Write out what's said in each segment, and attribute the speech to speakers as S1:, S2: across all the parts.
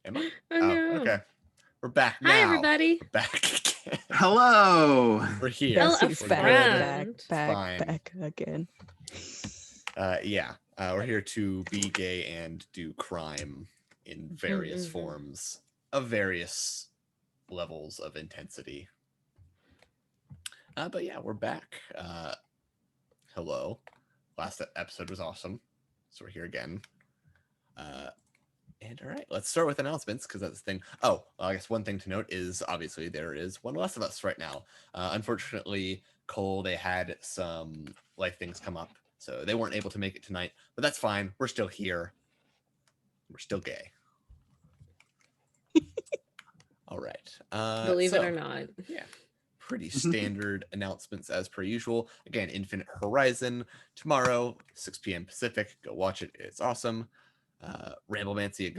S1: Am I?
S2: Oh no.
S1: Okay. We're back
S2: Hi,
S1: now.
S2: everybody.
S1: We're back again.
S3: Hello.
S1: We're here.
S2: Tell a
S4: Bessie's
S1: We're
S4: back,
S1: good.
S4: back,
S2: friend.
S4: back,
S1: Fine.
S4: back again.
S1: Yeah. We're here to be gay and do crime in various
S2: Mm-hmm.
S1: forms of various levels of intensity. But yeah, we're back. Hello. Last episode was awesome. So we're here again. And all right, let's start with announcements because that's the thing. Oh, I guess one thing to note is obviously there is one less of us right now. Unfortunately, Cole, they had some life things come up, so they weren't able to make it tonight, but that's fine. We're still here. We're still gay. All right.
S2: Believe it or not.
S1: Yeah. Pretty standard announcements as per usual. Again, Infinite Horizon tomorrow, 6 p.m. Pacific. Go watch it. It's awesome. Ramblemancy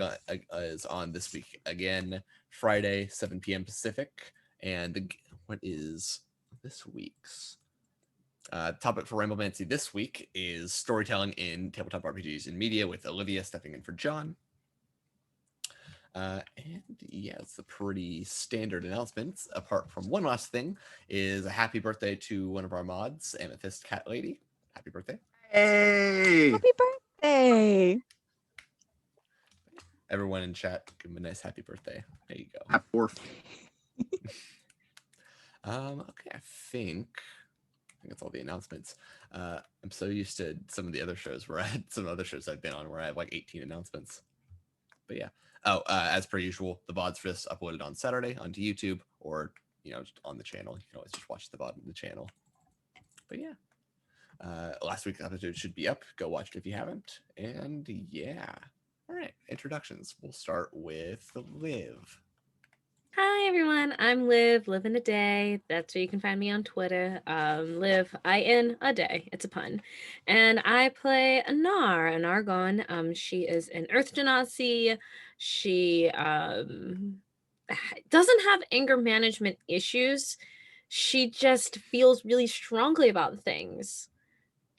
S1: is on this week again, Friday, 7 p.m. Pacific. And what is this week's topic for Ramblemancy this week is storytelling in tabletop RPGs and media with Olivia stepping in for John. And yeah, it's a pretty standard announcements. Apart from one last thing, is a happy birthday to one of our mods, Amethyst Cat Lady. Happy birthday!
S3: Hey.
S4: Happy birthday!
S1: Everyone in chat, give him a nice happy birthday. There you go.
S3: Happy birthday.
S1: Okay, I think that's all the announcements. I'm so used to some of the other shows where I had some other shows I've been on where I have like 18 announcements. But yeah. Oh, as per usual, the VODs for this uploaded on Saturday onto YouTube or just on the channel. You can always just watch the VOD on the channel. But yeah. Last week's episode should be up. Go watch it if you haven't. And yeah. All right. Introductions. We'll start with Liv.
S2: Hi, everyone. I'm Liv, living a day. That's where you can find me on Twitter. Liv, I-N, a day. It's a pun. And I play Anar, an Argon. She is an Earth Genasi. She doesn't have anger management issues. She just feels really strongly about things.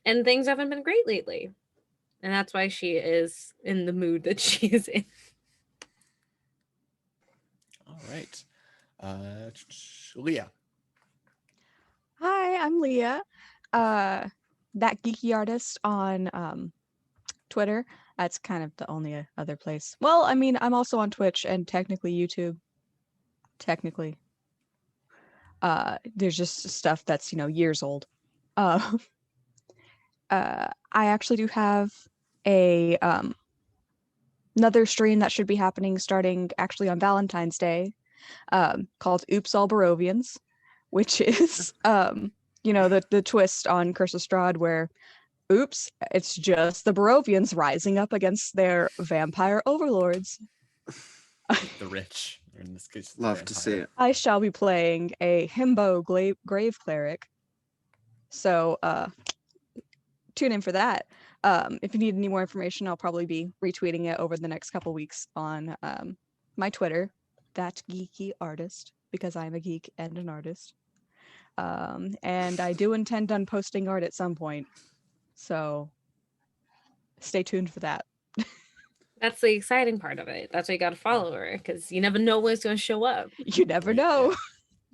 S2: And things haven't been great lately. And that's why she is in the mood that she is in.
S1: All right. Leah.
S4: Hi, I'm Leah. That geeky artist on Twitter. That's kind of the only other place. Well, I mean, I'm also on Twitch and technically YouTube. Technically. There's just stuff that's, years old. I actually do have a another stream that should be happening starting actually on Valentine's Day, called Oops All Barovians, which is the twist on Curse of Strahd where oops, it's just the Barovians rising up against their vampire overlords.
S1: The rich. In this case,
S3: Love to see it.
S4: I shall be playing a himbo grave cleric. So tune in for that. If you need any more information, I'll probably be retweeting it over the next couple weeks on my Twitter, that geeky artist, because I'm a geek and an artist. And I do intend on posting art at some point. So stay tuned for that.
S2: That's the exciting part of it. That's why you got to follow her because you never know when it's going to show up.
S4: You never know.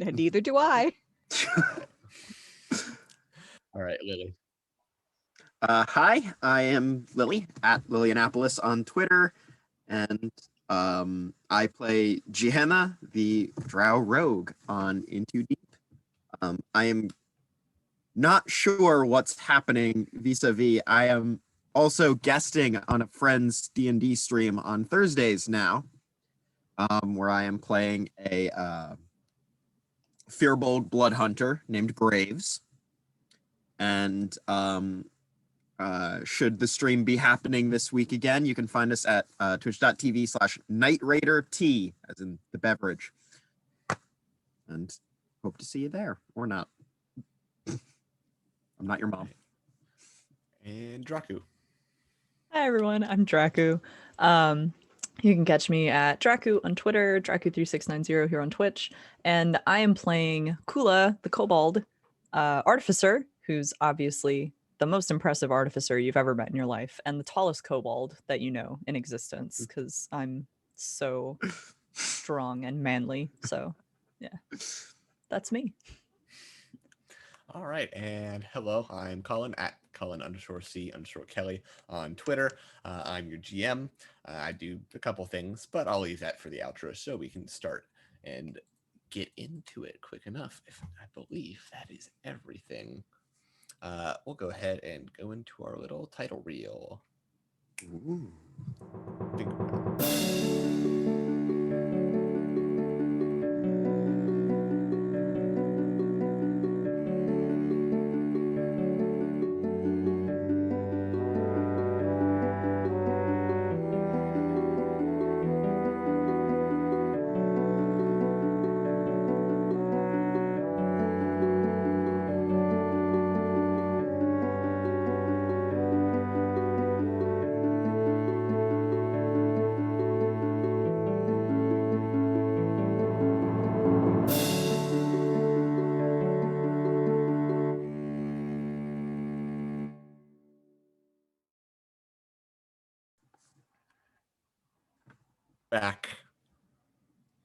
S4: And neither do I.
S1: All right, Lily.
S3: Hi, I am Lily at Lillianapolis on Twitter, and I play Gehenna, the Drow Rogue on Into Deep. I am not sure what's happening vis-a-vis. I am also guesting on a friend's D&D stream on Thursdays now, where I am playing a Fearbold Blood Hunter named Graves. And should the stream be happening this week again, you can find us at twitch.tv/NightRaiderT, as in the beverage. And hope to see you there, or not. I'm not your mom.
S1: And Draku.
S5: Hi everyone, I'm Draku. You can catch me at Draku on Twitter, Draku3690 here on Twitch, and I am playing Kula, the Kobold Artificer, who's obviously the most impressive artificer you've ever met in your life, and the tallest kobold that you know in existence, because I'm so strong and manly. So yeah, that's me.
S1: All right, and hello, I'm Colin at Cullen_C_Kelly on Twitter. I'm your GM. I do a couple things, but I'll leave that for the outro so we can start and get into it quick enough. If I believe that is everything. We'll go ahead and go into our little title reel.
S3: Ooh.
S1: Big-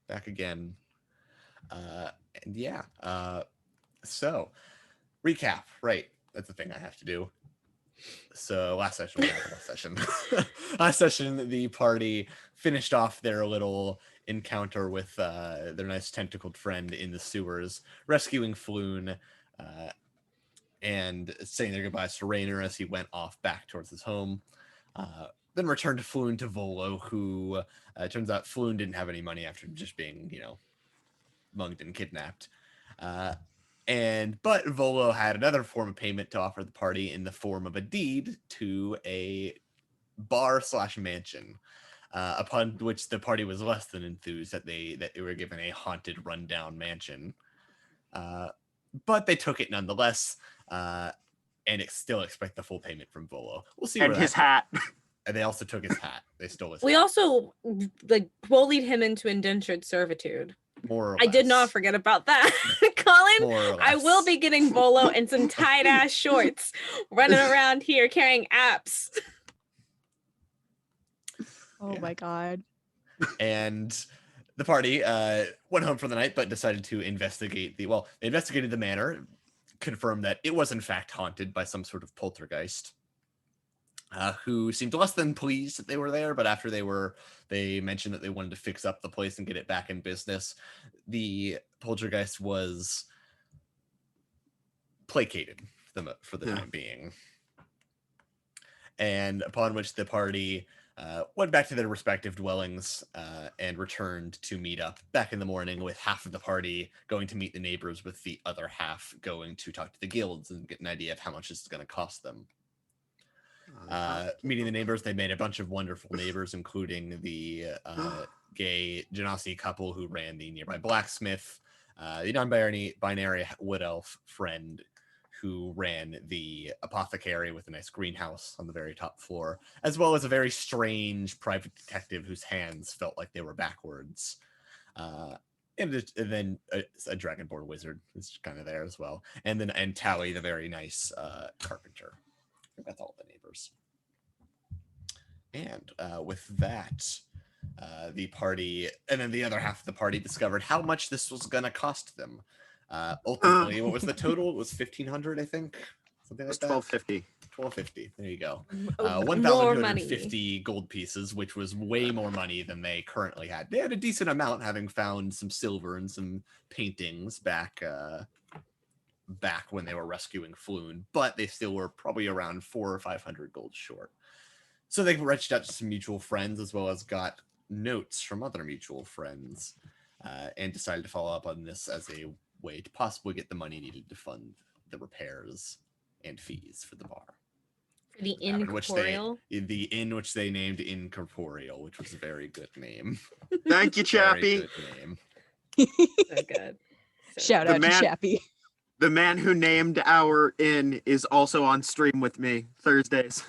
S1: back again. And yeah, so recap, right? That's the thing I have to do. So last session, last session, the party finished off their little encounter with their nice tentacled friend in the sewers, rescuing Floon, and saying their goodbyes to Raynor as he went off back towards his home. Then returned to Floon to Volo, who turns out Floon didn't have any money after just being, mugged and kidnapped. But Volo had another form of payment to offer the party in the form of a deed to a bar/mansion, upon which the party was less than enthused that they were given a haunted, rundown mansion. But they took it nonetheless, and still expect the full payment from Volo. We'll see.
S3: And his hat.
S1: And they also took his hat. They stole his
S2: We
S1: hat.
S2: also bullied him into indentured servitude.
S1: More or
S2: I did not
S1: less.
S2: forget about that. Colin,
S1: More or
S2: I will
S1: less.
S2: be getting Volo in some tight ass shorts running around here carrying apps.
S4: Oh
S1: Yeah.
S4: my god.
S1: And the party went home for the night, but decided to investigate they investigated the manor, confirmed that it was in fact haunted by some sort of poltergeist, who seemed less than pleased that they were there. But after they mentioned that they wanted to fix up the place and get it back in business, the poltergeist was placated for the time being. And upon which the party went back to their respective dwellings and returned to meet up back in the morning, with half of the party going to meet the neighbors, with the other half going to talk to the guilds and get an idea of how much this is going to cost them. Meeting the neighbors, they made a bunch of wonderful neighbors, including the gay Genasi couple who ran the nearby blacksmith, the non-binary wood elf friend who ran the apothecary with a nice greenhouse on the very top floor, as well as a very strange private detective whose hands felt like they were backwards. And then a dragonborn wizard is kind of there as well. And Towie, the very nice carpenter. I think that's all the neighbors. And with that, the party, and then the other half of the party discovered how much this was going to cost them. Ultimately, what was the total? It was 1,500, I think. Something like that.
S3: 1250.
S1: 1250. There you go.
S2: More
S1: 1,250 gold pieces, which was way more money than they currently had. They had a decent amount, having found some silver and some paintings back when they were rescuing Floon, but they still were probably around 400 or 500 gold short. So they reached out to some mutual friends, as well as got notes from other mutual friends, and decided to follow up on this as a way to possibly get the money needed to fund the repairs and fees for the bar.
S2: The Inn-Corporeal?
S1: The inn which they named Inn-Corporeal, which was a very good name.
S3: Thank you, Chappie.
S1: Very good name.
S2: So good.
S4: Shout out to Chappie.
S3: The man who named our inn is also on stream with me Thursdays.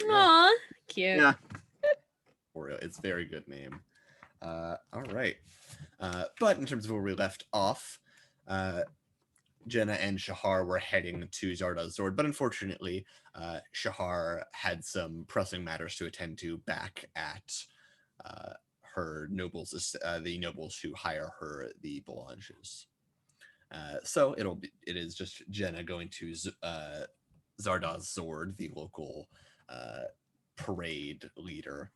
S2: Aw, cute.
S3: Yeah.
S1: It's a very good name. All right. But in terms of where we left off, Jenna and Shahar were heading to Zarda's Zord, but unfortunately, Shahar had some pressing matters to attend to back at her nobles, the nobles who hire her the Belanges. So it is just Jenna going to Zardoz Zord, the local parade leader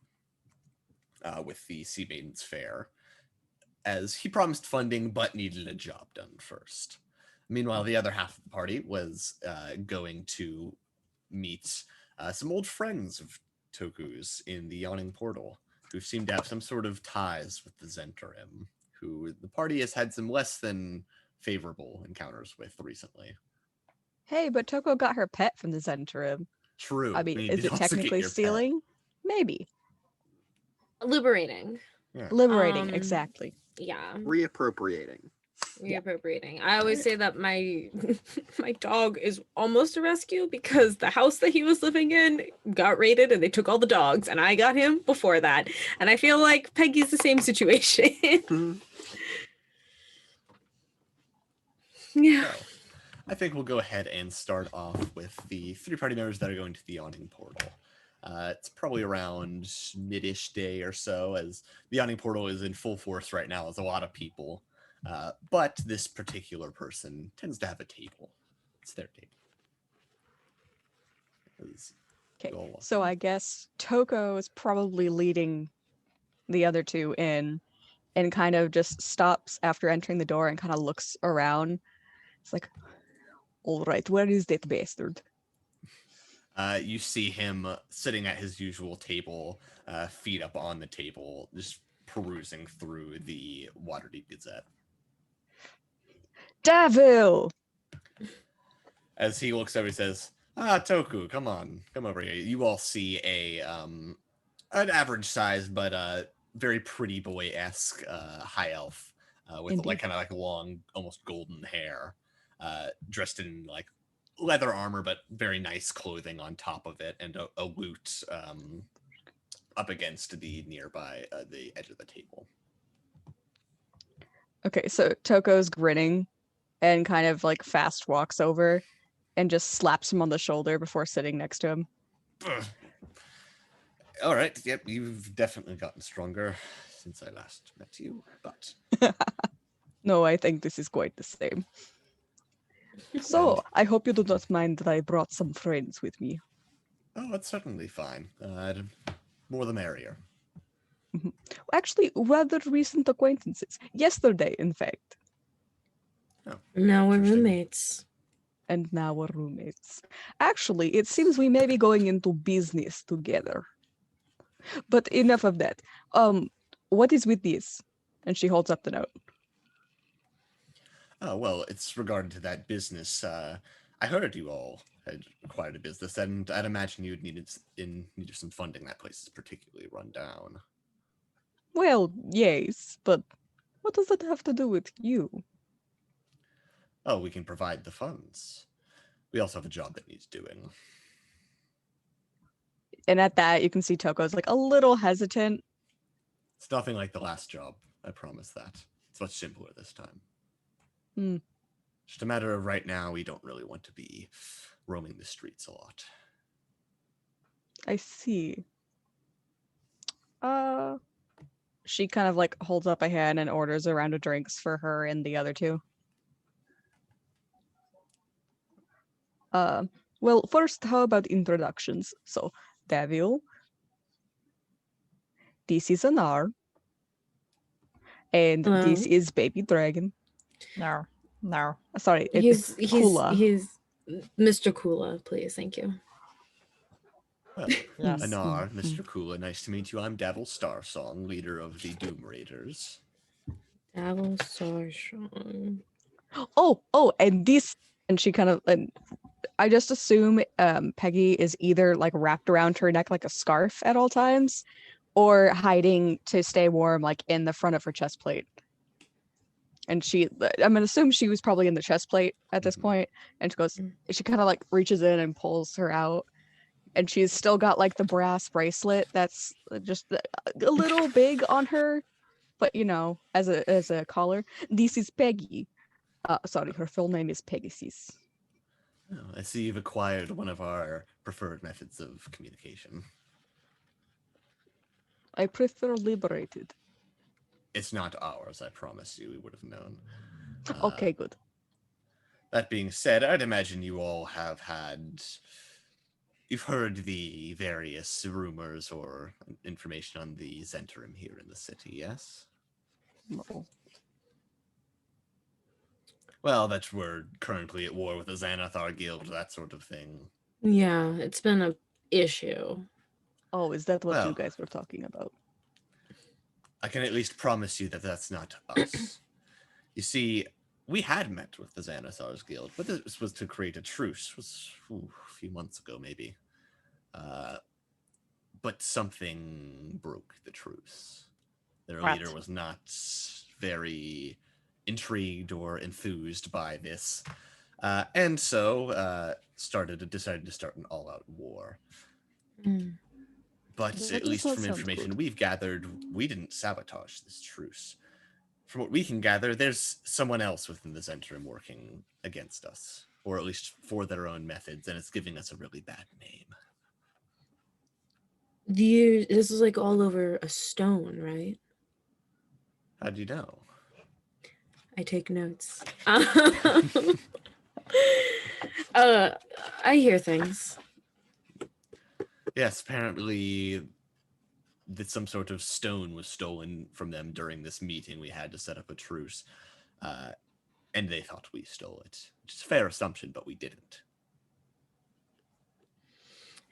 S1: with the Sea Maidens Fair, as he promised funding but needed a job done first. Meanwhile, the other half of the party was going to meet some old friends of Toku's in the Yawning Portal, who seem to have some sort of ties with the Zhentarim, who the party has had some less than favorable encounters with recently.
S4: Hey, but Toko got her pet from the Zhentarim.
S1: True.
S4: I mean,
S1: you
S4: is
S1: did
S4: it
S1: also get
S4: technically
S1: your pet.
S4: stealing? Maybe.
S2: Liberating.
S1: Yeah.
S4: Liberating, exactly.
S2: Yeah.
S3: Reappropriating.
S2: Reappropriating. I always say that my my dog is almost a rescue because the house that he was living in got raided and they took all the dogs, and I got him before that. And I feel like Peggy's the same situation. Yeah.
S1: So, I think we'll go ahead and start off with the 3 party members that are going to the Yawning Portal. It's probably around mid-ish day or so, as the Yawning Portal is in full force right now. There's a lot of people. But this particular person tends to have a table. It's their table.
S4: Okay, so I guess Toko is probably leading the other two in and kind of just stops after entering the door and kind of looks around. It's like, all right, where is that bastard?
S1: You see him sitting at his usual table, feet up on the table, just perusing through the Waterdeep Gazette.
S4: Devil!
S1: As he looks over, he says, Toku, come on, come over here. You all see an average sized but very pretty boy-esque high elf with
S4: Indeed.
S1: like kind of like long, almost golden hair, dressed in like leather armor, but very nice clothing on top of it, and a lute up against the nearby the edge of the table.
S4: Okay, so Toko's grinning and kind of like fast walks over and just slaps him on the shoulder before sitting next to him.
S1: Ugh. All right, yep, you've definitely gotten stronger since I last met you, but
S4: No, I think this is quite the same. So, I hope you do not mind that I brought some friends with me.
S1: oh, that's certainly fine. More the merrier.
S4: Actually, rather recent acquaintances. Yesterday, in fact.
S1: Oh,
S2: Now we're
S1: interesting.
S2: roommates.
S4: And now we're roommates. Actually, it seems we may be going into business together. But enough of that. What is with this? And she holds up the note.
S1: Oh, well, it's regarding to that business. I heard you all had acquired a business, and I'd imagine you'd needed some funding. That place is particularly run down.
S4: Well, yes, but what does that have to do with you?
S1: Oh, we can provide the funds. We also have a job that needs doing.
S4: And at that, you can see Toko's like a little hesitant.
S1: It's nothing like the last job, I promise that. It's much simpler this time.
S4: Hmm.
S1: Just a matter of right now, we don't really want to be roaming the streets a lot.
S4: I see. She kind of like holds up a hand and orders a round of drinks for her and the other two. Well, first, how about introductions? So, Devil, this is Anar, and this is Baby Dragon.
S5: No.
S4: Sorry,
S2: He's
S4: it's Kula.
S2: he's Mr. Kula, please, thank you.
S1: Well,
S5: Yes.
S1: Anar, Mr. Kula, nice to meet you. I'm Davil Starsong, leader of the Doom Raiders.
S2: Davil Sarshon.
S4: Oh, and this, and she kind of, and I just assume Peggy is either like wrapped around her neck like a scarf at all times, or hiding to stay warm like in the front of her chest plate. And I'm gonna assume she was probably in the chest plate at this point, and she kind of like reaches in and pulls her out, and she's still got like the brass bracelet that's just a little big on her, but you know, as a collar. This is Peggy. Sorry, her full name is Pegasus.
S1: Oh, I see you've acquired one of our preferred methods of communication.
S4: I prefer liberated.
S1: It's not ours, I promise you. We would have known.
S4: Okay, good.
S1: That being said, I'd imagine you all you've heard the various rumors or information on the Zhentarim here in the city, yes?
S4: No.
S1: Well, that we're currently at war with the Xanathar Guild, that sort of thing.
S2: Yeah, it's been a issue.
S4: Oh, is that what you
S1: Well,
S4: guys were talking about?
S1: I can at least promise you that that's not us. You see, we had met with the Xanathar's Guild, but this was to create a truce. It was a few months ago, maybe. But something broke the truce. Their
S4: Right.
S1: leader was not very intrigued or enthused by this, and so decided to start an all-out war.
S2: Mm.
S1: But
S4: That
S1: at
S4: does
S1: least
S4: not
S1: from
S4: sound
S1: information
S4: good.
S1: we've gathered, we didn't sabotage this truce. From what we can gather, there's someone else within the Zhentarim working against us, or at least for their own methods, and it's giving us a really bad name.
S2: This is like all over a stone, right?
S1: How do you know?
S2: I take notes. I hear things.
S1: Yes, apparently that some sort of stone was stolen from them during this meeting we had to set up a truce, and they thought we stole it, which is a fair assumption, but we didn't.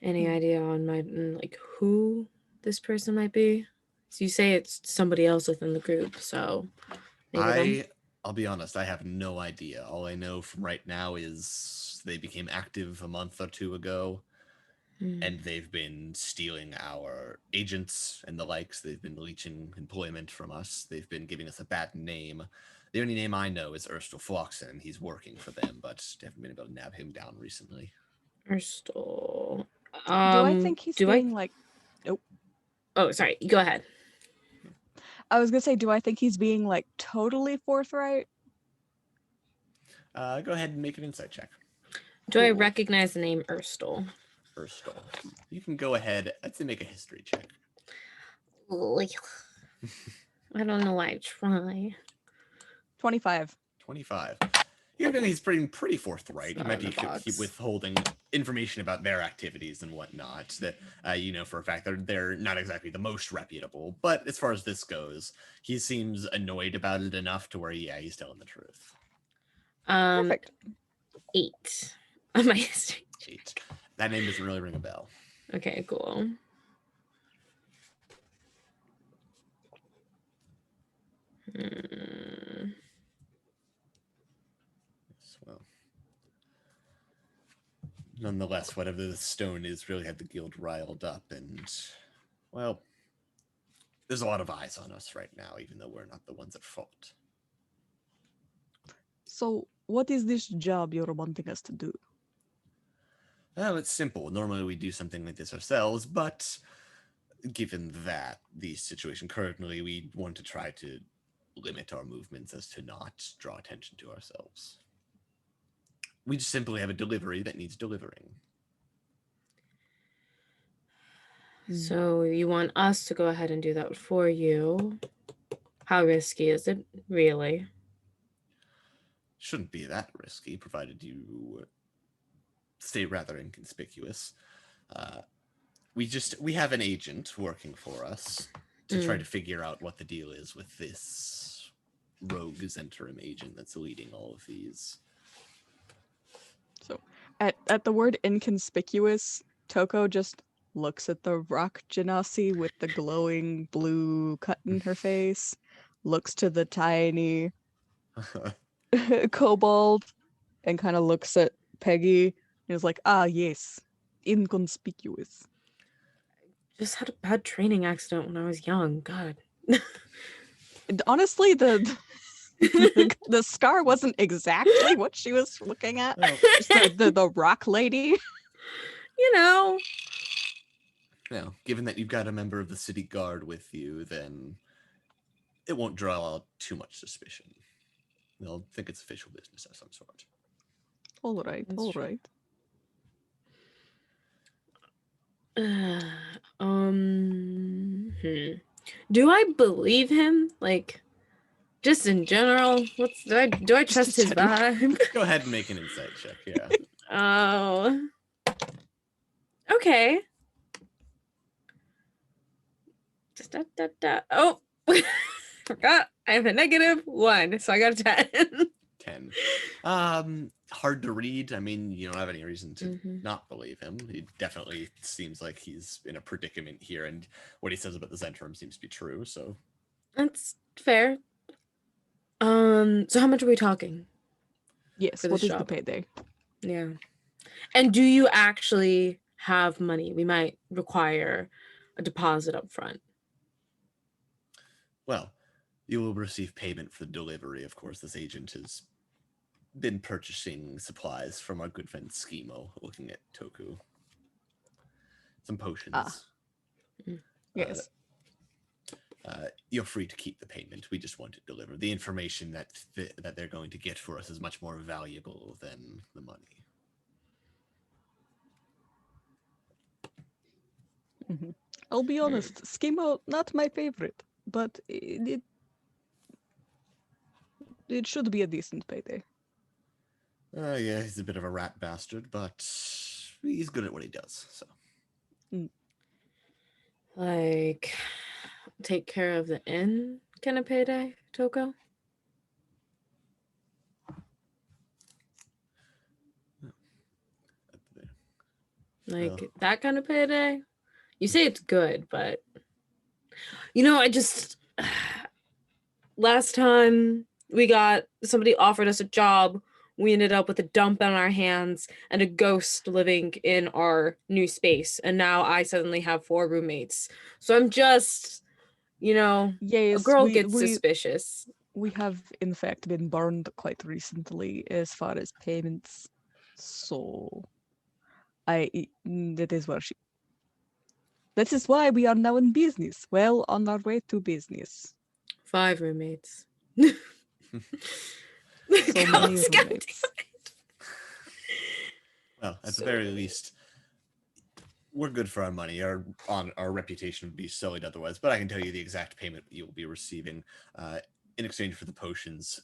S2: Any idea on who this person might be? So you say it's somebody else within the group, so maybe them?
S1: I'll be honest, I have no idea. All I know from right now is they became active a month or two ago, and they've been stealing our agents and the likes. They've been leeching employment from us. They've been giving us a bad name. The only name I know is Erstal Floxen. He's working for them, but haven't been able to nab him down recently.
S2: Erstal.
S4: Do I think he's being like... Nope.
S2: Oh, sorry. Go ahead.
S4: I was gonna say, do I think he's being like totally forthright?
S1: Go ahead and make an insight check.
S2: Do I
S4: Cool.
S2: recognize the name Erstal?
S1: Erstal. You can go ahead. I'd say make a history check.
S2: I don't know why I try.
S4: 25.
S1: 25. Even he's pretty forthright. He might be
S2: Box.
S1: keep withholding information about their activities and whatnot. That you know for a fact that they're not exactly the most reputable. But as far as this goes, he seems annoyed about it enough to where he's telling the truth.
S4: Perfect.
S2: 8 on my history.
S1: 8. That name doesn't really ring a bell.
S2: Okay, cool.
S1: Well, nonetheless, whatever the stone is really had the guild riled up, and well, there's a lot of eyes on us right now, even though we're not the ones at fault.
S4: So, what is this job you're wanting us to do?
S1: Well, it's simple. Normally we do something like this ourselves, but given that the situation currently, we want to try to limit our movements as to not draw attention to ourselves. We just simply have a delivery that needs delivering.
S2: So you want us to go ahead and do that for you. How risky is it, really?
S1: Shouldn't be that risky, provided you stay rather inconspicuous. We have an agent working for us to try to figure out what the deal is with this rogue Zhentarim agent that's leading all of these.
S4: So, at the word inconspicuous, Toko just looks at the rock genasi with the glowing blue cut in her face, looks to the tiny kobold, and kind of looks at Peggy, and is like, ah, yes, inconspicuous.
S2: Just had a bad training accident when I was young. God.
S4: And honestly, the scar wasn't exactly what she was looking at. Just the rock lady.
S2: You know.
S1: Now, given that you've got a member of the city guard with you, then it won't draw out too much suspicion. They'll think it's official business of some sort.
S4: All right,
S2: That's
S4: all
S2: true.
S4: right.
S2: Do I believe him? Like, just in general? Do I trust his vibe?
S1: Go ahead and make an insight check. Yeah.
S2: Oh. Okay. Oh, forgot. I have a -1, so I got a 10.
S1: 10. Hard to read. I mean, you don't have any reason to not believe him. He definitely seems like he's in a predicament here, and what he says about the Zhentarim seems to be true. So
S2: That's fair. So how much are we talking?
S4: Yes,
S2: For
S4: what
S2: the
S4: is the
S2: shop.
S4: payday?
S2: Yeah. And do you actually have money? We might require a deposit up front.
S1: Well, you will receive payment for the delivery. Of course, this agent has been purchasing supplies from our good friend Schemo, looking at Toku. Some potions.
S4: Yes.
S1: You're free to keep the payment. We just want it delivered. The information that they're going to get for us is much more valuable than the money.
S4: I'll be honest, Schemo, not my favorite, but it should be a decent payday.
S1: Yeah, he's a bit of a rat bastard, but he's good at what he does. So,
S2: Like, take care of the inn kind of payday, Toko? Like,
S1: Well.
S2: that kind of payday? You say it's good, but I just last time somebody offered us a job, we ended up with a dump on our hands and a ghost living in our new space, and now I suddenly have 4 roommates. So I'm just, a
S4: Yes,
S2: girl gets suspicious.
S4: we have in fact been burned quite recently as far as payments. So that is where she. That is why we are now in business. Well, on our way to business.
S2: 5 roommates.
S4: So many roommates.
S1: Well, at the very least, we're good for our money. Our reputation would be sullied otherwise. But I can tell you the exact payment you will be receiving in exchange for the potions.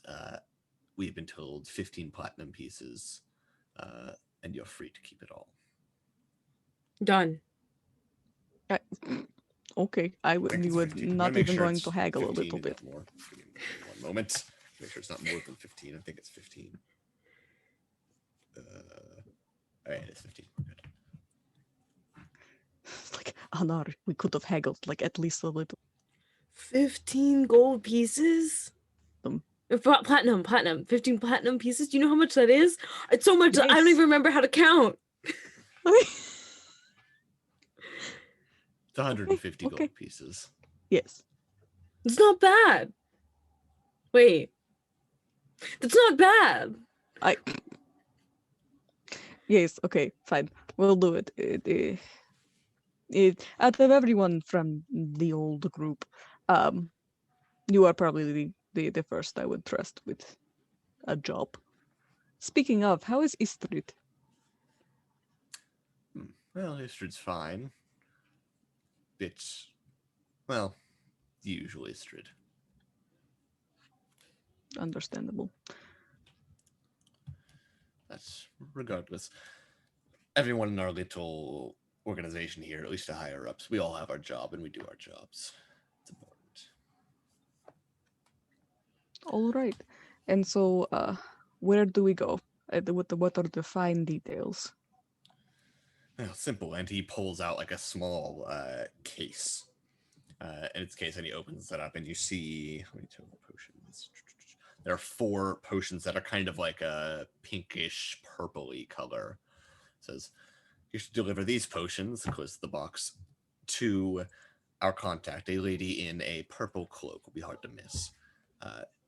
S1: We've been told 15 platinum pieces, and you're free to keep it all.
S2: Done.
S4: Okay, we would not even going to haggle a little bit.
S1: More. Give me 1 moment. Make sure it's not more than 15. I think it's 15. All right, it's 15. We're good.
S4: Like, Anar, we could have haggled like at least a little.
S2: 15 gold pieces? Platinum. 15 platinum pieces. Do you know how much that is? It's so much. Yes. I don't even remember how to count.
S1: It's 150 gold pieces.
S4: Yes.
S2: It's not bad. Wait. That's not bad.
S4: Yes, okay, fine. We'll do it. Out of everyone from the old group, you are probably the first I would trust with a job. Speaking of, how is Istrid?
S1: Well, Istrid's fine. It's, usually Istrid.
S4: Understandable.
S1: That's regardless. Everyone in our little organization here, at least the higher ups, we all have our job and we do our jobs. It's important.
S4: All right. And so, where do we go? What are the fine details?
S1: Well, simple. And he pulls out like a small case. In its case, and he opens it up, and you see how many total potions. There are 4 potions that are kind of like a pinkish, purpley color. It says, you should deliver these potions, close the box, to our contact, a lady in a purple cloak. Will be hard to miss.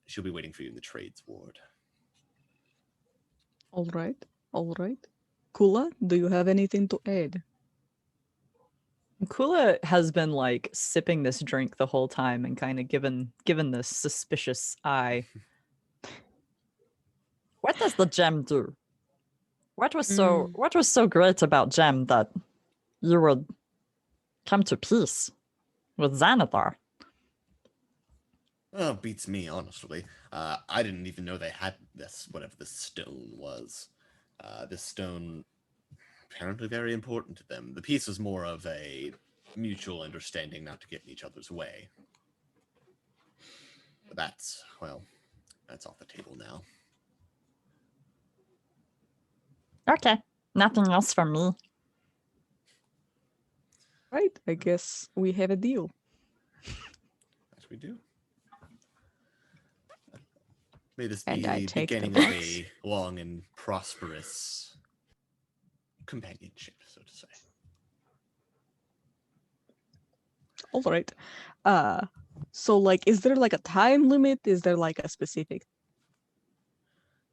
S1: She'll be waiting for you in the trades ward.
S4: All right. Kula, do you have anything to add?
S5: Kula has been like sipping this drink the whole time and kind of given this suspicious eye. What does the gem do? What was so great about gem that you would come to peace with Xanathar?
S1: Oh, beats me, honestly. I didn't even know they had this, whatever this stone was. This stone, apparently very important to them. The peace was more of a mutual understanding not to get in each other's way. But that's, well, that's off the table now.
S5: Okay. Nothing else from me.
S4: Right, I guess we have a deal.
S1: As we do. May this
S4: And
S1: be
S4: I
S1: the
S4: take the
S1: beginning of
S4: books.
S1: a long and prosperous companionship, so to say.
S4: All right. So like, is there like a time limit? Is there like a specific?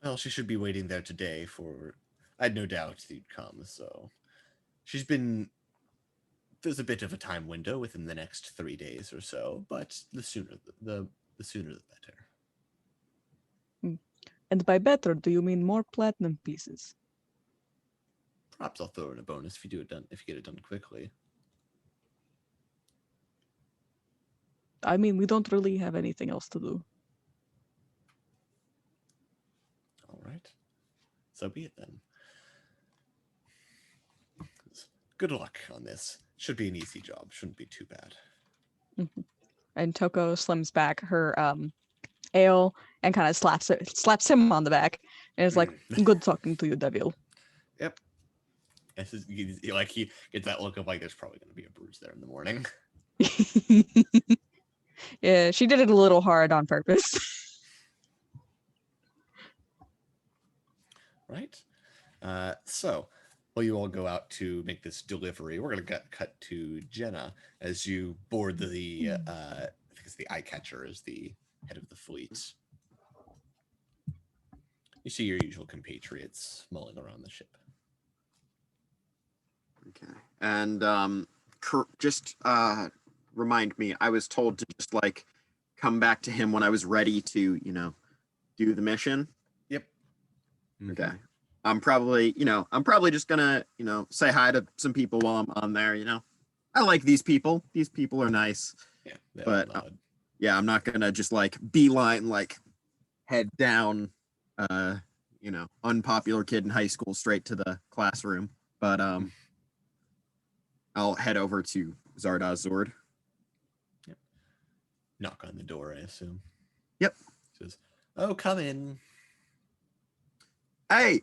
S1: Well, she should be waiting there today for... I had no doubt you'd come, so... She's been... There's a bit of a time window within the next 3 days or so, but the sooner the sooner the better.
S4: And by better, do you mean more platinum pieces?
S1: Perhaps I'll throw in a bonus if you get it done quickly.
S4: I mean, we don't really have anything else to do.
S1: All right. So be it then. Good luck on this. Should be an easy job. Shouldn't be too bad.
S4: And Toko slims back her ale and kind of slaps him on the back and is like, "Good talking to you, Devil."
S1: Yep. Like he gets that look of like there's probably going to be a bruise there in the morning.
S4: Yeah, she did it a little hard on purpose.
S1: Right. So while you all go out to make this delivery, we're going to cut to Jenna as you board the I think it's the eye catcher as the head of the fleet. You see your usual compatriots mulling around the ship.
S3: Okay. And just remind me, I was told to just like come back to him when I was ready to, do the mission.
S1: Yep.
S3: Okay. I'm probably just gonna, say hi to some people while I'm on there, I like these people. These people are nice.
S1: Yeah.
S3: But yeah, I'm not gonna just like beeline, like head down, unpopular kid in high school straight to the classroom. But I'll head over to Zardoz Zord.
S1: Yep. Knock on the door, I assume.
S3: Yep.
S1: Says, "Oh, come in."
S3: Hey,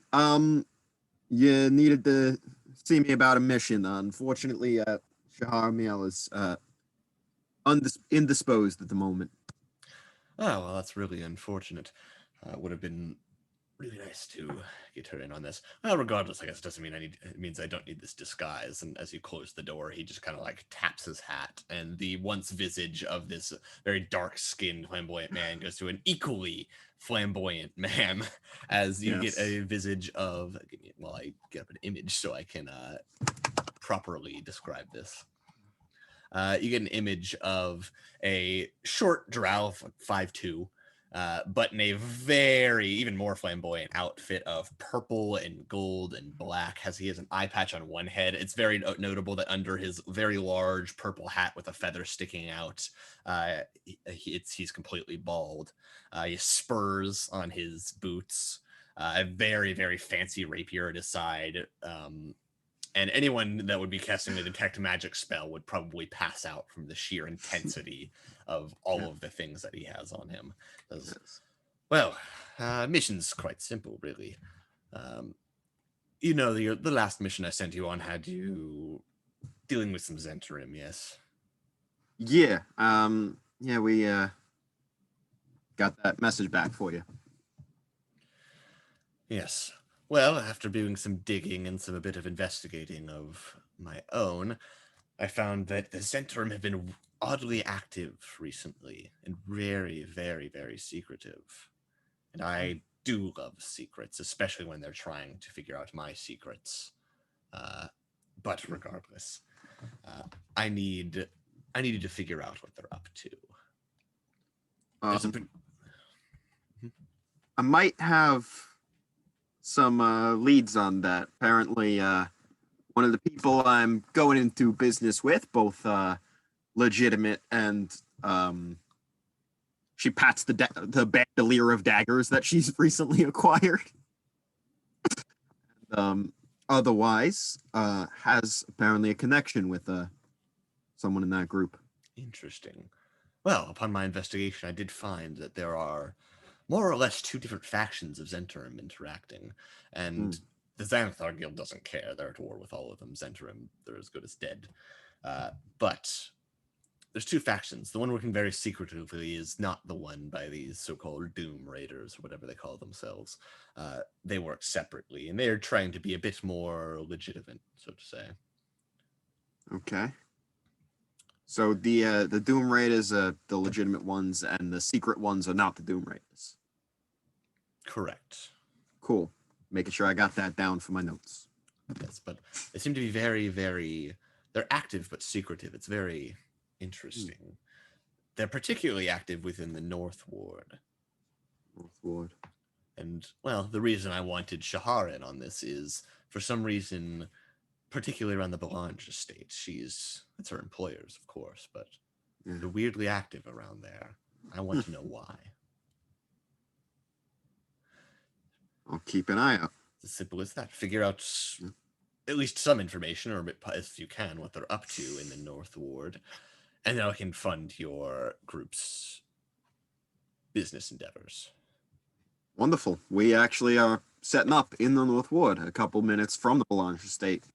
S3: you needed to see me about a mission. Unfortunately, Shahar Miel is indisposed at the moment.
S1: Oh, well, that's really unfortunate. Would have been really nice to get her in on this. Well, regardless, I guess it doesn't mean it means I don't need this disguise. And as you close the door, he just kind of like taps his hat, and the once visage of this very dark-skinned, flamboyant man goes to an equally flamboyant man as you get a visage of... Well, I get up an image so I can properly describe this. You get an image of a short drow, 5'2", but in a very, even more flamboyant outfit of purple and gold and black. He has an eye patch on one head. It's very notable that under his very large purple hat with a feather sticking out, he's completely bald. He has spurs on his boots, a very, very fancy rapier at his side. And anyone that would be casting a detect magic spell would probably pass out from the sheer intensity of all of the things that he has on him. Well, mission's quite simple, really. The last mission I sent you on had you dealing with some Zhentarim, yes?
S3: Yeah. We got that message back for you.
S1: Yes. Well, after doing some digging and a bit of investigating of my own, I found that the Zhentarim have been oddly active recently and very, very, very secretive. And I do love secrets, especially when they're trying to figure out my secrets. But regardless, I needed to figure out what they're up to.
S3: I might have some leads on that. Apparently, one of the people I'm going into business with, both legitimate and She pats the bandolier of daggers that she's recently acquired. Otherwise, has apparently a connection with someone in that group.
S1: Interesting. Well, upon my investigation, I did find that there are more or less two different factions of Zhentarim interacting, and the Xanathar Guild doesn't care. They're at war with all of them. Zhentarim, they're as good as dead. But there's two factions. The one working very secretively is not the one by these so-called Doom Raiders, or whatever they call themselves. They work separately, and they're trying to be a bit more legitimate, so to say.
S3: Okay. So the Doom Raiders are the legitimate ones, and the secret ones are not the Doom Raiders.
S1: Correct.
S3: Cool. Making sure I got that down for my notes.
S1: Yes, but they seem to be very, very... They're active but secretive. It's very interesting. They're particularly active within the North Ward.
S3: North Ward.
S1: And, well, the reason I wanted Shahar in on this is, for some reason, particularly around the Belange estate, it's her employers, of course, but they're weirdly active around there. I want to know why.
S3: I'll keep an eye out.
S1: It's as simple as that. Figure out at least some information, or if you can, what they're up to in the North Ward, and then I can fund your group's business endeavors.
S3: Wonderful. We actually are setting up in the North Ward, a couple minutes from the Belange estate.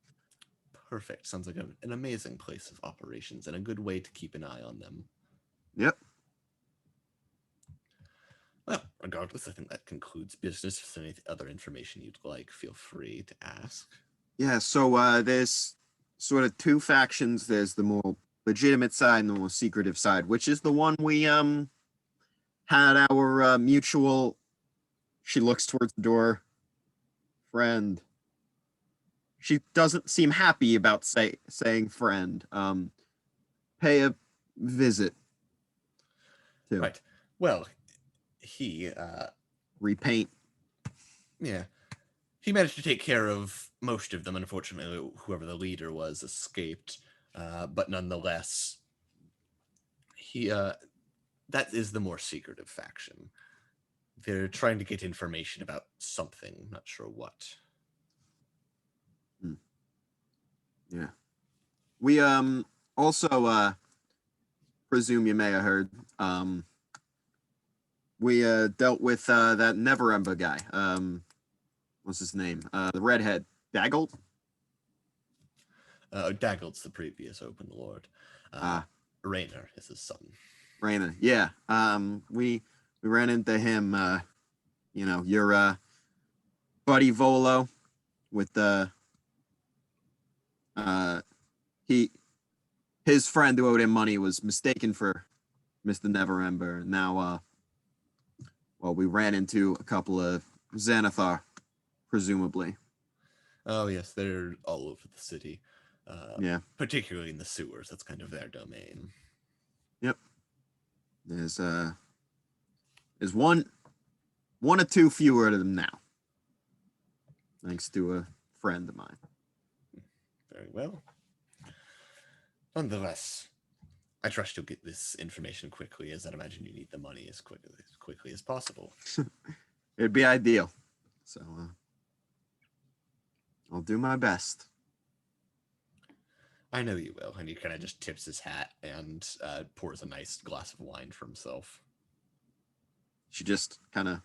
S1: Perfect. Sounds like an amazing place of operations and a good way to keep an eye on them.
S3: Yep.
S1: Well, regardless, I think that concludes business. If there's any other information you'd like, feel free to ask.
S3: Yeah, so there's sort of two factions. There's the more legitimate side and the more secretive side, which is the one we had our mutual... She looks towards the door. Friend. She doesn't seem happy about saying friend. Pay a visit to.
S1: Right. Well, he...
S3: repaint.
S1: Yeah. He managed to take care of most of them. Unfortunately, whoever the leader was escaped. But nonetheless, that is the more secretive faction. They're trying to get information about something, not sure what.
S3: Yeah. We also presume you may have heard we dealt with that Neverember guy. What's his name? The redhead. Daggle?
S1: Daggle's the previous Open Lord. Raynor is his son.
S3: Raynor, yeah. We ran into him, your buddy Volo with the his friend who owed him money was mistaken for Mr. Neverember. Now we ran into a couple of Xanathar, presumably.
S1: Oh yes, they're all over the city.
S3: Yeah.
S1: Particularly in the sewers. That's kind of their domain.
S3: Yep. There's one or two fewer of them now. Thanks to a friend of mine.
S1: Very well. Nonetheless, I trust you'll get this information quickly, as I'd imagine you need the money as quickly as possible.
S3: It'd be ideal. So I'll do my best.
S1: I know you will. And he kind of just tips his hat and pours a nice glass of wine for himself.
S3: She just kind of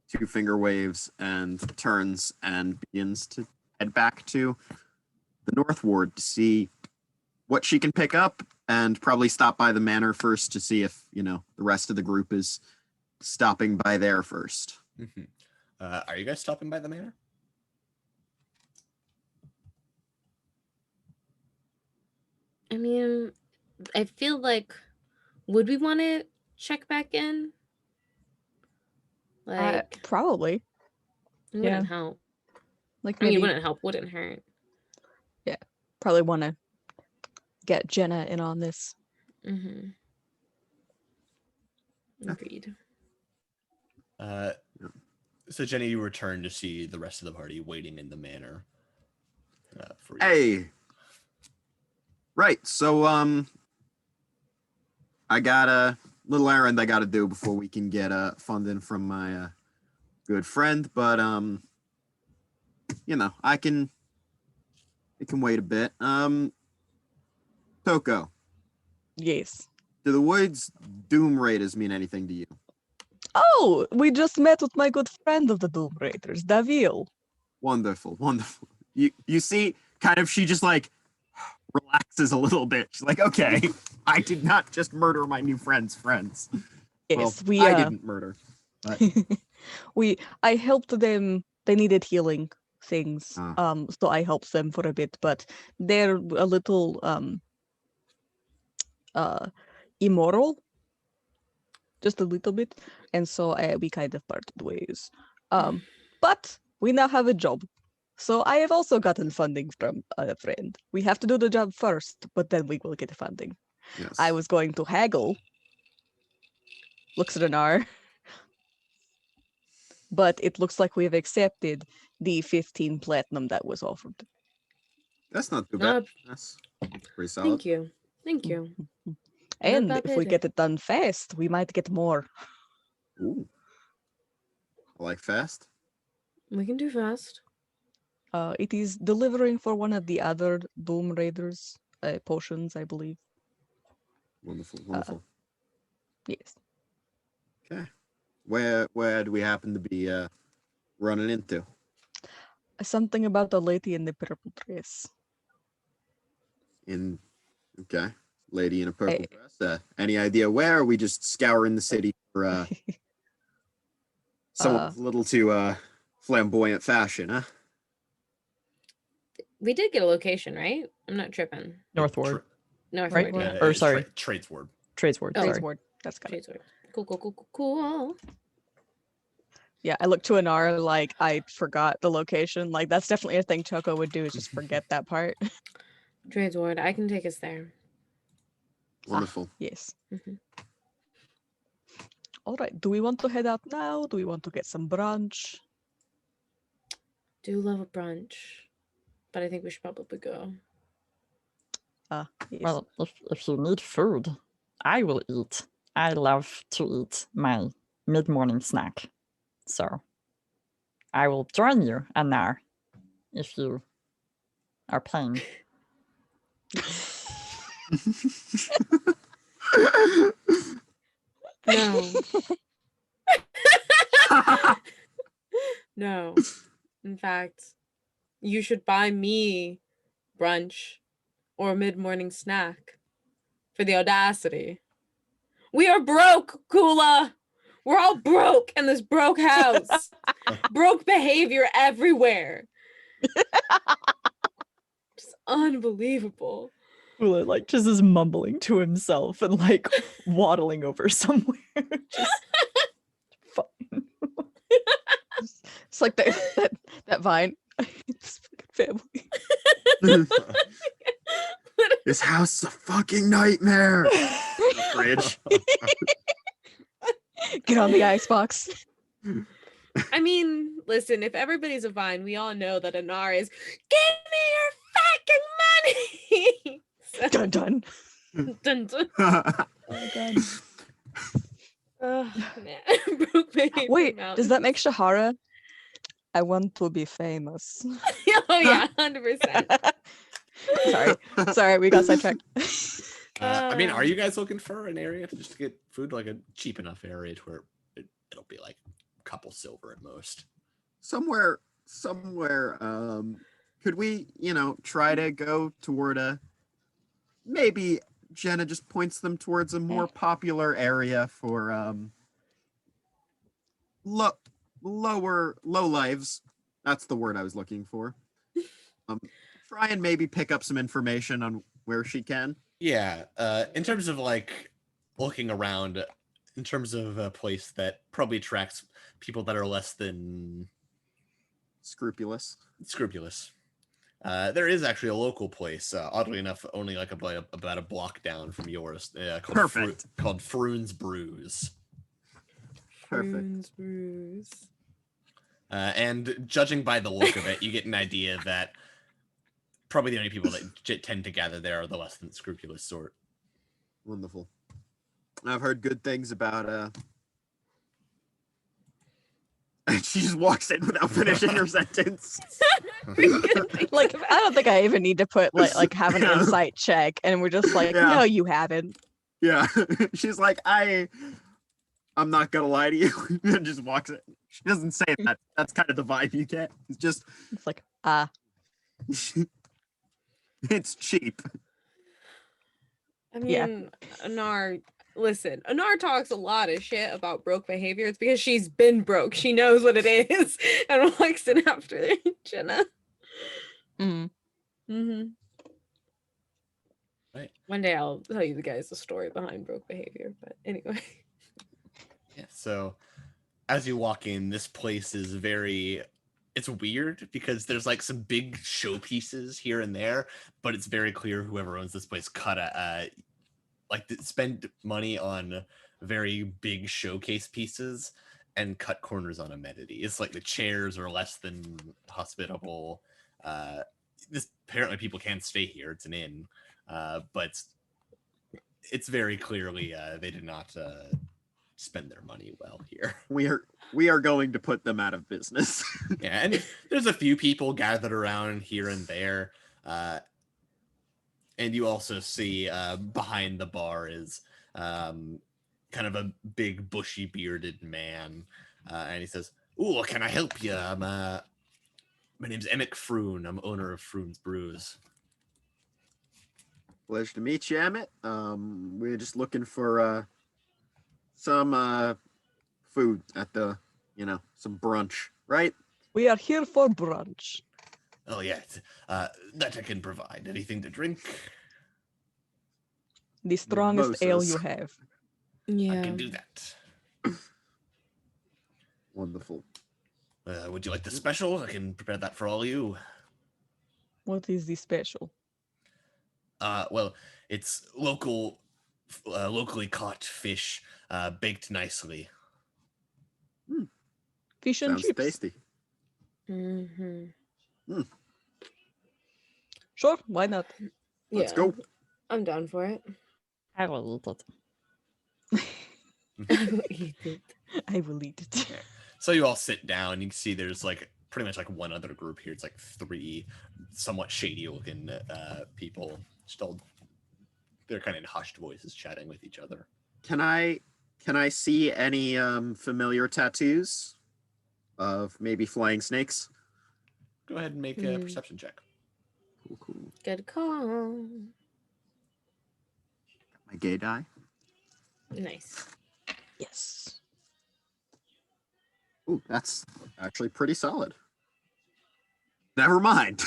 S3: two-finger waves and turns and begins to head back to the North Ward to see what she can pick up, and probably stop by the manor first to see if, the rest of the group is stopping by there first.
S1: Mm-hmm. Are you guys stopping by the manor?
S2: I mean, I feel like, would we want to check back in? Like,
S4: Probably.
S2: it wouldn't help.
S4: Like
S2: I mean,
S4: maybe,
S2: it wouldn't help, wouldn't hurt.
S4: probably want to get Jenna in on this.
S2: Mm-hmm. Agreed.
S1: So Jenny, you return to see the rest of the party waiting in the manor. For you.
S3: Hey. Right. So I got little errand I got to do before we can get funding from my good friend. But you know, it can wait a bit. Toko,
S4: Yes.
S3: do the woods Doom Raiders mean anything to you?
S4: Oh, we just met with my good friend of the Doom Raiders, Davil.
S3: Wonderful, wonderful. You see, kind of, she just like relaxes a little bit. She's like, okay, I did not just murder my new friend's friends.
S4: Yes,
S3: Well, I didn't murder. But
S4: I helped them. They needed healing things.
S3: Ah.
S4: So I helped them for a bit, but they're a little immoral, just a little bit, and so we kind of parted ways. But we now have a job. So I have also gotten funding from a friend. We have to do the job first, but then we will get funding.
S3: yes.
S4: I was going to haggle. Looks at an R. But it looks like we have accepted the 15 platinum that was offered.
S3: That's not too bad.
S2: Uh,
S3: That's pretty solid.
S2: Thank you. Thank you.
S4: And
S2: bad
S4: if we
S2: payday.
S4: get it done fast, we might get more.
S3: Ooh. I like fast.
S2: We can do fast.
S4: It is delivering for one of the other Doom Raiders potions, I believe.
S3: Wonderful, wonderful.
S4: Yes.
S3: Okay. Where do we happen to be running into?
S4: Something about a lady in the purple dress.
S3: Okay. Lady in a purple dress. Any idea where? Or are we just scouring the city for someone with a little too flamboyant fashion, huh?
S2: We did get a location, right? I'm not tripping.
S5: Northward.
S2: Northward.
S5: Right?
S2: Yeah.
S5: Or sorry.
S1: Tradesward.
S5: Tradesward.
S2: Oh.
S5: Sorry.
S4: Tradesward. That's got it.
S2: Tradesward. Cool.
S4: Yeah, I looked to an R like I forgot the location. Like that's definitely a thing Choco would do is just forget that part.
S2: Tradesward. I can take us there.
S3: Wonderful.
S4: Yes.
S2: Mhm.
S4: All right. Do we want to head out now? Do we want to get some brunch?
S2: Do love a brunch, but I think we should probably go.
S4: Yes.
S5: Well, if you need food, I will eat. I love to eat my mid-morning snack. So I will join you, Anar, if you are playing.
S2: No. No. In fact, you should buy me brunch or mid-morning snack for the audacity. We are broke, Kula. We're all broke in this broke house. Broke behavior everywhere. Just unbelievable.
S5: Ula like just is mumbling to himself and like waddling over somewhere. Just fine.
S4: It's like that vine. This fucking family.
S3: This house is a fucking nightmare. Fridge.
S4: Get on the icebox.
S2: I mean, listen, if everybody's a vine, we all know that Anar is, give me your fucking money. So,
S4: Dun dun.
S2: dun, dun.
S4: Oh my god.
S2: Oh, man. Broke behavior
S4: Wait,
S2: mountains.
S4: does that make Shahara? I want to be famous.
S2: Oh yeah, 100%.
S4: Sorry, we got sidetracked.
S1: I mean, are you guys looking for an area to just get food, like a cheap enough area to where it'll be like a couple silver at most?
S3: somewhere could we try to go toward maybe Jenna just points them towards a more popular area for low lives. That's the word I was looking for. Try and maybe pick up some information on where she can.
S1: Yeah, in terms of like looking around, in terms of a place that probably attracts people that are less than
S3: Scrupulous.
S1: There is actually a local place, oddly enough, only like about a block down from yours, called
S3: Perfect.
S1: called Froon's Brews.
S3: Perfect.
S2: Prunes brews.
S1: And judging by the look of it, you get an idea that probably the only people that tend to gather there are the less than scrupulous sort.
S3: Wonderful. I've heard good things about and she just walks in without finishing her sentence.
S4: Like, I don't think I even need to put like have an
S3: Yeah.
S4: insight check, and we're just like,
S3: Yeah.
S4: no, you haven't.
S3: Yeah. She's like, I'm not gonna lie to you. And just walks in. She doesn't say that. That's kind of the vibe you get. It's just
S4: It's like,
S3: it's cheap.
S2: I
S4: Yeah.
S2: mean, Anar, listen, Anar talks a lot of shit about broke behavior. It's because she's been broke. She knows what it is and walks in after Jenna.
S4: mm.
S2: Mm-hmm.
S1: Right.
S2: One day I'll tell you guys the story behind broke behavior. But anyway.
S1: Yeah. So as you walk in, this place is it's weird because there's like some big showpieces here and there, but it's very clear whoever owns this place spend money on very big showcase pieces and cut corners on amenity. It's like the chairs are less than hospitable. Apparently people can't stay here. It's an inn, but it's very clearly they did not spend their money well here.
S3: We are going to put them out of business.
S1: Yeah, and there's a few people gathered around here and there. And you also see behind the bar is kind of a big, bushy, bearded man. And he says, "Ooh, can I help you? My name's Emmett Froon. I'm owner of Froon's Brews."
S3: Pleasure to meet you, Emmett. We're just looking for some food at the, some brunch, right?
S4: We are here for brunch.
S1: Oh, yeah. That I can provide. Anything to drink?
S4: The strongest ale you
S3: Mimosas.
S4: have.
S2: Yeah.
S1: I can do that.
S3: Wonderful.
S1: Would you like the special? I can prepare that for all of you.
S4: What is the special?
S1: Well, it's locally caught fish, baked nicely.
S4: Fish and
S3: Sounds
S4: chips.
S3: tasty.
S2: Mm-hmm.
S4: Sure, why not?
S3: Let's go.
S2: I'm down for it.
S5: I will eat it.
S2: I will eat it.
S4: I will eat it.
S1: So you all sit down. You can see there's like pretty much like one other group here. It's like three somewhat shady looking people. They're kind of in hushed voices chatting with each other.
S3: Can I see any familiar tattoos of maybe flying snakes?
S1: Go ahead and make a perception check.
S3: Cool.
S2: Good call.
S3: My gay die.
S2: Nice.
S4: Yes.
S3: Ooh, that's actually pretty solid. Never mind.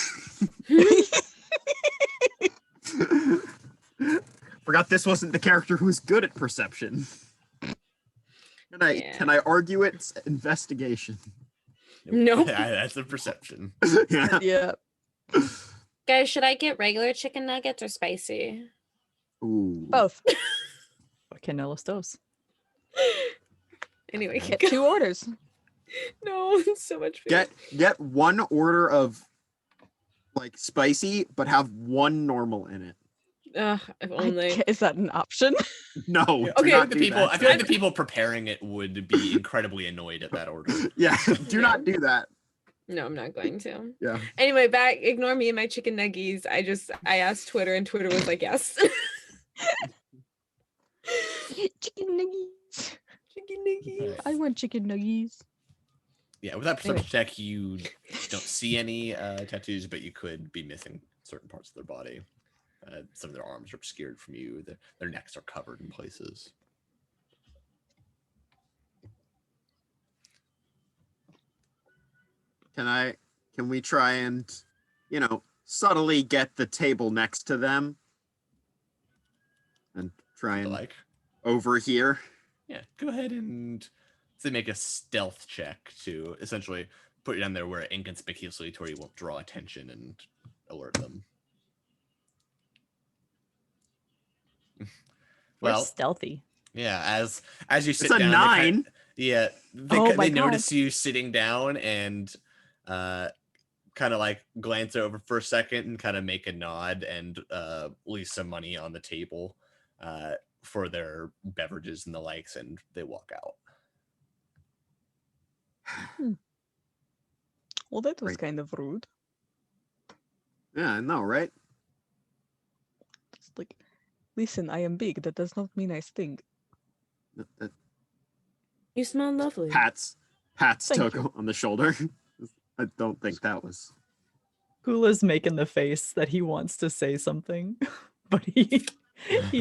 S3: Forgot this wasn't the character who's good at perception. Can I argue it's investigation?
S2: Nope.
S1: That's a perception.
S3: Yeah.
S4: Yeah.
S2: Guys, should I get regular chicken nuggets or spicy?
S3: Ooh.
S4: Both.
S5: Okay, no los dos.
S2: Anyway,
S4: Get 2 orders.
S2: no, it's so much food.
S3: Get one order of like spicy, but have one normal in it.
S2: If only.
S4: Is that an option?
S3: No. do
S2: Okay,
S3: not
S1: The
S3: do
S1: people,
S3: that.
S1: I feel like the people preparing it would be incredibly annoyed at that order.
S3: Yeah. Do not do that.
S2: No, I'm not going to.
S3: Yeah.
S2: Anyway, ignore me and my chicken nuggies. I asked Twitter and Twitter was like, yes.
S4: Chicken nuggies.
S2: Chicken nuggies.
S4: I want chicken nuggies.
S1: Yeah, with that perception check, you don't see any tattoos, but you could be missing certain parts of their body. Some of their arms are obscured from you. Their necks are covered in places.
S3: Can we try and, subtly get the table next to them and try and
S1: Like,
S3: over here?
S1: yeah, go ahead and make a stealth check to essentially put it down there where inconspicuously to where you won't draw attention and alert them.
S5: We're
S1: Well,
S5: stealthy.
S1: yeah, as you sit
S3: It's a
S1: down,
S3: 9.
S1: They notice you sitting down and kind of like glance over for a second and kind of make a nod and leave some money on the table for their beverages and the likes, and they walk out.
S4: Well, that was
S3: Right.
S4: kind of rude.
S3: Yeah, I know, right?
S4: It's like, listen, I am big. That does not mean I stink.
S3: That
S2: You smell lovely.
S3: pats
S4: Thank
S3: Toko on the shoulder. I don't think that was.
S5: Kula's making the face that he wants to say something, but he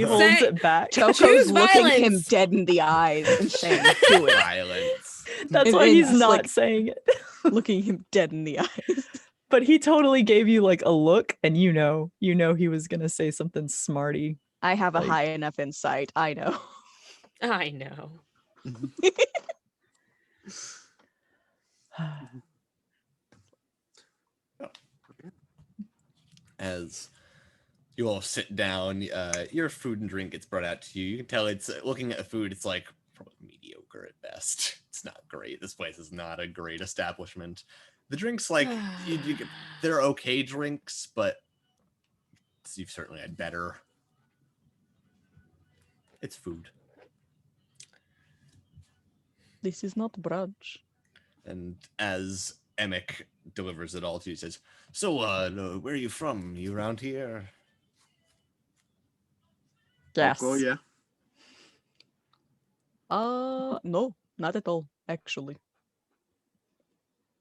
S5: holds
S2: Say-
S5: it back.
S4: Toko's
S2: Choose
S4: looking him
S2: violence.
S4: dead in the eyes and saying, "Do it."
S1: Violence.
S5: That's
S4: and-
S5: why
S4: and
S5: he's
S4: just,
S5: not
S4: like-
S5: saying it.
S4: Looking him dead in the eyes.
S5: But he totally gave you like a look, and you know he was gonna say something smarty.
S4: I have a
S5: Like-
S4: high enough insight. I know.
S2: I know.
S1: As you all sit down, your food and drink gets brought out to you. You can tell it's looking at the food. It's like probably mediocre at best. It's not great. This place is not a great establishment. The drinks, like they're okay drinks, but you've certainly had better. It's food.
S4: This is not brunch.
S1: And as Emic delivers it all to you, he says, "So, where are you from? You around here?"
S5: Yes.
S3: Toko, yeah.
S4: No, not at all, actually.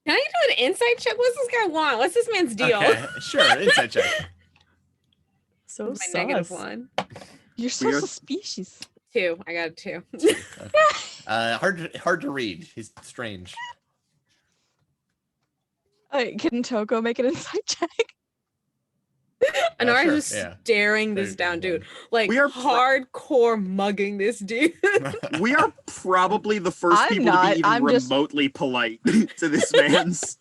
S2: Can I do an insight check? What's this guy want? What's this man's deal?
S1: Okay, sure. Inside check.
S5: So
S2: My
S5: sus.
S2: -1.
S4: You're so
S3: Weird.
S4: suspicious.
S2: 2. I got a 2.
S1: Hard to read. He's strange.
S4: Can Toko make an insight check?
S2: Anara's
S1: Sure,
S2: just
S1: yeah.
S2: staring this
S1: There's
S2: down,
S1: one.
S2: dude. Like
S3: We are
S2: hardcore mugging this dude.
S3: We are probably the first
S4: I'm
S3: people
S4: not,
S3: to be even
S4: I'm just-
S3: remotely polite to this man's.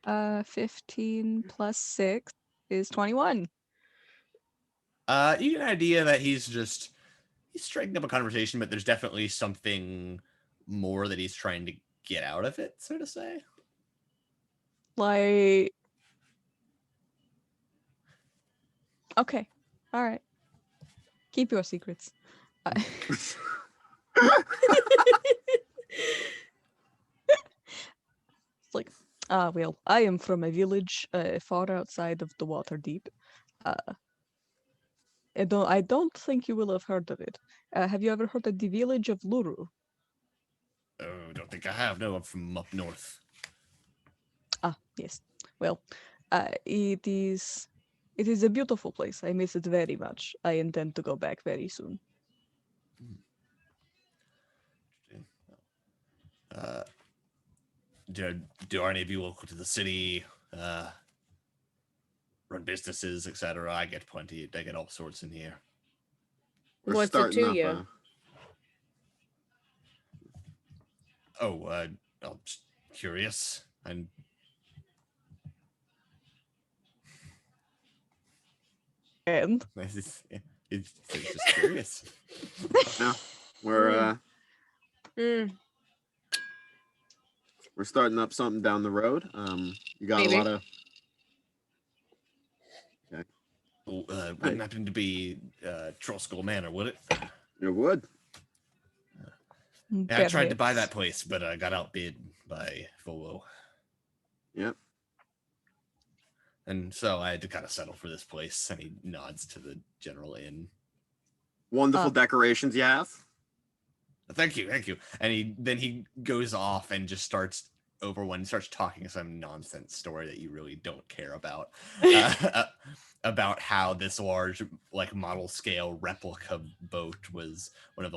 S4: 15 plus 6 is 21.
S1: You get an idea that he's striking up a conversation, but there's definitely something more that he's trying to get out of it, so to say.
S4: Like, okay, all right. Keep your secrets. It's like, well, I am from a village far outside of the Waterdeep. I don't think you will have heard of it. Have you ever heard of the village of Luru?
S1: Oh, don't think I have. No, I'm from up north.
S4: Ah, yes. Well, it is a beautiful place. I miss it very much. I intend to go back very soon.
S1: Do any of you local to the city run businesses, etc.? I get plenty. I get all sorts in here.
S3: We're
S2: What's it
S3: starting
S2: to
S3: up,
S2: you?
S1: I'm just curious. And
S4: And
S1: it's just curious.
S3: no, we're
S2: Mm,
S3: we're starting up something down the road. You got
S2: Maybe.
S3: a lot of
S1: Wouldn't happen to be Troll Skull Manor, would it?
S3: your wood.
S1: Yeah, I tried to buy that place, but I got outbid by Volo.
S3: Yep.
S1: And so I had to kind of settle for this place. And he nods to the general inn.
S3: Wonderful decorations you have.
S1: Thank you, thank you. And he goes off and just starts talking some nonsense story that you really don't care about. About how this large, like, model scale replica boat was one of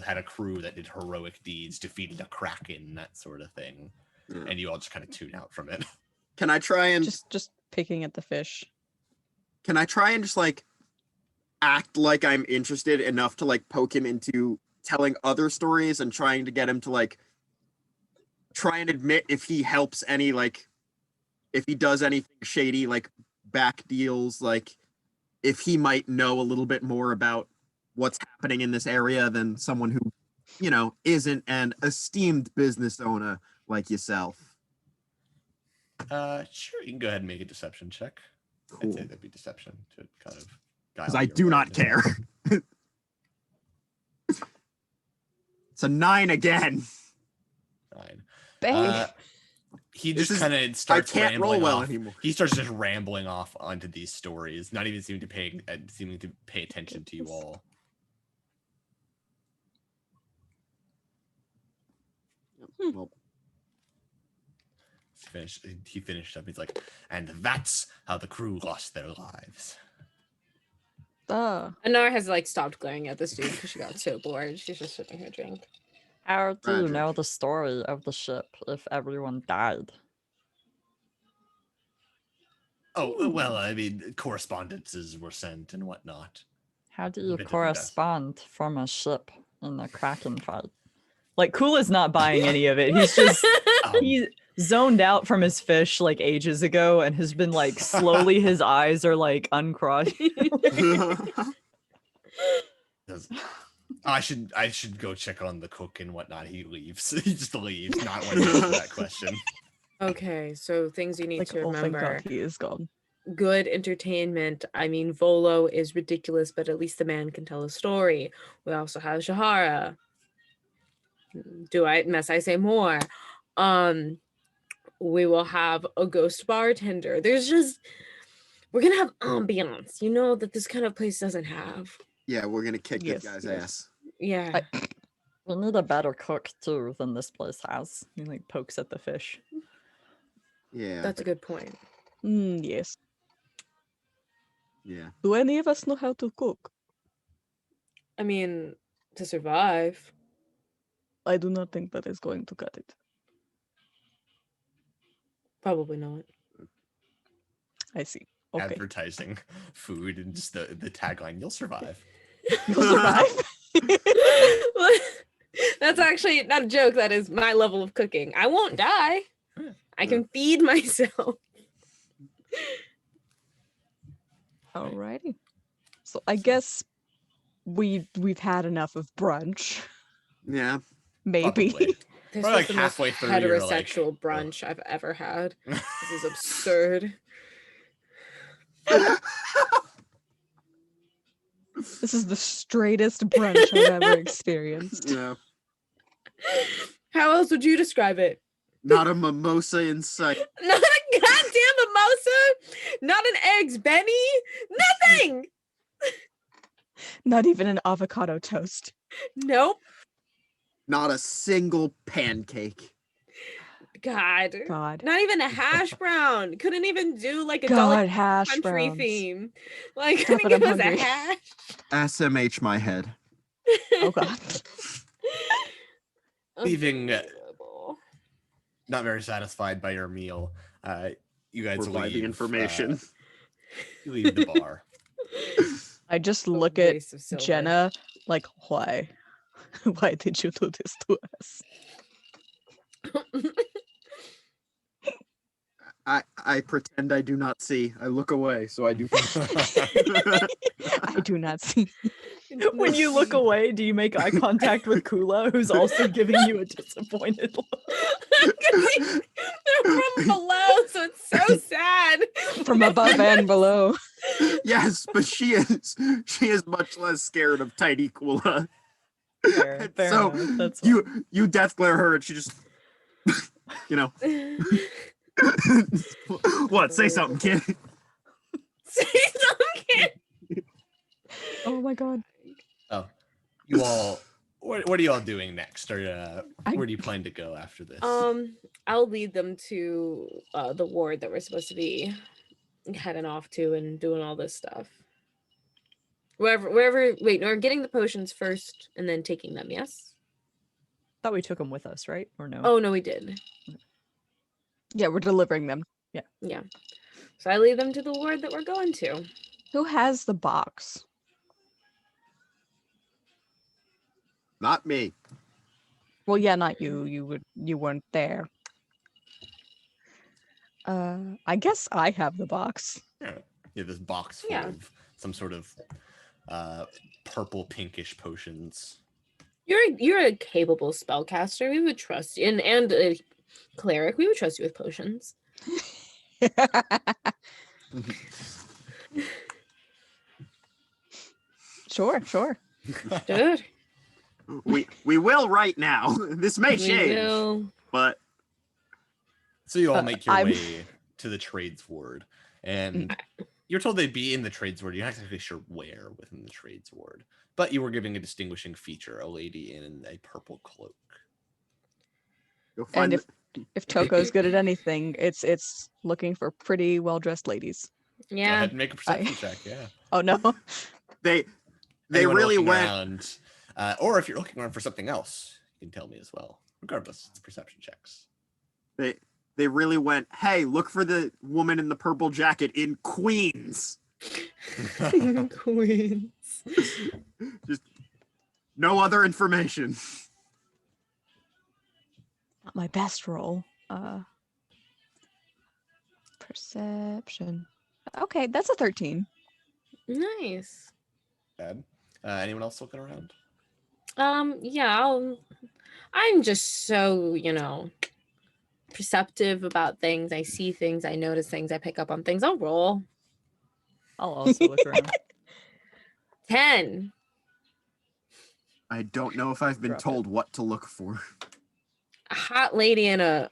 S1: had a crew that did heroic deeds, defeated a kraken, that sort of thing.
S3: Yeah.
S1: And you all just kind of tune out from it.
S3: Can I try and
S4: just picking at the fish.
S3: just like act like I'm interested enough to like poke him into telling other stories and trying to get him to like try and admit if he helps any, like if he does anything shady, like back deals, like if he might know a little bit more about what's happening in this area than someone who, you know, isn't an esteemed business owner like yourself.
S1: Sure, you can go ahead and make a deception check. I'd say
S3: Cool.
S1: that'd be deception to kind of.
S3: Because I do not care. It's a 9 again.
S1: Fine.
S4: Babe.
S1: He
S3: This
S1: just
S3: is-
S1: kind of
S3: I
S1: starts
S3: can't roll
S1: rambling
S3: well
S1: off.
S3: anymore.
S1: He starts just rambling off onto these stories, not even seeming to pay attention to you all.
S3: Well,
S1: He finished up. He's like, and that's how the crew lost their lives.
S2: Anar has like stopped glaring at this dude because she got so bored. She's just sipping her drink.
S5: How do you
S3: Roger.
S5: know the story of the ship if everyone died?
S1: Oh, well, I mean, correspondences were sent and whatnot.
S5: How do
S1: A
S5: you
S1: bit of
S5: correspond from a ship in a Kraken fight? Like, Kula's not buying any of it. He's just he zoned out from his fish like ages ago and has been like slowly his eyes are like uncrossed.
S1: I should go check on the cook and whatnot. He leaves. He just leaves, not wanting to answer that question.
S2: Okay, so things you need
S4: Like,
S2: to
S4: oh thank
S2: remember.
S4: God he is gone.
S2: Good entertainment. I mean, Volo is ridiculous, but at least the man can tell a story. We also have Shahara. Must I say more? We will have a ghost bartender. We're gonna have ambiance, that this kind of place doesn't have.
S3: yeah, we're gonna kick
S4: Yes,
S3: this guy's
S4: yes.
S3: ass.
S2: Yeah.
S5: We need a better cook too than this place has. He like pokes at the fish.
S3: Yeah,
S2: That's a good point.
S4: Yes.
S3: yeah.
S4: Do any of us know how to cook?
S2: I mean, to survive.
S4: I do not think that is going to cut it.
S2: Probably not.
S4: I see. Okay.
S1: Advertising food and just the tagline, you'll survive.
S4: You'll survive.
S2: That's actually not a joke. That is my level of cooking. I won't die. I can feed myself.
S4: Alrighty. So I guess we've had enough of brunch.
S3: Yeah.
S4: Maybe.
S1: Probably.
S2: This
S1: Probably
S2: was
S1: like
S2: the most
S1: halfway through, you're like,
S2: heterosexual brunch I've ever had. This is absurd.
S4: This is the straightest brunch I've ever experienced.
S3: Yeah.
S2: How else would you describe it?
S3: Not a mimosa in sight.
S2: Not a goddamn mimosa. Not an eggs Benny. Nothing.
S4: Not even an avocado toast.
S2: Nope.
S3: Not a single pancake.
S2: God.
S4: God.
S2: Not even a hash brown. Couldn't even do like a
S4: God,
S2: Dollar
S4: hash
S2: Country
S4: browns.
S2: theme. Like,
S4: Stop
S2: couldn't
S4: it,
S2: give
S4: I'm
S2: us a
S4: hungry.
S2: hash.
S3: SMH my head.
S4: Oh God.
S1: Leaving,
S2: Unbelievable.
S1: not very satisfied by your meal. You guys
S3: We're
S1: leave.
S3: the information.
S1: You leave the bar.
S4: I just
S2: A
S4: look at
S2: waste of silver.
S4: Jenna like, why? Why did you do this to us?
S3: I pretend I do not see. I look away, so I do.
S4: I do not see.
S5: When you look away, do you make eye contact with Kula, who's also giving you a disappointed look?
S2: They're from below, so it's so sad.
S4: From above and below.
S3: Yes, but she is much less scared of tiny Kula.
S5: Fair, fair
S3: So
S5: enough. That's fine.
S3: you death glare her and she just what? Say something, kid.
S2: Say something.
S4: Oh my God.
S1: Oh, you all. What are you all doing next? Or
S4: I-
S1: where do you plan to go after this?
S2: I'll lead them to the ward that we're supposed to be heading off to and doing all this stuff. Wherever. Wait, no, we're getting the potions first and then taking them. Yes.
S5: Thought we took him with us, right? Or no?
S2: Oh no, we did.
S4: Yeah, we're delivering them.
S2: Yeah. So I lead them to the ward that we're going to.
S4: Who has the box?
S3: Not me.
S4: Well, yeah, not you. You weren't there. I guess I have the box.
S1: Yeah, this box full
S2: Yeah.
S1: of some sort of purple pinkish potions.
S2: You're a capable spellcaster. We would trust you, and a cleric. We would trust you with potions.
S4: Sure.
S2: Dude,
S3: We will right now. This may
S2: we
S3: change,
S2: will.
S3: but
S1: So you all make your
S4: I'm-
S1: way to the trades ward, and you're told they'd be in the trades ward. You're not exactly sure where within the trades ward, but you were giving a distinguishing feature: a lady in a purple cloak.
S3: you'll find
S4: And if Toko's good at anything, it's looking for pretty well-dressed ladies.
S1: Go
S2: Yeah.
S1: ahead and make a perception check. Yeah.
S4: Oh no.
S3: they
S1: Anyone
S3: really
S1: looking
S3: went.
S1: around, or if you're looking around for something else, you can tell me as well. Regardless, it's perception checks.
S3: They really went. Hey, look for the woman in the purple jacket in Queens.
S2: Queens.
S3: Just no other information.
S4: Not my best roll. Perception. Okay, that's a 13.
S2: Nice.
S1: Bad. Anyone else looking around?
S2: Yeah, I'm just so, perceptive about things. I see things, I notice things, I pick up on things. I'll roll.
S5: I'll also look around.
S2: 10.
S3: I don't know if I've been
S5: Drop it.
S3: told what to look for.
S2: A hot lady in a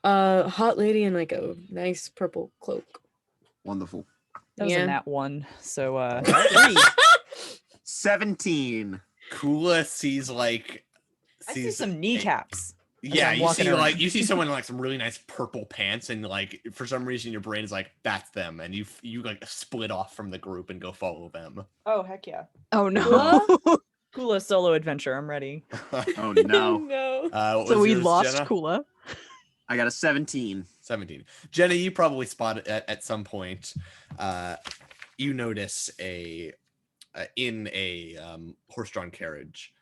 S2: hot lady in like a nice purple cloak.
S3: Wonderful.
S5: That was
S2: Yeah.
S5: a nat 1. So
S3: 17.
S1: Kula sees like
S5: I see some kneecaps.
S1: Yeah,
S5: I'm
S1: you
S5: walking
S1: see
S5: around.
S1: like you see someone in like some really nice purple pants, and like for some reason your brain is like that's them, and you like split off from the group and go follow them.
S5: Oh heck yeah.
S4: Oh no.
S5: Kula solo adventure. I'm ready.
S3: Oh no.
S2: No.
S1: What
S4: So
S1: was
S4: we
S1: yours,
S4: lost
S1: Jenna?
S4: Kula.
S3: I got a 17.
S1: 17. Jenna, you probably spotted at some point. You notice in a horse-drawn carriage,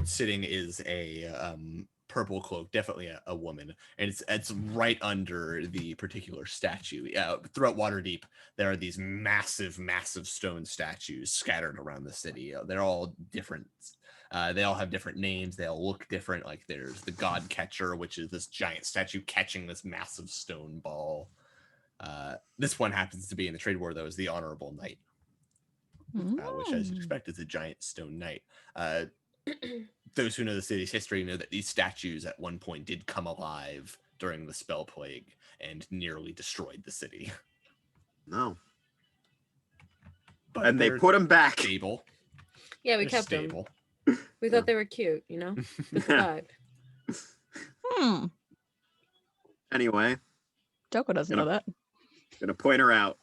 S1: sitting is a purple cloak, definitely a woman, and it's right under the particular statue. Throughout Waterdeep, there are these massive stone statues scattered around the city. They're all different. They all have different names. They all look different. Like there's the God Catcher, which is this giant statue catching this massive stone ball. This one happens to be in the trade war, though, is the Honorable Knight, which, as you'd expect, is a giant stone knight. Those who know the city's history know that these statues at one point did come alive during the spell plague and nearly destroyed the city.
S3: No.
S1: But
S3: And they
S1: they're
S3: put him back.
S1: stable.
S2: Yeah, we
S1: They're
S2: kept them.
S1: stable.
S2: We thought they were cute, With the vibe.
S3: Anyway,
S4: Toko doesn't know that.
S3: gonna point her out.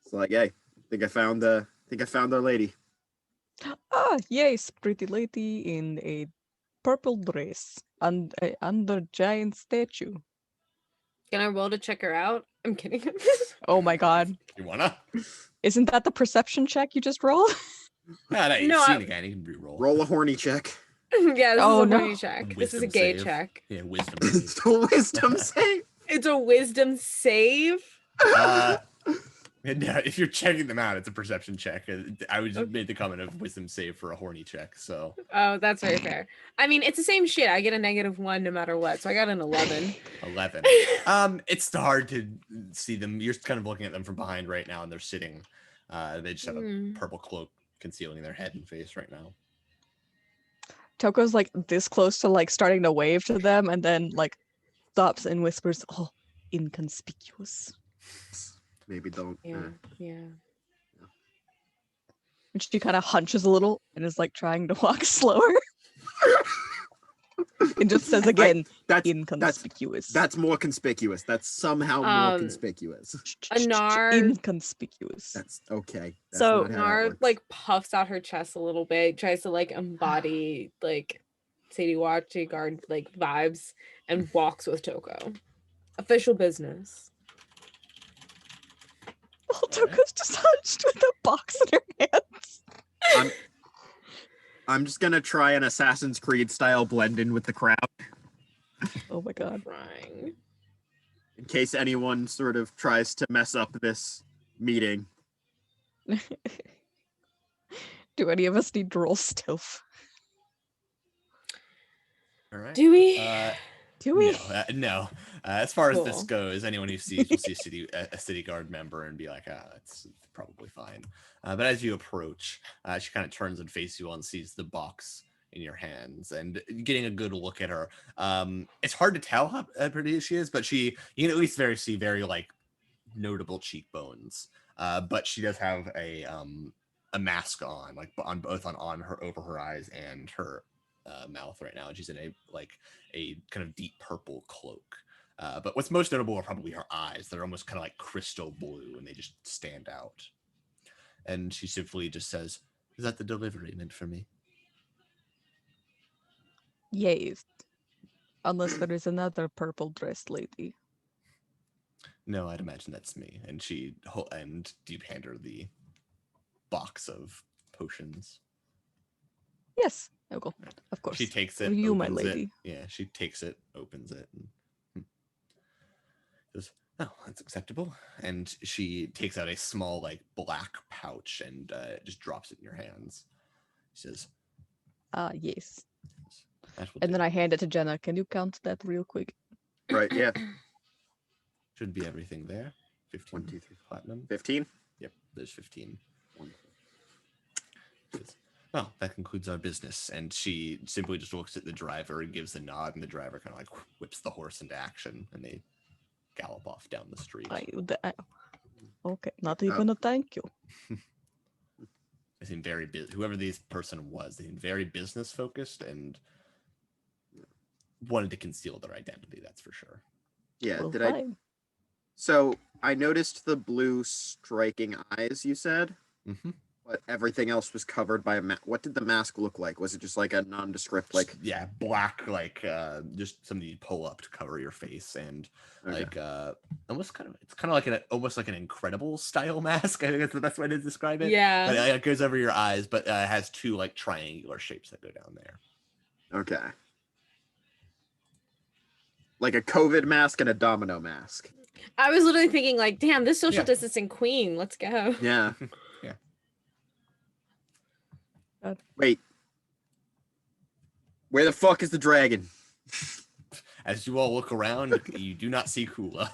S3: It's like, hey, think I found our lady.
S4: Ah, yes, pretty lady in a purple dress and under giant statue.
S2: Can I roll to check her out? I'm kidding.
S4: Oh my god.
S1: You wanna?
S4: Isn't that the perception check you just rolled?
S1: No, you've
S2: No,
S1: seen
S2: I-
S1: it again. You can re-roll.
S3: Roll a horny check.
S2: Yeah, this
S4: Oh,
S2: is a
S4: no.
S2: money check. This is a
S1: Wisdom
S2: gay
S1: save.
S2: check.
S1: Yeah, wisdom.
S3: It's
S1: save.
S3: a wisdom save.
S2: It's a wisdom save.
S1: And if you're checking them out, it's a perception check. I was just
S2: Okay.
S1: made the comment of wisdom save for a horny check. So
S2: Oh, that's very fair. I mean, it's the same shit. I get a -1 no matter what. So I got an 11.
S1: 11. It's hard to see them. You're kind of looking at them from behind right now, and they're sitting. They just have a
S2: Hmm.
S1: purple cloak concealing their head and face right now.
S4: Toko's like this close to like starting to wave to them and then like stops and whispers, "Oh, inconspicuous."
S3: Maybe don't.
S2: Yeah, yeah.
S4: And she kind of hunches a little and is like trying to walk slower. It just says again,
S3: That's
S4: inconspicuous.
S3: that's more conspicuous. That's somehow more
S2: Um,
S3: conspicuous.
S2: Anar-
S4: Inconspicuous.
S3: That's okay. That's
S5: So,
S3: not how that
S2: Nar
S3: works.
S2: like puffs out her chest a little bit, tries to like embody like Sadie Watchy guard like vibes, and walks with Toko. Official business.
S4: Well, Toko's just hunched with a box in her hands.
S3: I'm just gonna try an Assassin's Creed style blend in with the crowd
S4: Oh my god.
S2: Crying.
S3: in case anyone sort of tries to mess up this meeting.
S4: Do any of us need to roll stealth?
S1: All right.
S2: Do we?
S4: Do we?
S1: No. As far as this
S2: Cool.
S1: goes, anyone who sees will see a city guard member and be like, it's probably fine. But as you approach, she kind of turns and faces you and sees the box in your hands and getting a good look at her. It's hard to tell how pretty she is, but you can at least see very like notable cheekbones. But she does have a mask on, like on her over her eyes and her mouth right now, and she's in a kind of deep purple cloak. But what's most notable are probably her eyes. They're almost kind of like crystal blue, and they just stand out. And she simply just says, "Is that the delivery meant for me?"
S4: Yes. Unless there is another purple dressed lady.
S1: No, I'd imagine that's me. And you hand her the box of potions.
S4: Yes, I will. Of course.
S1: She takes
S4: For
S1: it.
S4: you, my
S1: opens it.
S4: lady.
S1: Yeah, she takes it, opens it, and goes, "Oh, that's acceptable." And she takes out a small, like, black pouch and just drops it in your hands. She says,
S4: Yes.
S1: "That will
S4: And
S1: do.
S4: then I hand it to Jenna. Can you count that real quick?
S3: Right, yeah.
S1: Should be everything there. 15
S3: 1, 2, 3,
S1: platinum.
S3: 15?
S1: Yep, there's 15. Says, "Well, that concludes our business." And she simply just looks at the driver and gives a nod, and the driver kind of like whips the horse into action, and they gallop off down the street.
S4: Okay, not even a thank you.
S1: They seem very whoever this person was, they seem very business focused and wanted to conceal their identity, that's for sure.
S3: Yeah,
S4: Well,
S3: did I...
S4: fine.
S3: So, I noticed the blue striking eyes, you said?
S1: Mm-hmm.
S3: But everything else was covered by a mask. What did the mask look like? Was it just like a nondescript, like...
S1: Yeah, black, like just something you pull up to cover your face, and like almost kind of, it's kind of like almost like an Incredible style mask. I think that's the best way to describe it.
S2: Yeah.
S1: But it goes over your eyes, but has two like triangular shapes that go down there.
S3: Okay. Like a COVID mask and a domino mask.
S2: I was literally thinking, like, damn, this social
S1: Yeah.
S2: distancing queen. Let's go.
S3: Yeah.
S1: Yeah.
S3: Wait. Where the fuck is the dragon?
S1: As you all look around, you do not see Kula.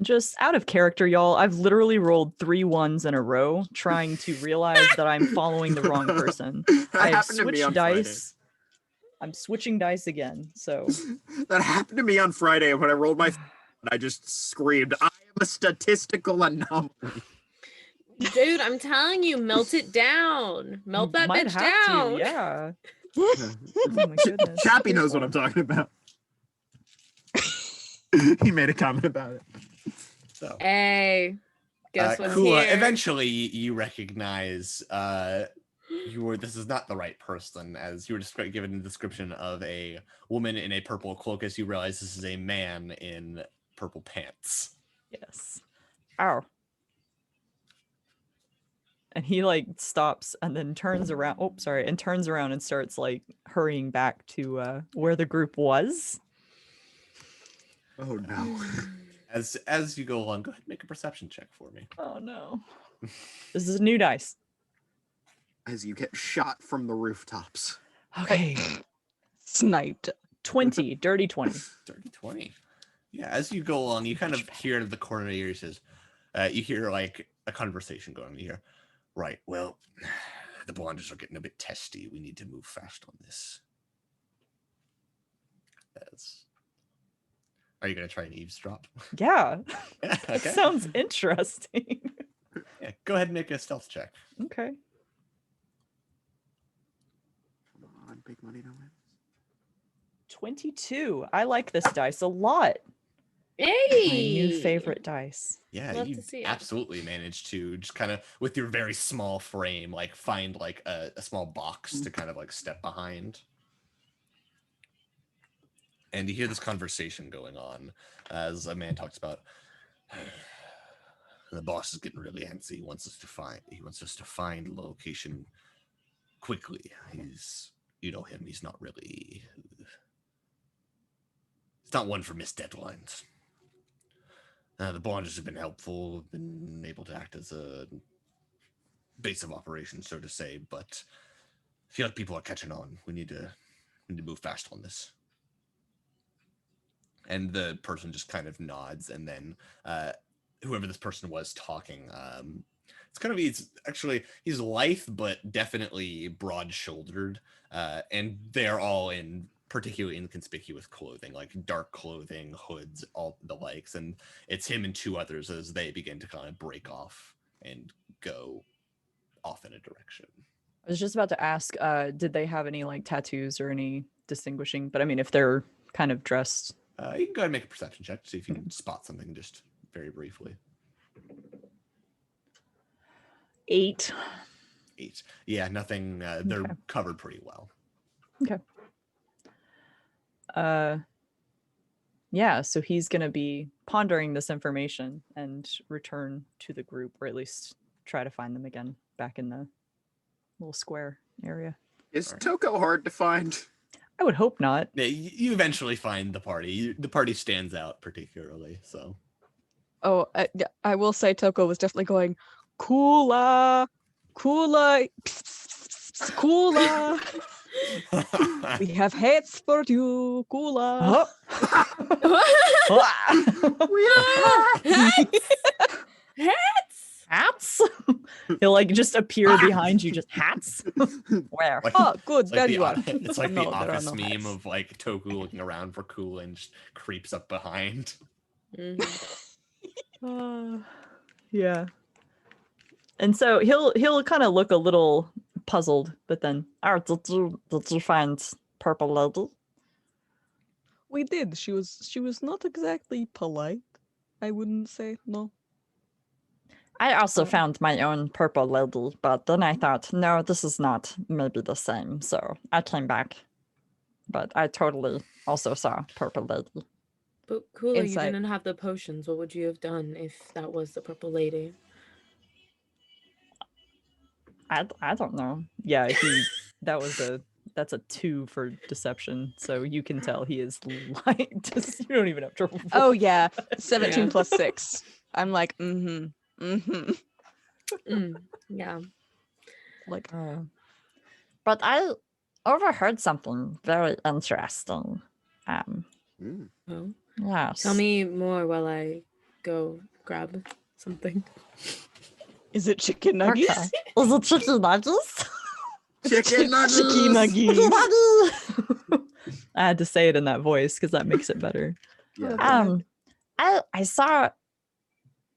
S5: Just out of character, y'all, I've literally rolled 3 1s in a row trying to realize that I'm following the wrong person.
S3: That
S5: I have
S3: happened to me
S5: switched
S3: on Friday.
S5: dice. I'm switching dice again, so
S3: That happened to me on Friday when I rolled my... and I just screamed, "I am a statistical anomaly."
S2: Dude, I'm telling you, melt it down. Melt that
S5: might
S2: bitch
S5: have
S2: down.
S5: to, yeah. Oh my goodness.
S3: Chappie knows what I'm talking about. He made a comment about it.
S1: So
S2: Hey, guess what's
S1: Kula,
S2: here?
S1: eventually you recognize this is not the right person, as you were given a description of a woman in a purple cloak, as you realize this is a man in purple pants.
S5: Yes. Ow. And he like stops and then turns around. Oh, sorry. And turns around and starts like hurrying back to where the group was.
S3: Oh no.
S1: As you go along, go ahead and make a perception check for me.
S5: Oh no. This is a new dice.
S3: As you get shot from the rooftops.
S5: Okay.
S4: Sniped.
S5: 20. Dirty 20.
S1: Dirty 20. Yeah, as you go along, you kind of hear in the corner of your ears, you hear like a conversation going on. You hear, "Right, well, the blonders are getting a bit testy. We need to move fast on this." Are you going to try and eavesdrop?
S5: Yeah.
S1: Yeah,
S5: That
S1: okay.
S5: sounds interesting.
S1: Yeah, go ahead and make a stealth check.
S5: Okay.
S3: Come on, big money no win.
S5: 22. I like this dice a lot.
S2: Hey,
S5: My new favorite dice.
S1: Yeah,
S2: Love
S1: you
S2: to see it.
S1: absolutely managed to just kind of, with your very small frame, like find like a small box to kind of like step behind. And you hear this conversation going on as a man talks about, the boss is getting really antsy. He wants us to find the location quickly. You know him, he's not one for missed deadlines. The blonders have been helpful, been able to act as a base of operations, so to say, but I feel like people are catching on. We need to move fast on this. And the person just kind of nods, and then whoever this person was talking, it's kind of he's lithe but definitely broad-shouldered, and they're all in particularly inconspicuous clothing, like dark clothing, hoods, all the likes, and it's him and two others as they begin to kind of break off and go off in a direction.
S5: I was just about to ask, did they have any like tattoos or any distinguishing? But I mean, if they're kind of dressed,
S1: You can go ahead and make a perception check to see if you can spot something just very briefly.
S5: 8.
S1: 8. Yeah, nothing. They're
S5: Okay.
S1: covered pretty well.
S5: Okay. Yeah, so he's gonna be pondering this information and return to the group, or at least try to find them again back in the little square area.
S3: Is
S1: Alright.
S3: Toko hard to find?
S5: I would hope not.
S1: Yeah, you eventually find the party. The party stands out particularly. So
S4: Oh, I will say Toko was definitely going, Kula, Kula, Kula. We have hats for you, Kula.
S2: Hats!
S5: Hats? He'll like just appear behind you, just hats? Where?
S1: Like-
S4: Oh, good,
S1: it's
S4: there
S1: like,
S4: you are.
S1: it's like
S4: No,
S1: the
S4: there are
S1: office
S4: no
S1: meme
S4: hats.
S1: of like Toku looking around for cool and just creeps up behind.
S5: Yeah. And so he'll kind of look a little puzzled, but then, oh, did you find Purple Lady?
S4: We did. She was not exactly polite. I wouldn't say no.
S5: I also
S4: Oh.
S5: found my own Purple Lady, but then I thought, no, this is not maybe the same, so I came back. But I totally also saw Purple Lady.
S2: But Kula, you
S4: Insight.
S2: didn't have the potions. What would you have done if that was the purple lady?
S5: I don't know. Yeah, that's a 2 for deception, so you can tell he is like just, you don't even have to roll.
S4: Oh yeah, 17
S2: Yeah.
S4: plus 6. I'm like,
S2: Yeah.
S4: Like,
S5: But I overheard something very interesting.
S3: Mm.
S2: Oh.
S5: Yes.
S2: Tell me more while I go grab something.
S4: is it chicken nuggets?
S5: Okay. Is it chicken nuggets?
S3: Chicken nuggets!
S4: Chicken nuggets.
S5: I had to say it in that voice because that makes it better.
S3: Yeah.
S5: I saw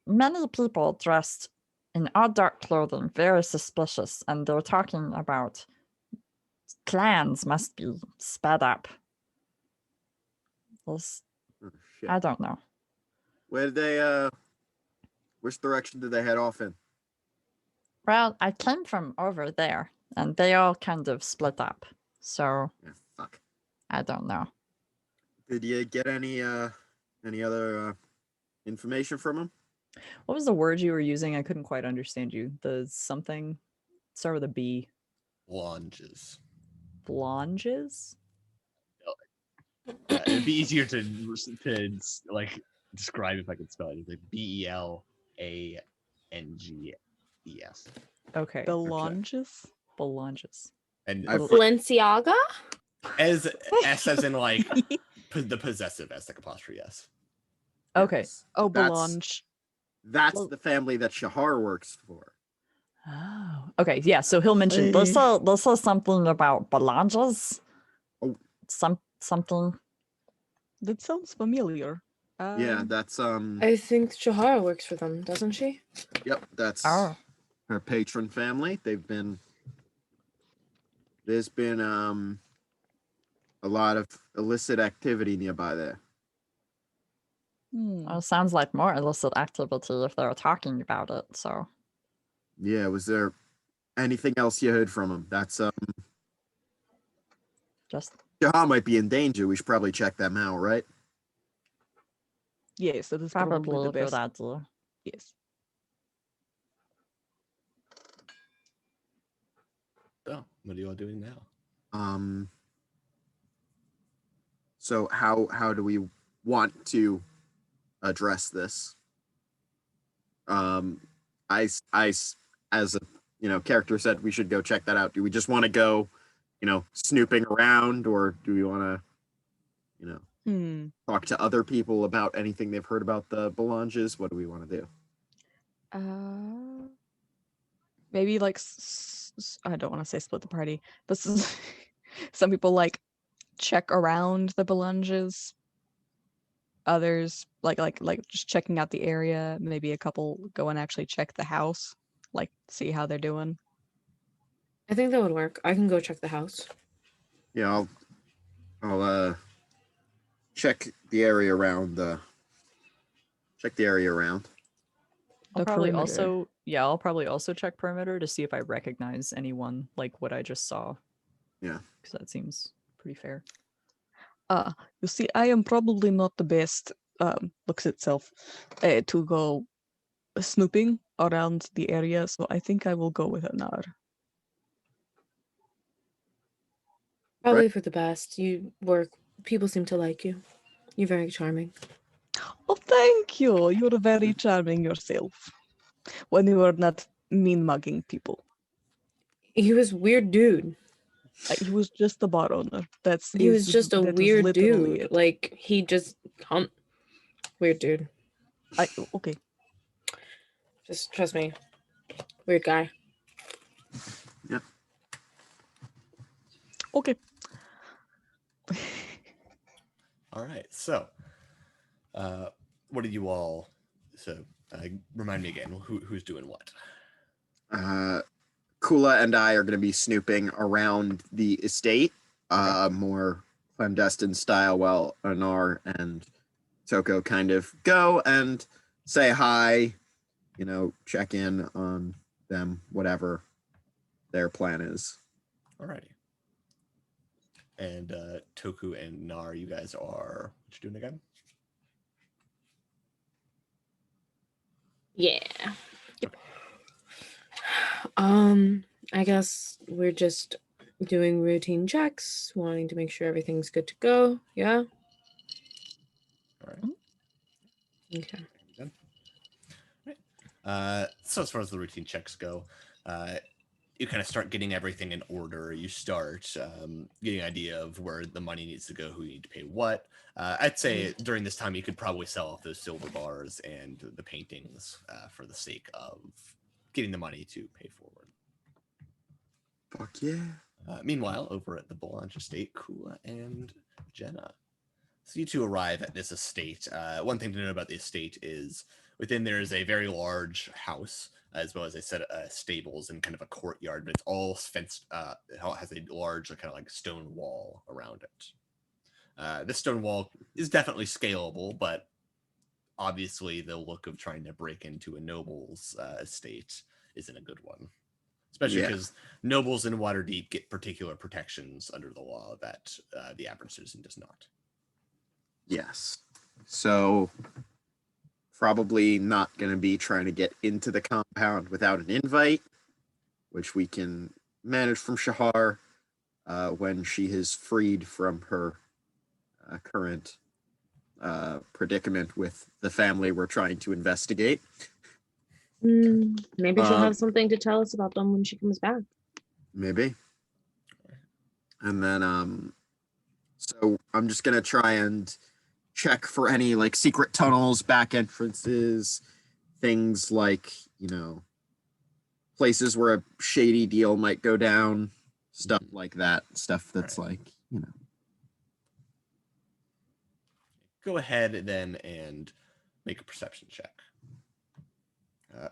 S5: many people dressed in all dark clothing, very suspicious, and they're talking about clans must be sped up. This,
S3: Oh, shit.
S5: I don't know.
S3: Where did they which direction did they head off in?
S5: Well, I came from over there, and they all kind of split up. So
S3: Yeah, fuck.
S5: I don't know.
S3: Did you get any other information from them?
S5: What was the word you were using? I couldn't quite understand you. The something start with a B.
S1: Launches.
S5: Blonges?
S1: It'd be easier to like describe if I could spell it. It's like Belanges.
S5: Okay.
S4: Belonges?
S5: Belonges.
S1: And
S3: I've-
S2: Balenciaga?
S1: as S as in like the possessive S, like apostrophe S.
S5: Okay.
S3: Yes.
S4: Oh,
S3: That's-
S4: Belange.
S3: That's
S5: Well-
S3: the family that Shahar works for.
S5: Oh. Okay. Yeah. So he'll mention this is something about Belonges.
S3: Oh.
S5: Something.
S4: That sounds familiar.
S3: Yeah, that's
S2: I think Shahara works for them, doesn't she?
S3: yep, that's
S5: Oh.
S3: her patron family. There's been a lot of illicit activity nearby there.
S5: Well, sounds like more illicit activity if they're talking about it. So
S3: Yeah, was there anything else you heard from him? That's
S5: just
S3: Shahar might be in danger. We should probably check them out, right?
S4: Yes, that is
S5: probably
S4: probably
S5: a
S4: the
S5: good
S4: best.
S5: idea.
S4: Yes.
S1: So, what are you all doing now?
S3: So how do we want to address this? As a character said, we should go check that out. Do we just want to go, snooping around, or do we want to, Talk to other people about anything they've heard about the Belanges? What do we want to do?
S4: Maybe like I don't want to say split the party, but some people like check around the Belanges. Others like just checking out the area. Maybe a couple go and actually check the house, like see how they're doing.
S2: I think that would work. I can go check the house.
S3: Yeah, I'll check the area around. Check the area around.
S5: I'll
S4: The
S5: probably
S4: perimeter.
S5: also check perimeter to see if I recognize anyone like what I just saw.
S3: Yeah.
S5: Because that seems pretty fair.
S4: You see, I am probably not the best. Looks itself to go snooping around the area, so I think I will go with Anar.
S2: Probably for the best. You work. People seem to like you. You're very charming.
S4: Oh, thank you. You're very charming yourself. When you are not mean mugging people.
S2: He was weird dude.
S4: He was just a bar owner.
S2: He was just a
S4: that is
S2: weird
S4: literally
S2: dude.
S4: it.
S2: Like he just weird dude.
S4: Okay.
S2: Just trust me. Weird guy.
S3: Yep.
S4: Okay.
S1: All right. So, what did you all? So, remind me again. Who's doing what?
S3: Kula and I are going to be snooping around the estate, more clandestine style, while Anar and Toko kind of go and say hi, check in on them, whatever their plan is.
S1: Alrighty. And Toku and Nar, you guys are what you doing again?
S2: Yeah.
S1: Yep.
S2: I guess we're just doing routine checks, wanting to make sure everything's good to go. Yeah.
S1: All right.
S2: Okay.
S1: Done. Right. So as far as the routine checks go, you kind of start getting everything in order. You start getting an idea of where the money needs to go, who you need to pay what. I'd say during this time, you could probably sell off those silver bars and the paintings for the sake of getting the money to pay forward.
S3: Fuck yeah.
S1: Meanwhile, over at the Belange estate, Kula and Jenna. So you two arrive at this estate. One thing to note about the estate is within there is a very large house, as well as a set of stables and kind of a courtyard, but it's all fenced. It has a large kind of like stone wall around it. This stone wall is definitely scalable, but obviously the look of trying to break into a noble's estate isn't a good one. Especially because nobles in Waterdeep get particular protections under the law that the average citizen does not.
S3: Yes. So probably not going to be trying to get into the compound without an invite, which we can manage from Shahar when she is freed from her current predicament with the family we're trying to investigate.
S2: Maybe she'll have something to tell us about them when she comes back.
S3: Maybe. And then, so I'm just going to try and check for any like secret tunnels, back entrances, things like, places where a shady deal might go down, stuff like that, stuff that's like,
S1: Go ahead then and make a perception check.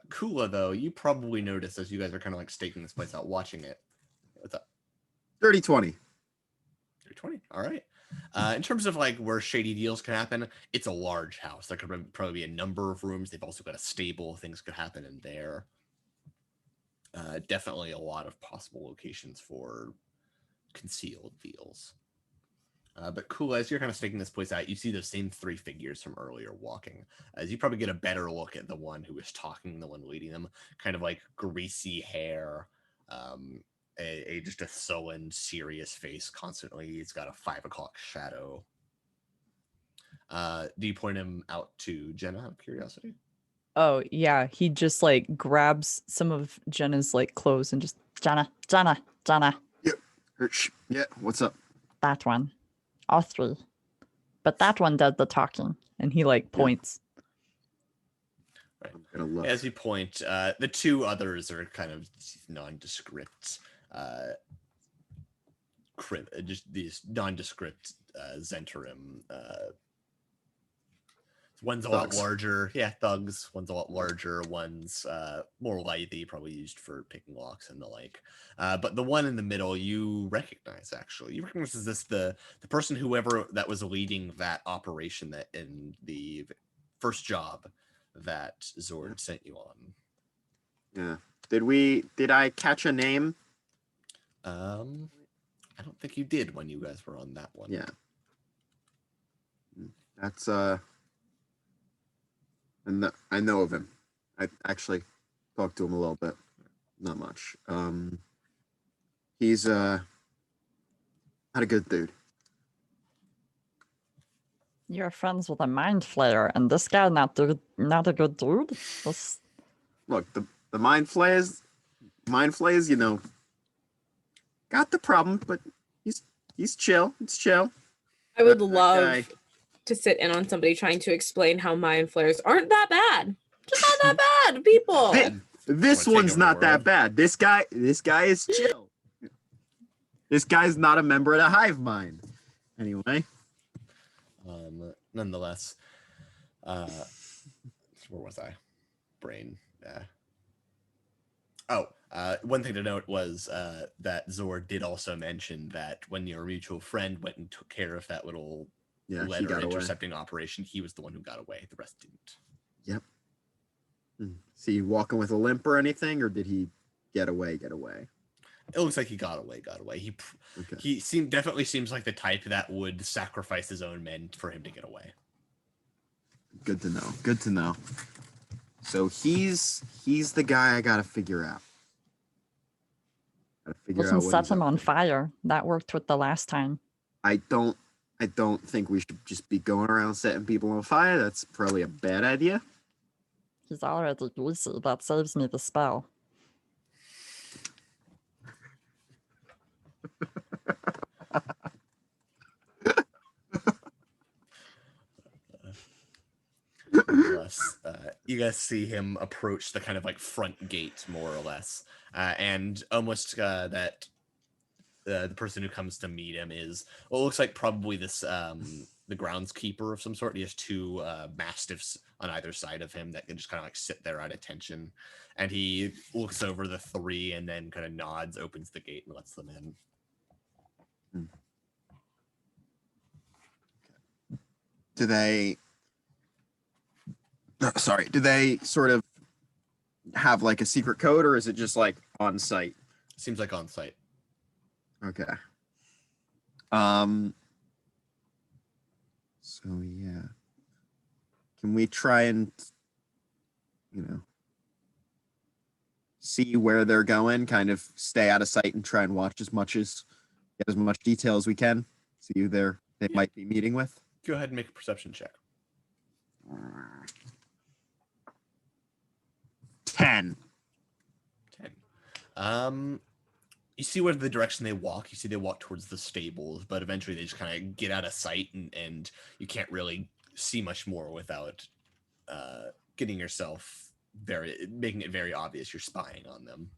S1: Kula, though, you probably noticed as you guys are kind of like staking this place out, watching it. What's up?
S3: 30-20.
S1: 30-20. All right. In terms of like where shady deals can happen, it's a large house. There could probably be a number of rooms. They've also got a stable. Things could happen in there. Definitely a lot of possible locations for concealed deals. But Kula, as you're kind of staking this place out, you see those same three figures from earlier walking. As you probably get a better look at the one who was talking, the one leading them, kind of like greasy hair, just a sullen, serious face constantly. He's got a 5 o'clock shadow. Do you point him out to Jenna out of curiosity?
S5: Oh yeah, he just like grabs some of Jenna's like clothes and just Jenna.
S3: Yeah, what's up?
S5: That one. All three. but that one does the talking. And he like points.
S3: I'm gonna look.
S1: As you point, the two others are kind of nondescript, just these nondescript Zhentarim. One's a lot larger, thugs. One's a lot larger. One's more lithy, probably used for picking locks and the like. But the one in the middle, you recognize. Actually, you recognize this the person whoever that was leading that operation that in the first job that Zord sent you on.
S3: Yeah. Did I catch a name?
S1: I don't think you did when you guys were on that one.
S3: Yeah. That's and I know of him. I actually talked to him a little bit. Not much. He's not a good dude.
S5: You're friends with a mind flayer, and this guy not a good dude.
S3: Look, the mind flayers, you know, got the problem, but he's chill. It's chill.
S2: I would
S3: That
S2: love
S3: guy-
S2: to sit in on somebody trying to explain how mind flares aren't that bad. Just not that bad, people.
S3: This
S1: Wanna take
S3: one's
S1: over
S3: not
S1: the
S3: that
S1: world?
S3: bad. This guy is chill. This guy's not a member of the hive mind. Anyway.
S1: Nonetheless, where was I? Brain. One thing to note was that Zor did also mention that when your mutual friend went and took care of that little
S3: Yeah, he
S1: letter
S3: got away.
S1: intercepting operation, he was the one who got away. The rest didn't.
S3: Yep. Is he walking with a limp or anything, or did he get away?
S1: It looks like he got away.
S3: Okay.
S1: He definitely seems like the type that would sacrifice his own men for him to get away.
S3: Good to know. So he's the guy I gotta figure out.
S5: Doesn't set him on fire. That worked with the last time.
S3: I don't think we should just be going around setting people on fire. That's probably a bad idea.
S5: He's already greasy. That saves me the spell.
S1: Nonetheless, you guys see him approach the kind of like front gate, more or less, and almost that the person who comes to meet him is what looks like probably this the groundskeeper of some sort. He has two mastiffs on either side of him that can just kind of like sit there at attention, and he looks over the three and then kind of nods, opens the gate, and lets them in.
S3: Do they sort of have like a secret code, or is it just like on site?
S1: Seems like on site.
S3: Okay. So yeah. Can we try and, see where they're going, kind of stay out of sight and try and watch get as much detail as we can? See who they might be meeting with?
S1: Go ahead and make a perception check.
S3: 10.
S1: 10. You see where the direction they walk. You see they walk towards the stables, but eventually they just kind of get out of sight, and you can't really see much more without making it very obvious you're spying on them.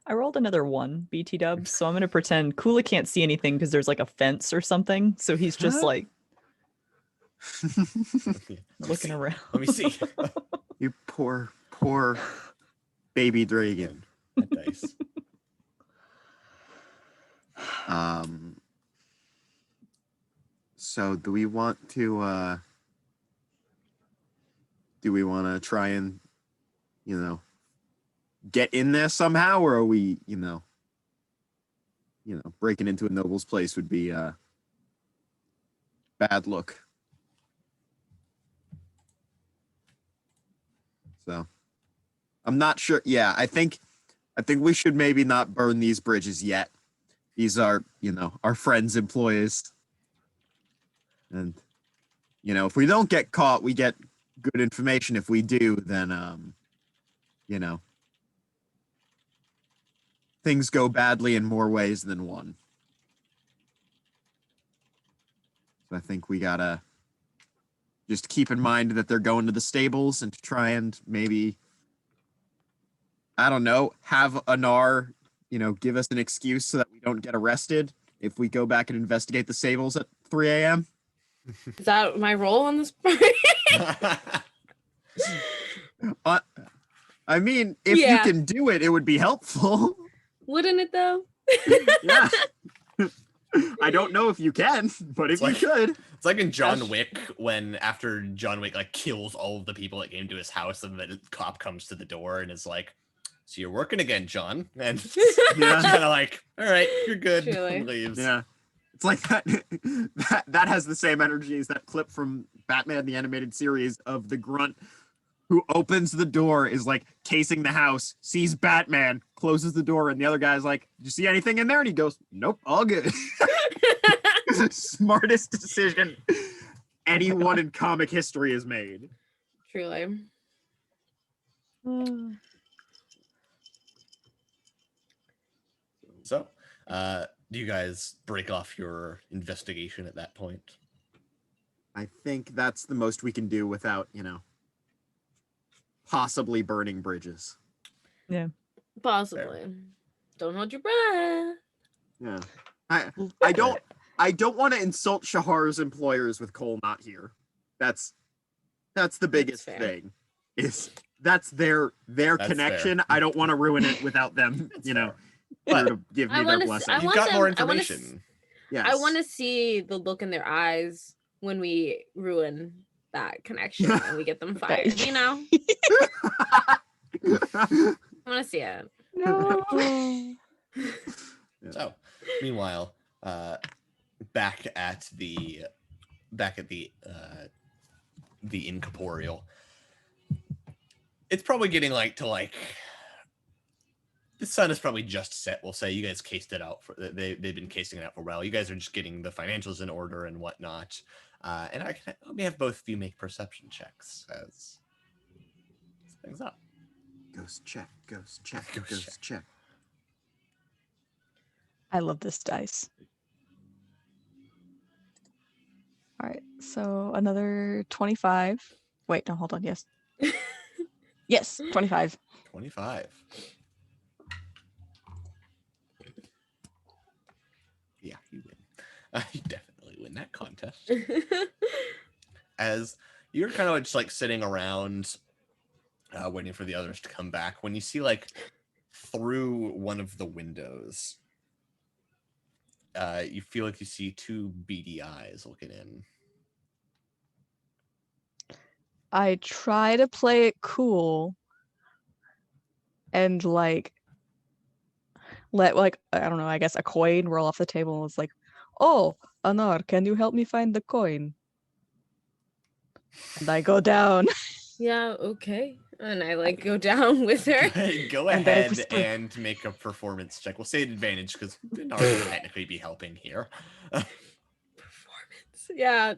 S5: I rolled another 1 BT dubs, so I'm gonna pretend Kula can't see anything because there's like a fence or something. So he's just like looking around.
S1: Let me see.
S3: You poor baby dragon.
S1: That dice.
S3: So do we want to try and get in there somehow, or are we breaking into a noble's place would be a bad look? So I'm not sure. Yeah, I think we should maybe not burn these bridges yet. These are, our friends' employees. And, if we don't get caught, we get good information. If we do, then, things go badly in more ways than one. I think we gotta just keep in mind that they're going to the stables and to try and maybe, I don't know, have Anar, give us an excuse so that we don't get arrested if we go back and investigate the stables at 3 a.m.
S2: Is that my role on this part?
S3: I mean, if you
S2: Yeah.
S3: can do it, it would be helpful.
S2: Wouldn't it though?
S3: Yeah. I don't know if you can, but if
S1: It's
S3: you could.
S1: It's like in John
S2: Gosh.
S1: Wick, when after John Wick like kills all of the people that came to his house, and the cop comes to the door and is like, "So you're working again, John?" And
S3: Yeah.
S1: kind of like, "All right, you're good."
S2: Truly.
S1: And leaves.
S3: Yeah. It's like that has the same energy as that clip from Batman the Animated Series of the grunt who opens the door, is like casing the house, sees Batman, closes the door, and the other guy's like, "Did you see anything in there?" And he goes, "Nope, all good." Smartest decision anyone in comic history has made.
S2: Truly.
S1: So, do you guys break off your investigation at that point?
S3: I think that's the most we can do without, possibly burning bridges.
S2: Possibly. Don't hold your breath.
S3: Yeah. I don't want to insult Shahar's employers with Cole not here. That's the biggest
S2: fair.
S3: thing. That's their
S1: That's
S3: connection.
S1: fair.
S3: I don't want to ruin it without them,
S1: That's
S3: there
S1: fair.
S3: to give me
S2: I
S3: their
S2: wanna s-
S3: blessing.
S2: I
S1: You've
S2: want
S1: got more
S2: them- I wanna s-
S1: information.
S3: Yes.
S2: I want to see the look in their eyes when we ruin that connection and we get them fired. I want to see it.
S4: No.
S1: So, meanwhile, back at the Inn-Corporeal, it's probably getting the sun is probably just set. We'll say you guys cased it out they've been casing it out for a while. You guys are just getting the financials in order and whatnot. And let me have both of you make perception checks as things up.
S3: Ghost check, ghost check,
S1: Ghost
S3: ghost check.
S4: I love this dice. All right, so another 25. Wait, no, hold on. Yes. Yes, 25.
S1: 25. Yeah, you win. You definitely win that contest. As you're kind of just sitting around waiting for the others to come back, when you see through one of the windows, you feel like you see two beady eyes looking in.
S4: I try to play it cool and let I don't know, I guess a coin roll off the table, and it's like, "Oh, Anar, can you help me find the coin?" And I go down.
S2: Yeah, okay. And I go down with her.
S1: Go
S4: And I
S1: ahead
S4: whisper-
S1: and make a performance check. We'll say an advantage because Dinar will technically be helping here.
S2: Performance. Yeah.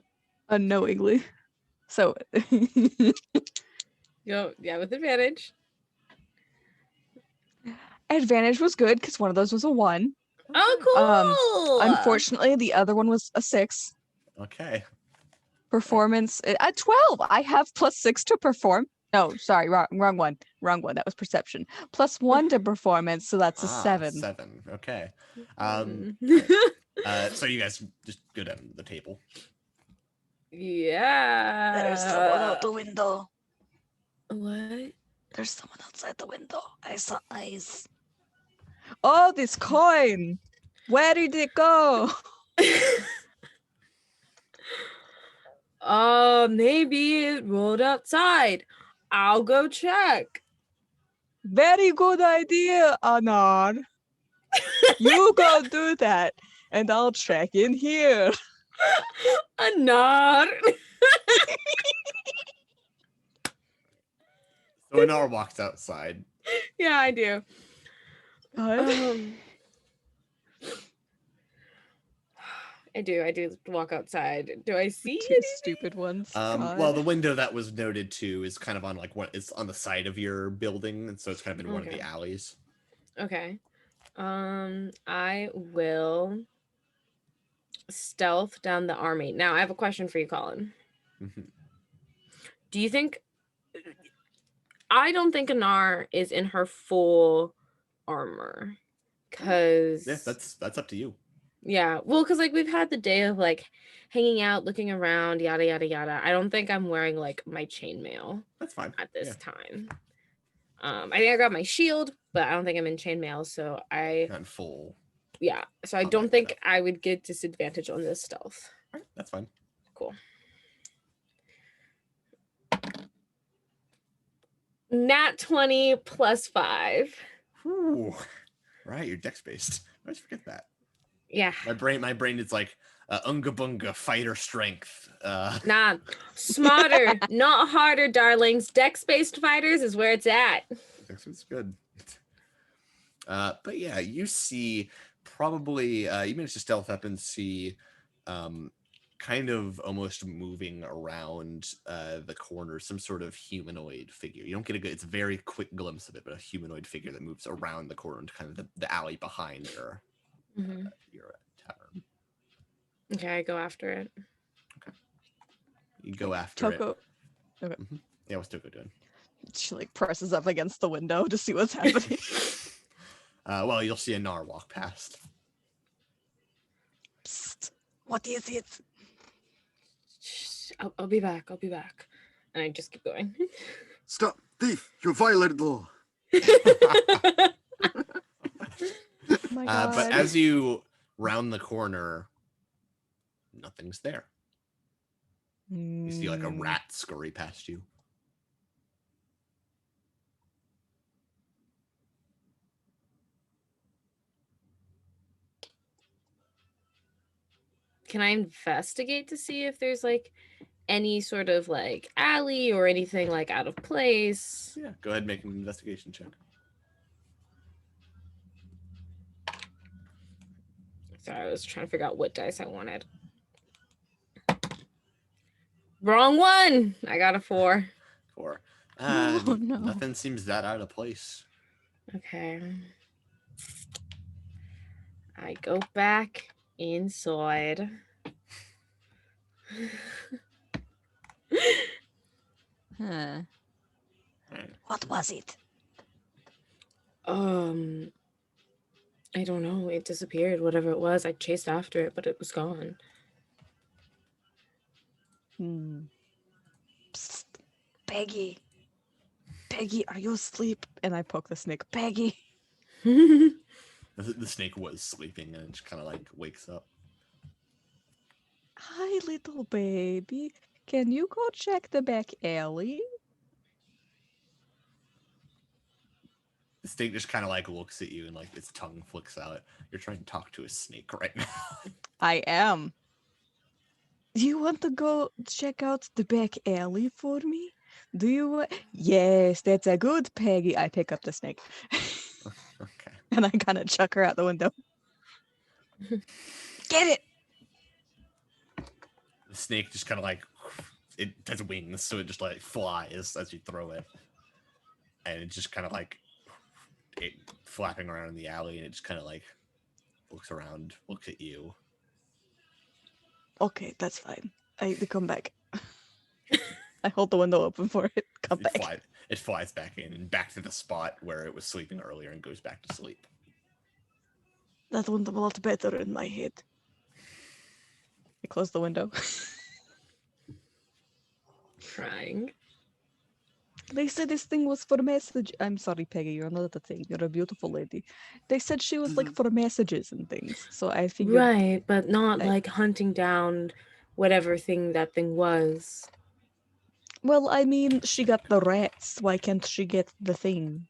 S4: Unknowingly. So
S2: Yeah, with advantage.
S4: advantage was good because one of those was a 1.
S2: Oh, cool.
S4: Unfortunately, the other one was a 6.
S1: Okay.
S4: Performance at 12. I have +6 to perform. No, sorry, wrong one. Wrong one. That was perception. +1 to performance, so that's a 7.
S1: 7. Okay. So you guys just go down to the table.
S2: Yeah.
S4: There's someone out the window.
S2: What?
S4: There's someone outside the window. I saw eyes. Oh, this coin. Where did it go?
S2: Maybe it rolled outside. I'll go check.
S4: Very good idea, Anar. You go do that, and I'll check in here.
S2: Anar.
S1: So Anar walks outside.
S2: Yeah, I do.
S4: Good.
S2: I do walk outside. Do I see
S4: Two
S2: anything?
S4: stupid ones.
S1: Well, the window that was noted too is kind of on it's on the side of your building, and so it's kind of in one of the
S2: Okay. Okay. I will stealth down the army. Now, I have a question for you, Colin.
S1: Mhm.
S2: Do you think... I don't think Anar is in her full armor. Because...
S1: Yeah, that's up to you.
S2: Yeah, well, because like we've had the day of like hanging out, looking around, yada yada yada. I don't think I'm wearing like my chainmail
S1: That's fine.
S2: at this
S1: Yeah.
S2: time. I think I got my shield, but I don't think I'm in chainmail, so I
S1: Not in full.
S2: yeah. So I
S1: Combat
S2: don't think
S1: getup.
S2: I would get disadvantage on this stealth.
S1: All right, that's fine.
S2: Cool. Nat 20 plus 5.
S1: Whew. Right, you're dex based. I always forget that.
S2: Yeah.
S1: My brain is like unga bunga fighter strength.
S2: Nah, smarter, not harder, darlings. Dex-based fighters is where it's at.
S1: That's good. But yeah, you see probably you managed to stealth up and see kind of almost moving around the corner, some sort of humanoid figure. You don't get it's a very quick glimpse of it, but a humanoid figure that moves around the corner into kind of the alley behind your tavern.
S2: Okay, I go after it.
S1: You go after
S4: Toko.
S1: it. Yeah, what's Toko doing?
S4: She like presses up against the window to see what's happening.
S1: Well, you'll see a Nar walk past.
S4: Psst, what is it?
S2: Shh, I'll be back. I'll be back. And I just keep going.
S3: Stop, thief! You violated the law.
S4: Oh my god.
S1: But as you round the corner, nothing's there. You see like a rat scurry past you.
S2: Can I investigate to see if there's like any sort of like alley or anything like out of place?
S1: Yeah, go ahead and make an investigation check.
S2: Sorry, I was trying to figure out what dice I wanted. Wrong one. I got a 4.
S1: 4.
S4: Oh, no.
S1: Nothing seems that out of place.
S2: Okay. I go back inside.
S4: Huh. What was it?
S2: I don't know. It disappeared. Whatever it was, I chased after it, but it was gone.
S4: Psst. Peggy. Peggy, are you asleep? And I poke the snake. Peggy.
S1: The snake was sleeping and it just kind of like wakes up.
S4: Hi, little baby. Can you go check the back alley?
S1: The snake just kind of like looks at you and like its tongue flicks out. You're trying to talk to a snake right now.
S4: I am. Do you want to go check out the back alley for me? Do you? Yes, that's a good Peggy. I pick up the snake.
S1: Okay.
S4: And I kind of chuck her out the window. Get it!
S1: The snake just kind of like, it has wings, so it just like flies as you throw it. And it just kind of like, it flapping around in the alley, and it just kind of like looks around, looks at you.
S4: Okay, that's fine. I come back. I hold the window open for it. Come back.
S1: It flies back in and back to the spot where it was sleeping earlier and goes back to sleep.
S4: That went a lot better in my head. I close the window.
S2: Crying.
S4: They said this thing was for message. I'm sorry, Peggy. You're not a thing. You're a beautiful lady. They said she was like for messages and things. So I figured.
S2: Right, but not
S4: I-
S2: like hunting down whatever thing that thing was.
S4: Well, I mean, she got the rats. Why can't she get the thing?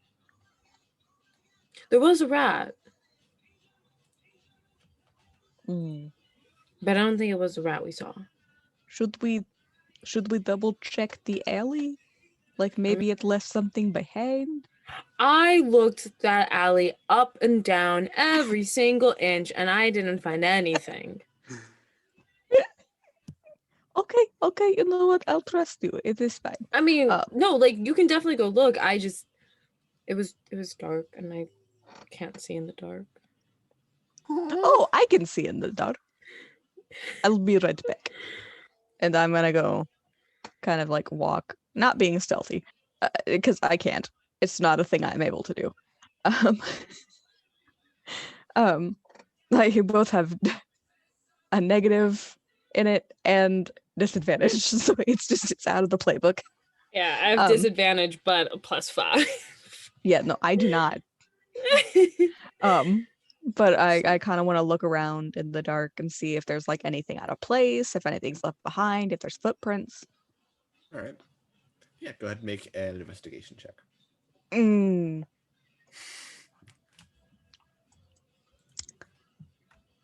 S2: There was a rat,
S4: Hmm.
S2: but I don't think it was a rat we saw.
S4: Should we double check the alley? Like maybe it left something behind?
S2: I looked that alley up and down every single inch, and I didn't find anything.
S4: Okay, you know what? I'll trust you. It is fine.
S2: I mean,
S4: Uh,
S2: no, like you can definitely go look. It was dark, and I can't see in the dark.
S4: Oh, I can see in the dark. I'll be right back. And I'm gonna go kind of like walk, not being stealthy, because I can't. It's not a thing I'm able to do. Like you both have a negative in it and disadvantage, so it's out of the playbook.
S2: Yeah, I have disadvantage, but a +5.
S4: Yeah, no, I do not. But I kind of want to look around in the dark and see if there's like anything out of place, if anything's left behind, if there's footprints.
S1: All right. Yeah, go ahead and make an investigation check.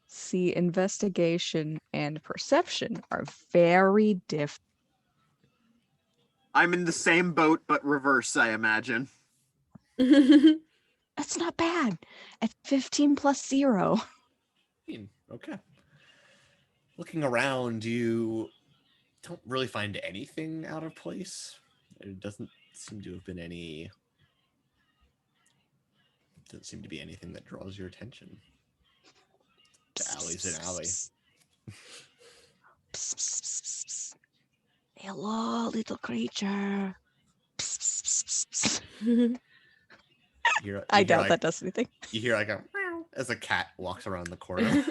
S4: See, investigation and perception are very different.
S3: I'm in the same boat, but reverse, I imagine.
S4: That's not bad. At 15 plus 0.
S1: Okay. Looking around, you don't really find anything out of place. There doesn't seem to have been any. Doesn't seem to be anything that draws your attention. The alley's an alley.
S4: Hello, little creature. I doubt that does anything.
S1: You hear like a meow as a cat walks around the corner.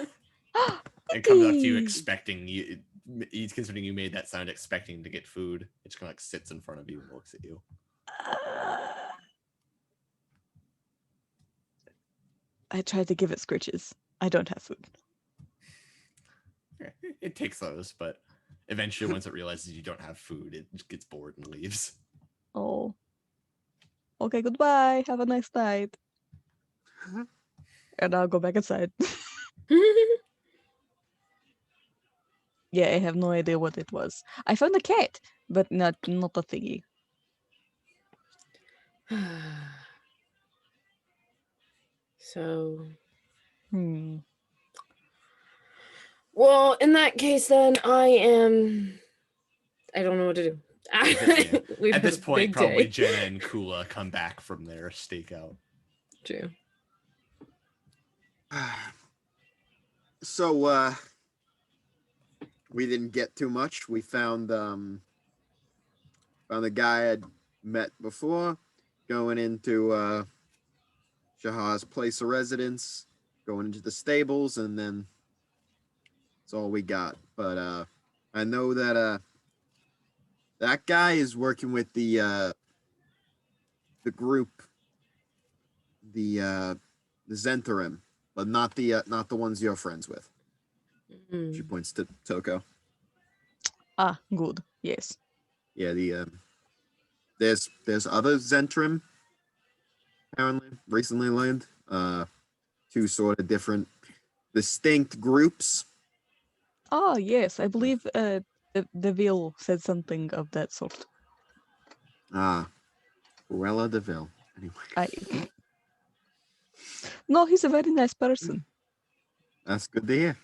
S1: It comes up to you expecting you. He's considering you made that sound expecting to get food. It just kind of like sits in front of you and looks at you.
S4: I tried to give it scritches. I don't have food.
S1: It takes those, but eventually once it realizes you don't have food, it just gets bored and leaves.
S4: Oh. Okay, goodbye. Have a nice night. And I'll go back inside. Yeah, I have no idea what it was. I found a cat, but not a thingy.
S2: So,
S1: Well,
S2: in that case, then I don't know what to do.
S1: At this point, probably Jenna and Kula come back from their stakeout.
S2: True.
S3: So, we didn't get too much. We found the guy I'd met before, going into Shah's place of residence, going into the stables, and then that's all we got. But I know that that guy is working with the group, the Zhentarim, but not the ones you're friends with. She points to Toko.
S4: Ah, good. Yes.
S3: Yeah, there's other Zhentarim apparently recently learned. Two sort of different distinct groups.
S4: Oh yes, I believe the Deville said something of that sort.
S3: Cruella Deville. Anyway.
S4: No, he's a very nice person.
S3: That's good to hear.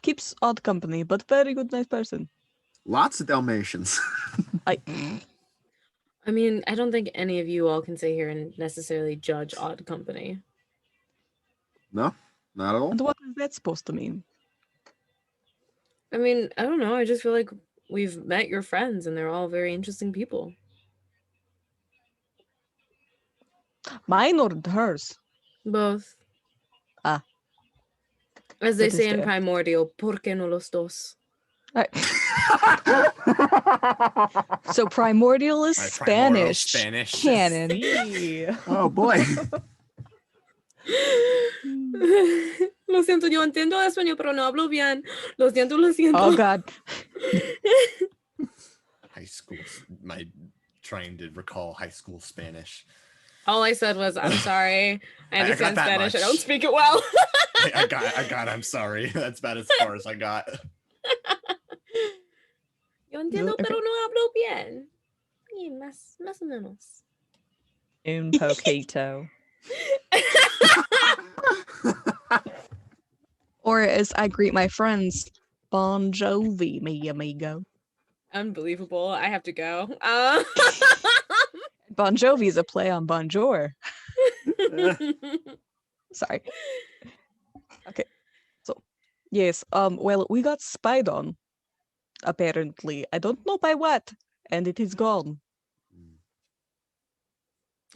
S4: Keeps odd company, but very good, nice person.
S3: Lots of Dalmatians.
S2: I mean, I don't think any of you all can sit here and necessarily judge odd company.
S3: No, not at all.
S4: And what is that supposed to mean?
S2: I mean, I don't know. I just feel like we've met your friends and they're all very interesting people.
S4: Mine or hers?
S2: Both. As they say in Primordial, ¿por qué no los dos?
S4: So Primordial is Spanish.
S1: Spanish.
S4: Canon.
S3: Oh boy.
S2: Lo siento, yo entiendo español, pero no hablo bien. Lo siento.
S4: Oh God.
S1: High school. Trying to recall high school Spanish.
S2: All I said was, I'm sorry. I understand Spanish.
S1: Much.
S2: I don't speak it well.
S1: I got I'm sorry. That's about as far as I got.
S2: Yo entiendo, pero no hablo bien. Sí, más o menos.
S5: Un poquito.
S4: Or as I greet my friends, Bon Jovi, mi amigo.
S2: Unbelievable. I have to go.
S4: Bon Jovi is a play on Bonjour. Sorry. Okay. So, Yes. Well, we got spied on. Apparently, I don't know by what, and it is gone.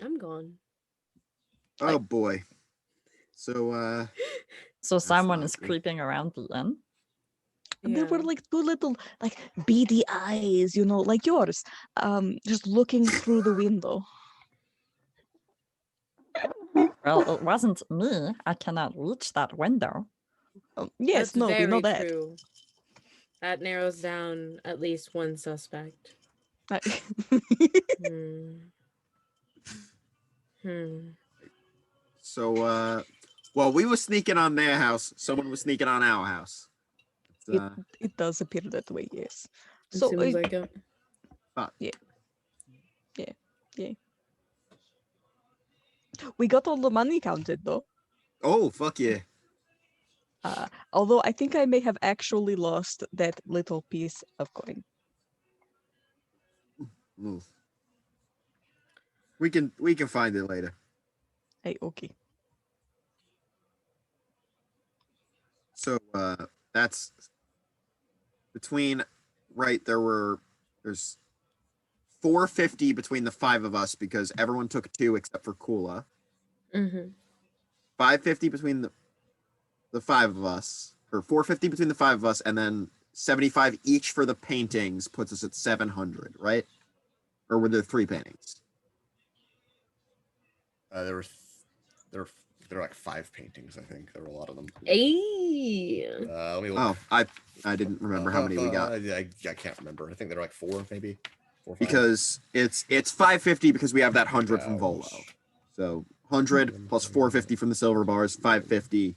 S2: I'm gone.
S3: Oh boy. So
S5: So someone
S3: not
S5: is
S3: good.
S5: creeping around the inn.
S4: And there were
S2: Yeah.
S4: like two little like beady eyes, like yours, just looking through the window.
S5: Well, it wasn't me. I cannot reach that window.
S4: Yes,
S2: That's
S4: no, we know
S2: very
S4: that.
S2: true. That narrows down at least one suspect. Hmm. Hmm.
S3: so well, we were sneaking on their house. Someone was sneaking on our house.
S4: it it does appear that way, yes.
S2: It
S4: So
S2: seems like it.
S4: yeah. We got all the money counted though.
S3: oh fuck yeah.
S4: Although I think I may have actually lost that little piece of coin.
S3: Ooh. We can find it later.
S4: Hey, okay.
S3: So that's between right there's 450 between the five of us because everyone took two except for Kula.
S2: Mm-hmm.
S3: 550 between the five of us, or 450 between the five of us, and then 75 each for the paintings puts us at 700, right? Or were there three paintings?
S1: There were like 5 paintings, I think. There were a lot of them.
S2: Hey.
S1: Let me look.
S3: Oh, I didn't remember how many we got.
S1: I can't remember. I think there were like 4, maybe. 4 or 5.
S3: Because it's 550 because we have that 100 from Volo.
S1: Ouch.
S3: So 100 plus 450 from the silver bars, 550.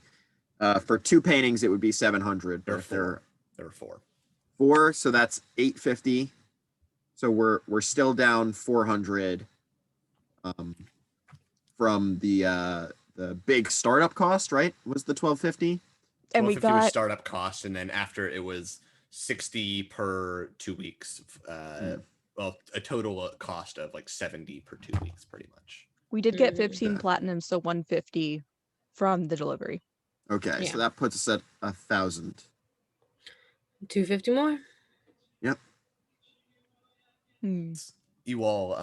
S3: For two paintings, it would be 700.
S1: There
S3: But
S1: were
S3: if there
S1: 4.
S3: are
S1: There were 4.
S3: 4, so that's 850. So we're still down 400 from the big startup cost, right? Was the 1250?
S4: And we
S1: 1250 was
S4: got
S1: startup cost, and then after it was 60 per 2 weeks. Well, a total cost of like 70 per 2 weeks, pretty much.
S4: we did get
S2: Mhm.
S4: 15 platinum, so 150 from the delivery.
S3: Okay,
S2: Yeah.
S3: so that puts us at 1,000.
S2: 250 more.
S3: Yep.
S1: You all,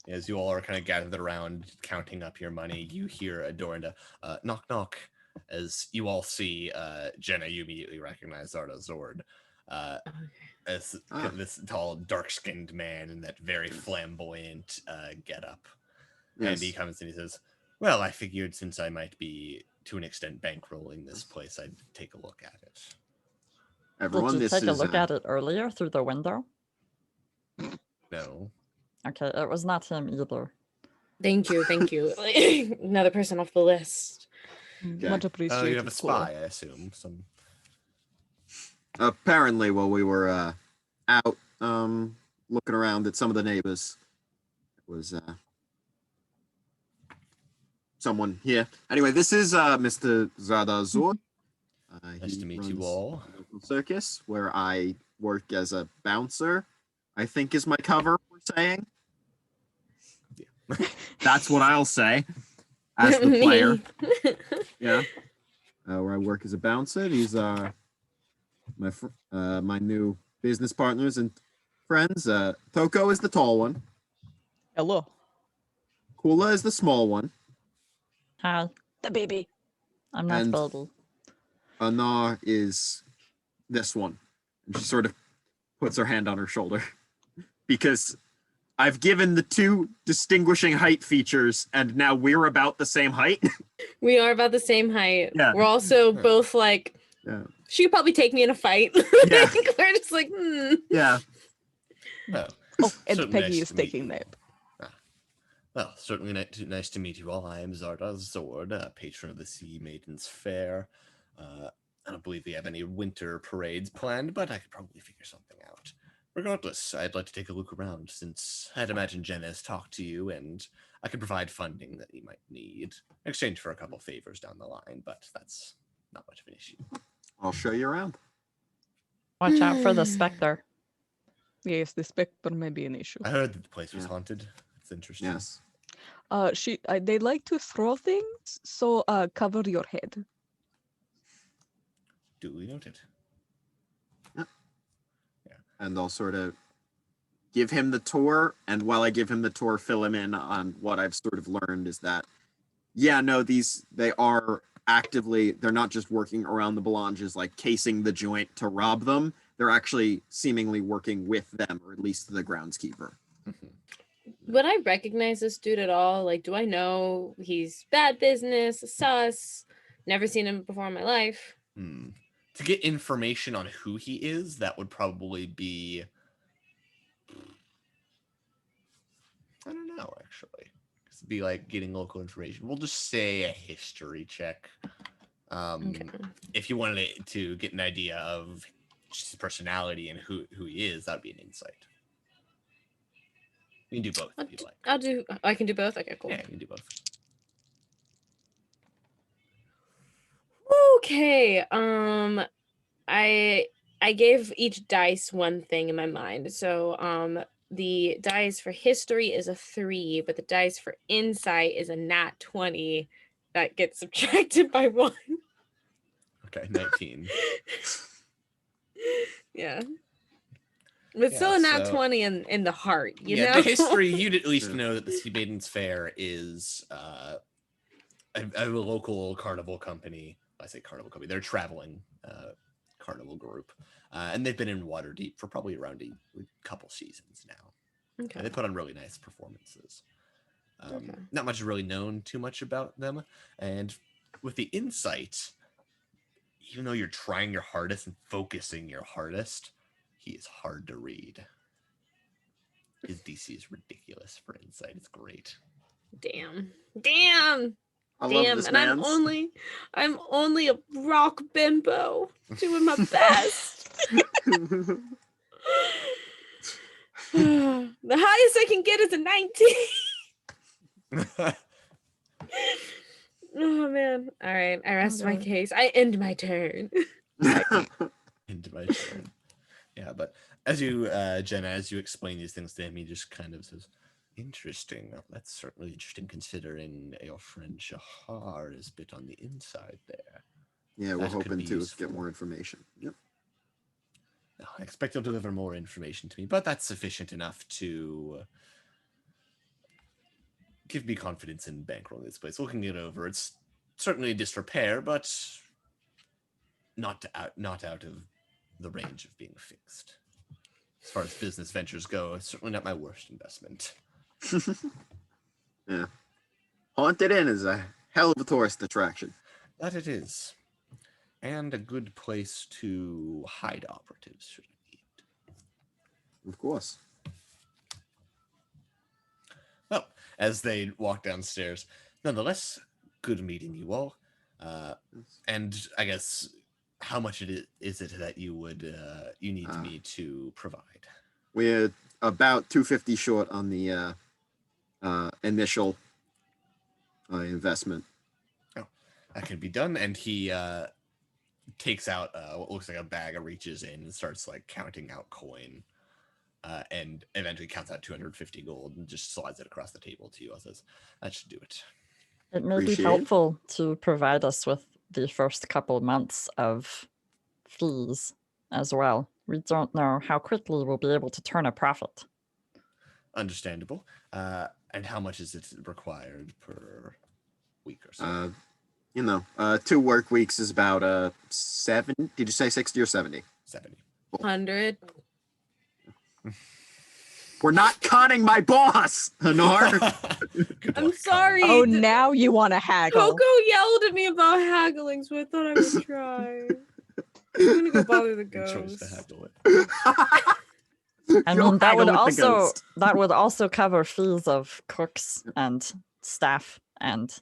S1: as you all are kind of gathered around counting up your money, you hear a door and a knock knock. As you all see Jenna, you immediately recognize Zarda Zord. As this tall, dark-skinned man in that very flamboyant getup.
S3: Yes.
S1: And he comes and he says, well, I figured since I might be, to an extent, bankrolling this place, I'd take a look at it.
S3: Everyone,
S5: Did you
S3: this
S5: take a
S3: is
S5: look at it earlier through the window?
S1: No.
S5: Okay, it was not him either.
S2: Thank you. Thank you. Another person off the list.
S3: Okay.
S4: Much
S1: Oh,
S4: appreciated.
S1: you have a spy, I assume.
S3: apparently while we were out looking around at some of the neighbors, it was someone here. Anyway, this is Mr. Zarda Zord.
S1: Nice
S3: He
S1: to meet
S3: runs
S1: you all.
S3: a local circus where I work as a bouncer, I think is my cover we're saying. That's what I'll say as the player. Yeah. Where I work as a bouncer. These are my new business partners and friends. Toko is the tall one.
S4: Hello.
S3: Kula is the small one.
S5: Hi,
S4: The baby.
S5: I'm not
S3: And-
S5: baby.
S3: Anar is this one. And she sort of puts her hand on her shoulder. Because I've given the two distinguishing height features, and now we're about the same height.
S2: We are about the same height.
S3: Yeah.
S2: We're also both like,
S3: Yeah.
S2: she could probably take me in a fight.
S3: Yeah.
S2: We're just like,
S3: Yeah.
S1: Well,
S4: Oh, and
S1: certainly
S4: Peggy
S1: nice
S4: is
S1: to meet
S4: taking
S1: you.
S4: nap.
S1: Well, certainly nice to meet you all. I am Zarda Zord, patron of the Sea Maidens Fair. I don't believe we have any winter parades planned, but I could probably figure something out. Regardless, I'd like to take a look around, since I'd imagine Jenna has talked to you, and I could provide funding that you might need, in exchange for a couple favors down the line, but that's not much of an issue.
S3: I'll show you around.
S5: Watch out for the specter.
S4: Yes, the specter may be an issue.
S1: I heard that the place was
S3: Yeah.
S1: haunted. It's interesting.
S3: Yes.
S4: They like to throw things, so cover your head.
S1: Duly noted.
S3: And I'll sort of give him the tour, and while I give him the tour, fill him in on what I've sort of learned is that, yeah, no, they are actively, they're not just working around the Belanges, like casing the joint to rob them. They're actually seemingly working with them, or at least the groundskeeper.
S2: Would I recognize this dude at all? Like, do I know he's bad business, sus? Never seen him before in my life.
S1: To get information on who he is, that would probably be... I don't know, actually. It'd be like getting local information. We'll just say a history check.
S2: Okay.
S1: If you wanted to get an idea of just his personality and who he is, that'd be an insight. You can do both if you like.
S2: I can do both? Okay, cool.
S1: Yeah, you can do both.
S2: Okay. I gave each dice one thing in my mind. So the dice for history is a 3, but the dice for insight is a nat 20 that gets subtracted by 1.
S1: Okay, 19.
S2: Yeah. But still a nat 20 in the heart, you know?
S1: The history, you'd at least know that the Sea Maidens Fair is a local carnival company. I say carnival company. They're a traveling carnival group. And they've been in Waterdeep for probably around a couple seasons now.
S2: Okay.
S1: They put on really nice performances.
S2: Okay.
S1: Not much is really known too much about them. And with the insight, even though you're trying your hardest and focusing your hardest, he is hard to read. His DC is ridiculous for insight. It's great.
S2: Damn.
S3: I love this
S2: And
S3: man's.
S2: I'm only a rock bimbo doing my best. The highest I can get is a 19. Oh man. All right. I rest my case. I end my turn.
S1: Into my turn. Yeah, but as you, Jenna, as you explain these things to him, he just kind of says, interesting. That's certainly interesting considering your friend Shahar is a bit on the inside there.
S3: Yeah, we're
S1: That could
S3: hoping
S1: be
S3: to
S1: useful.
S3: get more information. Yep.
S1: I expect he'll deliver more information to me, but that's sufficient enough to give me confidence in bankrolling this place. Looking it over, it's certainly in disrepair, but not out of the range of being fixed. As far as business ventures go, it's certainly not my worst investment.
S3: Yeah. Haunted Inn is a hell of a tourist attraction.
S1: That it is. And a good place to hide operatives, should I need.
S3: Of course.
S1: Well, as they walk downstairs, nonetheless, good meeting you all. And I guess, how much is it that you would you need me to provide?
S3: We're about 250 short on the initial investment.
S1: Oh, that can be done. And he takes out what looks like a bag and reaches in and starts like counting out coin. And eventually counts out 250 gold and just slides it across the table to you. And says, that should do it.
S5: It may be
S3: Appreciate it.
S5: helpful to provide us with the first couple months of fees as well. We don't know how quickly we'll be able to turn a profit.
S1: Understandable. And how much is it required per week or so?
S3: 2 work weeks is about 7. Did you say 60 or 70?
S1: 70.
S2: 100.
S3: We're not conning my boss, Hanar.
S2: I'm sorry.
S4: Oh, now you want to haggle.
S2: Coco yelled at me about haggling, so I thought I would try. I'm gonna go bother the
S1: Good choice
S2: ghost.
S1: to handle it.
S5: I
S3: You'll
S5: mean, that
S3: haggle
S5: would
S3: with the
S5: also
S3: ghost.
S5: cover fees of cooks and staff. And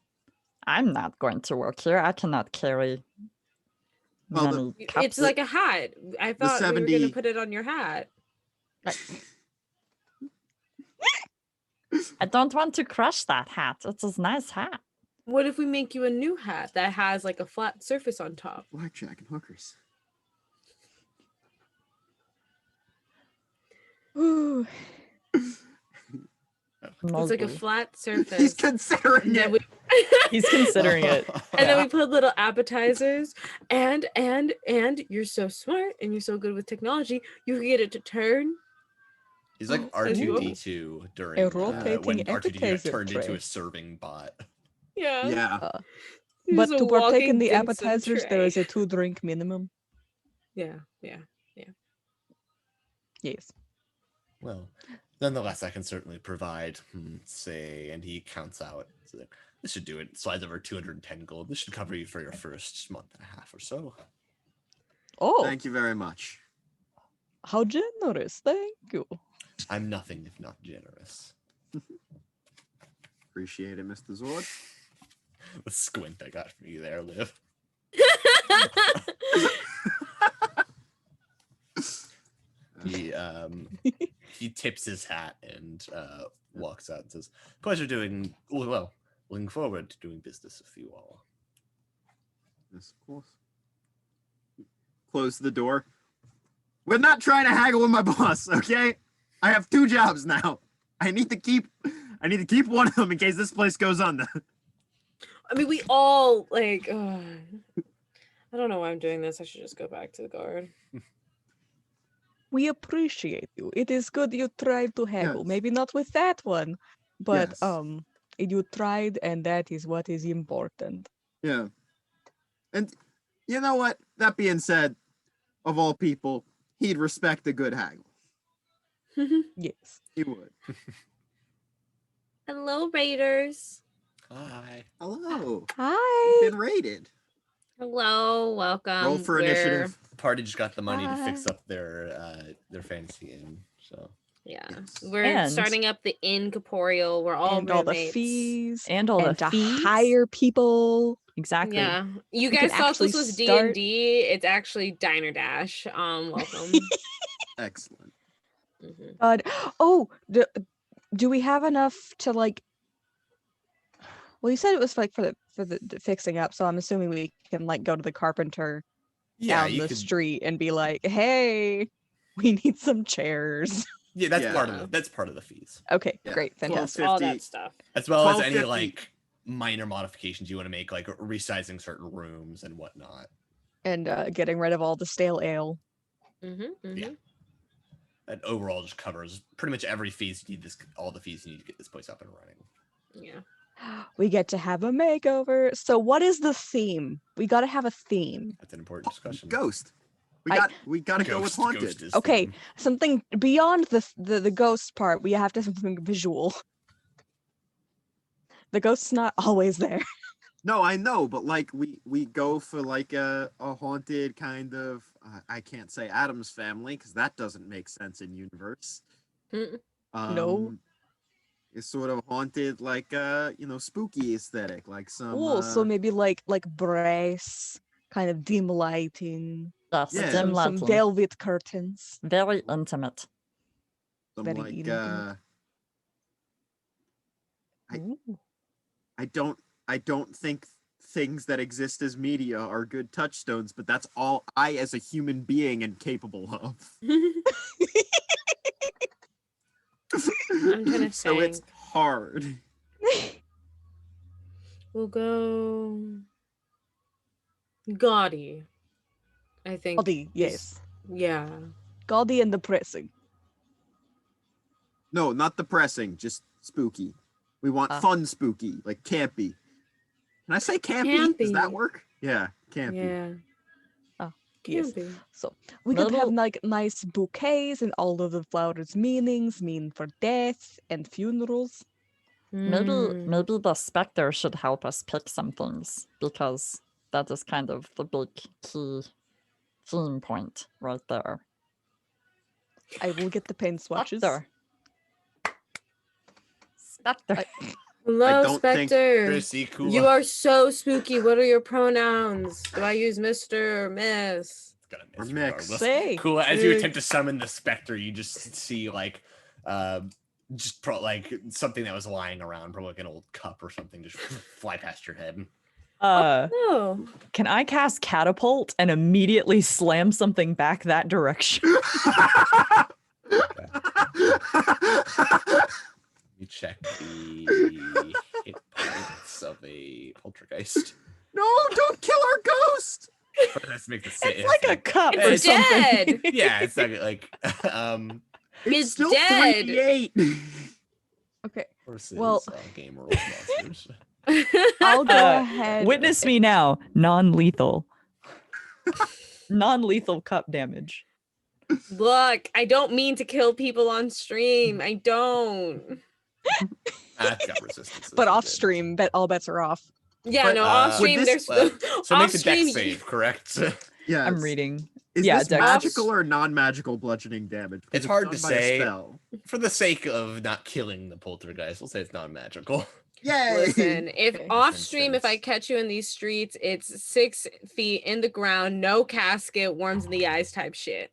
S5: I'm not going to work here. I cannot carry
S3: Well,
S5: many cups.
S2: It's like a hat. I thought we were
S3: 70
S2: gonna put it on your hat.
S5: I don't want to crush that hat. It's a nice hat.
S2: What if we make you a new hat that has like a flat surface on top?
S3: Blackjack and hookers.
S4: Ooh.
S2: It's like a
S5: Maybe.
S2: flat
S3: He's
S2: surface.
S3: considering
S2: And then
S3: it.
S5: He's considering it.
S2: And then we put little appetizers, and you're so smart and you're so good with technology, you can get it to turn.
S1: He's like
S2: Oh, and you-
S1: R2D2 during
S4: A
S1: when
S4: rotating
S1: R2D2 got
S4: appetizer
S1: turned into
S4: tray.
S1: a serving bot.
S2: Yeah.
S3: Yeah.
S2: He's
S4: But
S2: a
S4: to partake in
S2: walking
S4: the
S2: dim sum
S4: appetizers, there
S2: tray.
S4: is a 2-drink minimum.
S2: Yeah.
S4: Yes.
S1: Well, nonetheless, I can certainly provide, say, and he counts out. So this should do it. Slides over 210 gold. This should cover you for your first month and a half or so.
S4: Oh,
S3: Thank you very much.
S4: how generous. Thank you.
S1: I'm nothing if not generous.
S3: Appreciate it, Mr. Zord.
S1: The squint I got from you there, Liv. He tips his hat and walks out and says, "Pleasure doing well. Looking forward to doing business with you all."
S3: Yes, of course. Close the door. We're not trying to haggle with my boss, okay? I have 2 jobs now. I need to keep one of them in case this place goes under.
S2: I mean, we all like. I don't know why I'm doing this. I should just go back to the guard.
S4: We appreciate you. It is good you tried to haggle.
S3: Yes.
S4: Maybe not with that one, but
S3: Yes.
S4: you tried, and that is what is important.
S3: Yeah. And you know what? That being said, of all people, he'd respect a good haggle.
S4: Yes.
S3: He would.
S2: Hello, Raiders.
S1: Hi.
S3: Hello.
S4: Hi.
S3: Been raided.
S2: Hello, welcome.
S3: Roll for
S2: We're-
S3: initiative.
S1: The party just got the money to
S4: Hi.
S1: fix up their fantasy inn. So
S2: Yeah,
S3: Yes.
S2: we're
S5: And-
S2: starting up the Inn-Corporeal. We're all
S4: And all the
S2: roommates.
S4: fees.
S5: And all
S4: and
S5: the
S4: to
S5: fees.
S4: hire people.
S5: Exactly.
S2: Yeah, you
S4: We could
S2: guys thought
S4: actually
S2: this was
S4: start-
S2: D&D. It's actually Diner Dash. Welcome.
S3: Excellent.
S2: Mhm.
S4: But do we have enough to like? Well, you said it was like for the fixing up, so I'm assuming we can like go to the carpenter
S1: yeah,
S4: down
S1: you
S4: the
S1: could.
S4: street and be like, "Hey, we need some chairs."
S1: Yeah, that's
S3: Yeah.
S1: part of the fees,
S4: Okay,
S3: Yeah.
S4: great,
S3: Well,
S4: fantastic.
S2: All
S3: 50.
S2: that stuff.
S1: as well as any
S3: 12.50.
S1: like minor modifications you want to make, like resizing certain rooms and whatnot.
S4: And getting rid of all the stale ale.
S1: Yeah. That overall just covers pretty much every fees you need. All the fees you need to get this place up and running.
S2: Yeah.
S4: We get to have a makeover. So, what is the theme? We got to have a theme.
S1: That's an important discussion.
S3: Ghost.
S4: I-
S3: We gotta go with haunted.
S1: Ghost is
S4: Okay,
S1: theme.
S4: something beyond the ghost part. We have to have something visual. The ghost's not always there.
S3: No, I know, but like we go for like a haunted kind of I can't say Adam's Family because that doesn't make sense in universe.
S2: Mm.
S4: No.
S3: It's sort of haunted like spooky aesthetic, like some
S4: Cool. So maybe like brass, kind of dim lighting,
S5: Yes,
S3: Yeah.
S5: dim
S4: some
S5: lighting.
S4: velvet curtains.
S5: Very intimate.
S3: some
S4: very
S3: like
S4: intimate.
S3: I-
S4: Ooh.
S3: I don't think things that exist as media are good touchstones, but that's all I as a human being am capable of.
S2: I'm trying to
S3: So it's
S2: think.
S3: hard.
S2: We'll go gaudy. I think.
S4: Gaudy, yes.
S2: Yeah.
S4: Gaudy and depressing.
S3: No, not depressing, just spooky. We want fun spooky, like campy. Can I say campy? Does that
S2: Campy.
S3: work? Yeah, campy.
S2: Yeah.
S4: Yes.
S2: Campy.
S4: So we could have
S5: Little-
S4: like nice bouquets, and all of the flowers' meanings mean for death and funerals.
S5: Maybe
S2: Mm.
S5: maybe the specter should help us pick some things because that is kind of the big key theme point right there.
S4: I will get the pen swatches.
S5: Spectre. Spectre.
S2: Hello,
S3: don't think
S2: Spectre.
S1: Chrissy, cool.
S2: You are so spooky. What are your pronouns? Do I use Mr. or Miss?
S1: Gonna
S3: Or
S1: miss
S3: mix.
S1: regardless.
S4: Say.
S1: Cool. As you
S2: Dude.
S1: attempt to summon the specter, you just see like like something that was lying around, probably like an old cup or something, just fly past your head.
S2: Oh.
S5: Can I cast catapult and immediately slam something back that direction?
S1: You check the hit points. traits of a poltergeist.
S3: No, don't kill our ghost.
S1: But let's make the
S5: It's like a cup or
S2: It's
S5: something.
S2: dead.
S1: yeah, it's like
S2: It's
S3: still
S2: dead.
S3: 3d8.
S4: Okay.
S1: versus
S4: Well-
S1: game rules monsters.
S4: I'll go
S5: Uh,
S4: ahead.
S5: Witness me now. Non-lethal. Non-lethal cup damage.
S2: Look, I don't mean to kill people on stream. I don't.
S1: I've got resistance.
S4: But off stream, all bets are off.
S2: Yeah,
S3: But,
S2: no,
S1: would
S2: off stream.
S3: this-
S2: There's
S1: So
S2: off
S1: make the deck
S2: stream.
S1: save, correct?
S3: Yeah.
S5: I'm reading.
S3: Is
S5: Yeah,
S3: this
S5: dex-
S3: magical or non-magical bludgeoning damage? 'Cause
S1: It's hard
S3: done
S1: to
S3: by a
S1: say.
S3: spell.
S1: For the sake of not killing the poltergeist, we'll say it's non-magical.
S3: Yay!
S2: Listen, if
S4: Okay.
S2: off stream, if I
S1: Instance.
S2: catch you in these streets, it's 6 feet in the ground, no casket, worms in the eyes type shit.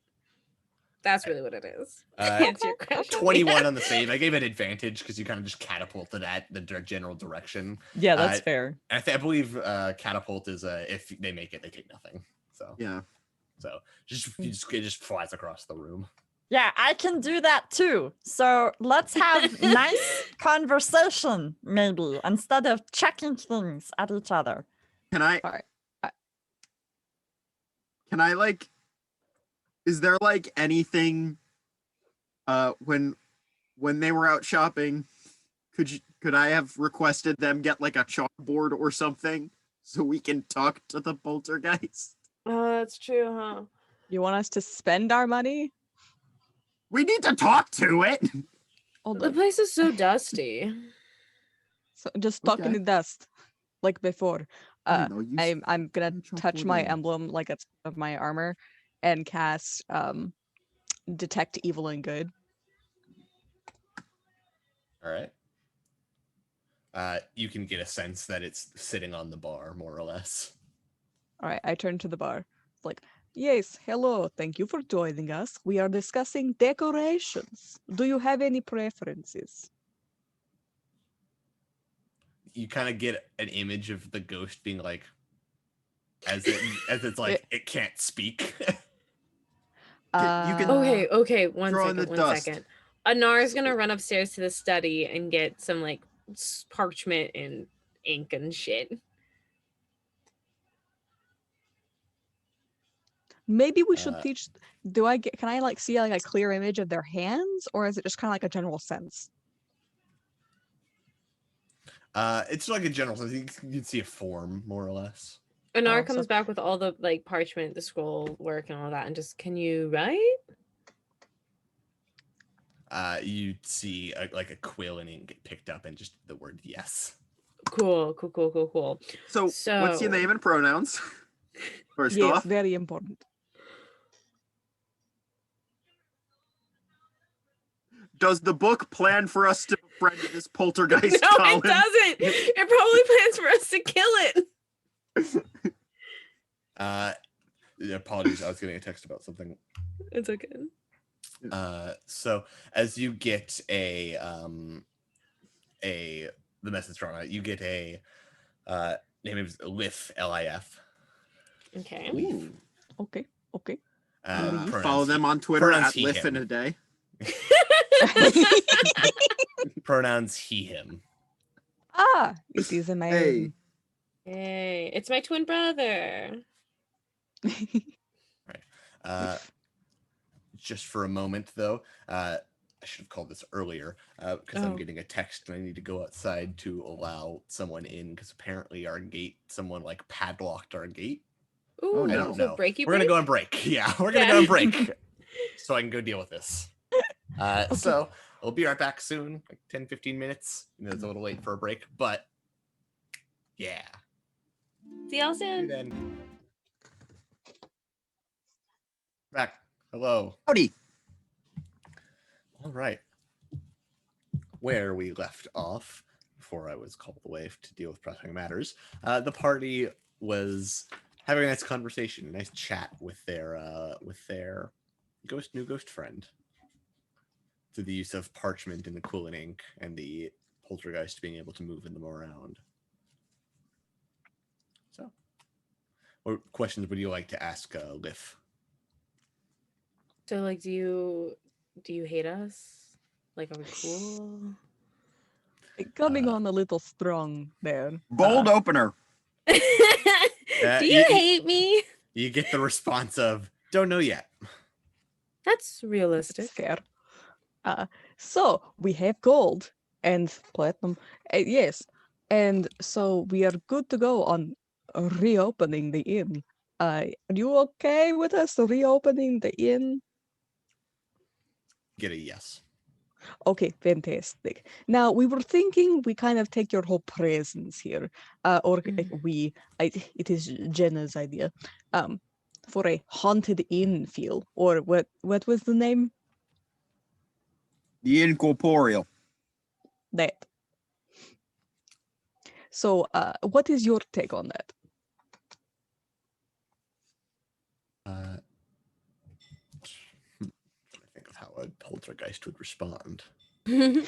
S2: That's really what it is.
S1: Uh,
S2: Answer your question.
S1: 21 on the save. I gave it advantage because you kind of just catapulted at the general direction.
S5: Yeah, that's
S1: Uh,
S5: fair.
S1: I believe catapult is if they make it, they take nothing. So
S3: Yeah.
S1: it just flies across the room.
S5: Yeah, I can do that too. So let's have nice conversation, maybe, instead of chucking things at each other.
S3: Can I?
S4: Alright,
S3: Can I like? Is there like anything? When they were out shopping, could I have requested them get like a chalkboard or something so we can talk to the poltergeist?
S2: Oh, that's true, huh?
S4: You want us to spend our money?
S3: We need to talk to it.
S4: Hold
S2: The
S4: on.
S2: place is so dusty.
S4: So just talk in
S3: Okay.
S4: the dust, like before.
S3: I don't know, use
S4: I'm gonna
S3: the
S4: touch
S3: chalkboard
S4: my
S3: on.
S4: emblem like it's of my armor, and cast detect evil and good.
S1: All right. You can get a sense that it's sitting on the bar, more or less.
S4: All right, I turn to the bar. It's like, yes, hello, thank you for joining us. We are discussing decorations. Do you have any preferences?
S1: You kind of get an image of the ghost being like, as it's like it can't speak.
S3: You can-
S2: Okay, one
S3: Draw in
S2: second,
S3: the dust.
S2: 1 second. Anar's gonna run upstairs to the study and get some like parchment and ink and shit.
S4: Maybe we should
S1: Uh,
S4: teach. Can I like see like a clear image of their hands, or is it just kind of like a general sense?
S1: It's like a general sense. You can see a form, more or less.
S2: Anar
S4: Oh,
S2: comes
S4: so-
S2: back with all the like parchment, the scroll work, and all that, and just, can you write?
S1: You see like a quill and ink get picked up and just the word yes.
S2: Cool.
S3: So, what's your
S2: So-
S3: name and pronouns? First
S4: Yes,
S3: off,
S4: very important.
S3: does the book plan for us to befriend this poltergeist?
S2: No,
S3: Colin?
S2: it doesn't. It probably plans for us to kill it.
S1: Apologies, I was getting a text about something.
S2: It's okay.
S1: So as you get the message from it, you get a name is Lif, Lif.
S2: Okay.
S3: Ooh.
S4: Okay.
S1: Pronouns
S3: Follow them on Twitter
S1: pronouns
S3: at
S1: he,
S3: Liff in
S1: him.
S3: a day.
S1: Pronouns he, him.
S4: Ah, it is
S3: Hey,
S4: amazing.
S2: Hey, it's my twin brother.
S1: Just for a moment, though, I should have called this earlier because I'm
S2: Oh.
S1: getting a text and I need to go outside to allow someone in because apparently our gate, someone like padlocked our gate.
S2: Ooh,
S3: I
S1: don't
S2: so
S1: know.
S2: breaky
S1: We're gonna
S2: break?
S1: go on break. Yeah, we're gonna
S2: Yeah.
S1: go on break so I can go deal with this. So we'll be right back soon, like 10-15 minutes. You know, it's a little late for a break, but yeah.
S2: See y'all
S1: See you
S2: soon.
S1: then. Back. Hello.
S3: howdy.
S1: All right. Where we left off before I was called away to deal with pressing matters, the party was having a nice conversation, a nice chat with their new ghost friend through the use of parchment and the cooling ink and the poltergeist being able to move them around. So, what questions would you like to ask Liff?
S2: So like, do you hate us? Like, are we cool?
S4: Coming on a little strong there.
S3: Bold opener.
S2: Do you
S1: you-
S2: hate me?
S1: You get the response of "Don't know yet."
S2: That's
S4: It's
S2: realistic.
S4: fair. So we have gold and platinum. Yes. And so we are good to go on reopening the inn. Are you okay with us reopening the inn?
S1: Get a yes.
S4: Okay, fantastic. Now we were thinking we kind of take your whole presence here, it is Jenna's idea, for a haunted inn feel, or what was the name?
S3: The Inn-Corporeal.
S4: That. So, what is your take on that?
S1: I think of how a poltergeist would respond. You'd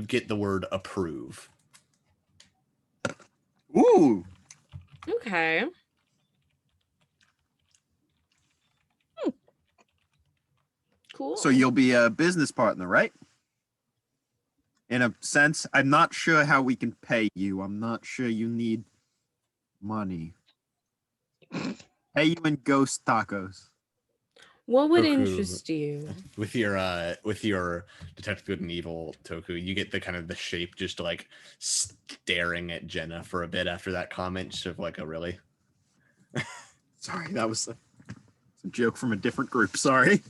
S1: get the word approve.
S3: Ooh.
S2: Okay. Cool.
S3: So you'll be a business partner, right? In a sense, I'm not sure how we can pay you. I'm not sure you need money. Pay you in ghost tacos.
S2: What would
S1: Toku.
S2: interest you?
S1: With your Detective Good and Evil Toku, you get the kind of the shape just like staring at Jenna for a bit after that comment, just of like a really.
S3: Sorry, that was a joke from a different group. Sorry.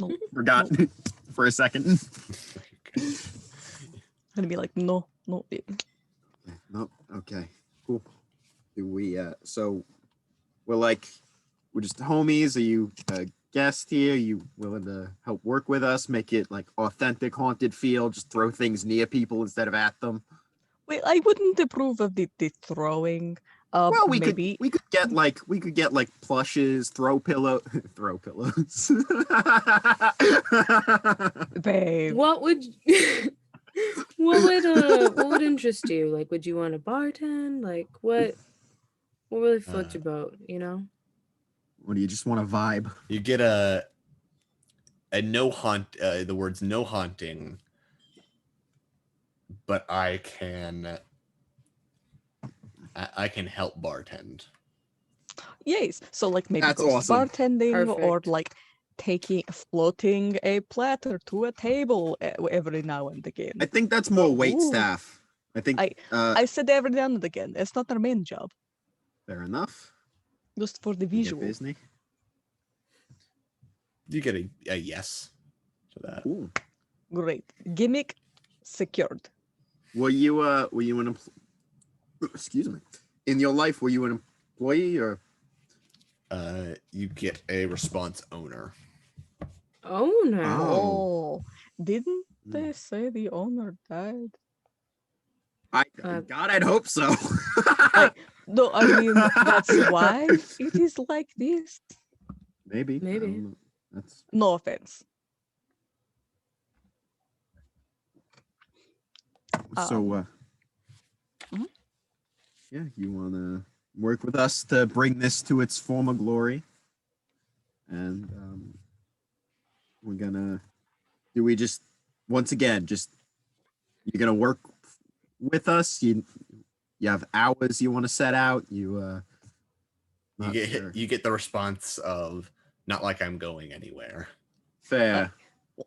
S4: No,
S3: Forgot for a second.
S4: gonna be like, no.
S3: Nope. Okay. Cool. Do we so we're just homies? Are you a guest here? Are you willing to help work with us? Make it like authentic haunted feel, just throw things near people instead of at them.
S4: Well, I wouldn't approve of the throwing.
S3: Well, we
S4: maybe
S3: could get like plushes, throw pillows.
S4: babe.
S2: What would what would interest you? Like, would you want a bartend? Like, what really floats your boat? You know?
S3: What do you just want to vibe?
S1: You get a no haunt. The words no haunting, but I can help bartend.
S4: Yes. So like maybe
S3: That's
S4: ghost
S3: awesome.
S4: bartending or
S2: Perfect.
S4: like floating a platter to a table every now and again.
S3: I think that's more wait
S4: Ooh.
S3: staff. I think
S4: I said every now and again. It's not our main job.
S3: fair enough.
S4: Just for the
S3: You get
S4: visual.
S3: Disney.
S1: You get a yes to that.
S3: Cool.
S4: Great. Gimmick secured.
S3: Were you an excuse me. In your life, were you an employee or
S1: You get a response owner.
S2: Oh no.
S3: Oh.
S4: Didn't they say the owner died?
S3: God, I'd hope so.
S4: No, I mean that's why it is like this.
S3: Maybe. I
S2: Maybe.
S3: don't know. That's
S4: No offense.
S3: so.
S4: Mhm.
S3: Yeah, you wanna work with us to bring this to its former glory, and we're gonna. Do we just once again you're gonna work with us? You have hours you want to set out. You
S1: get the response of not like I'm going anywhere.
S3: fair.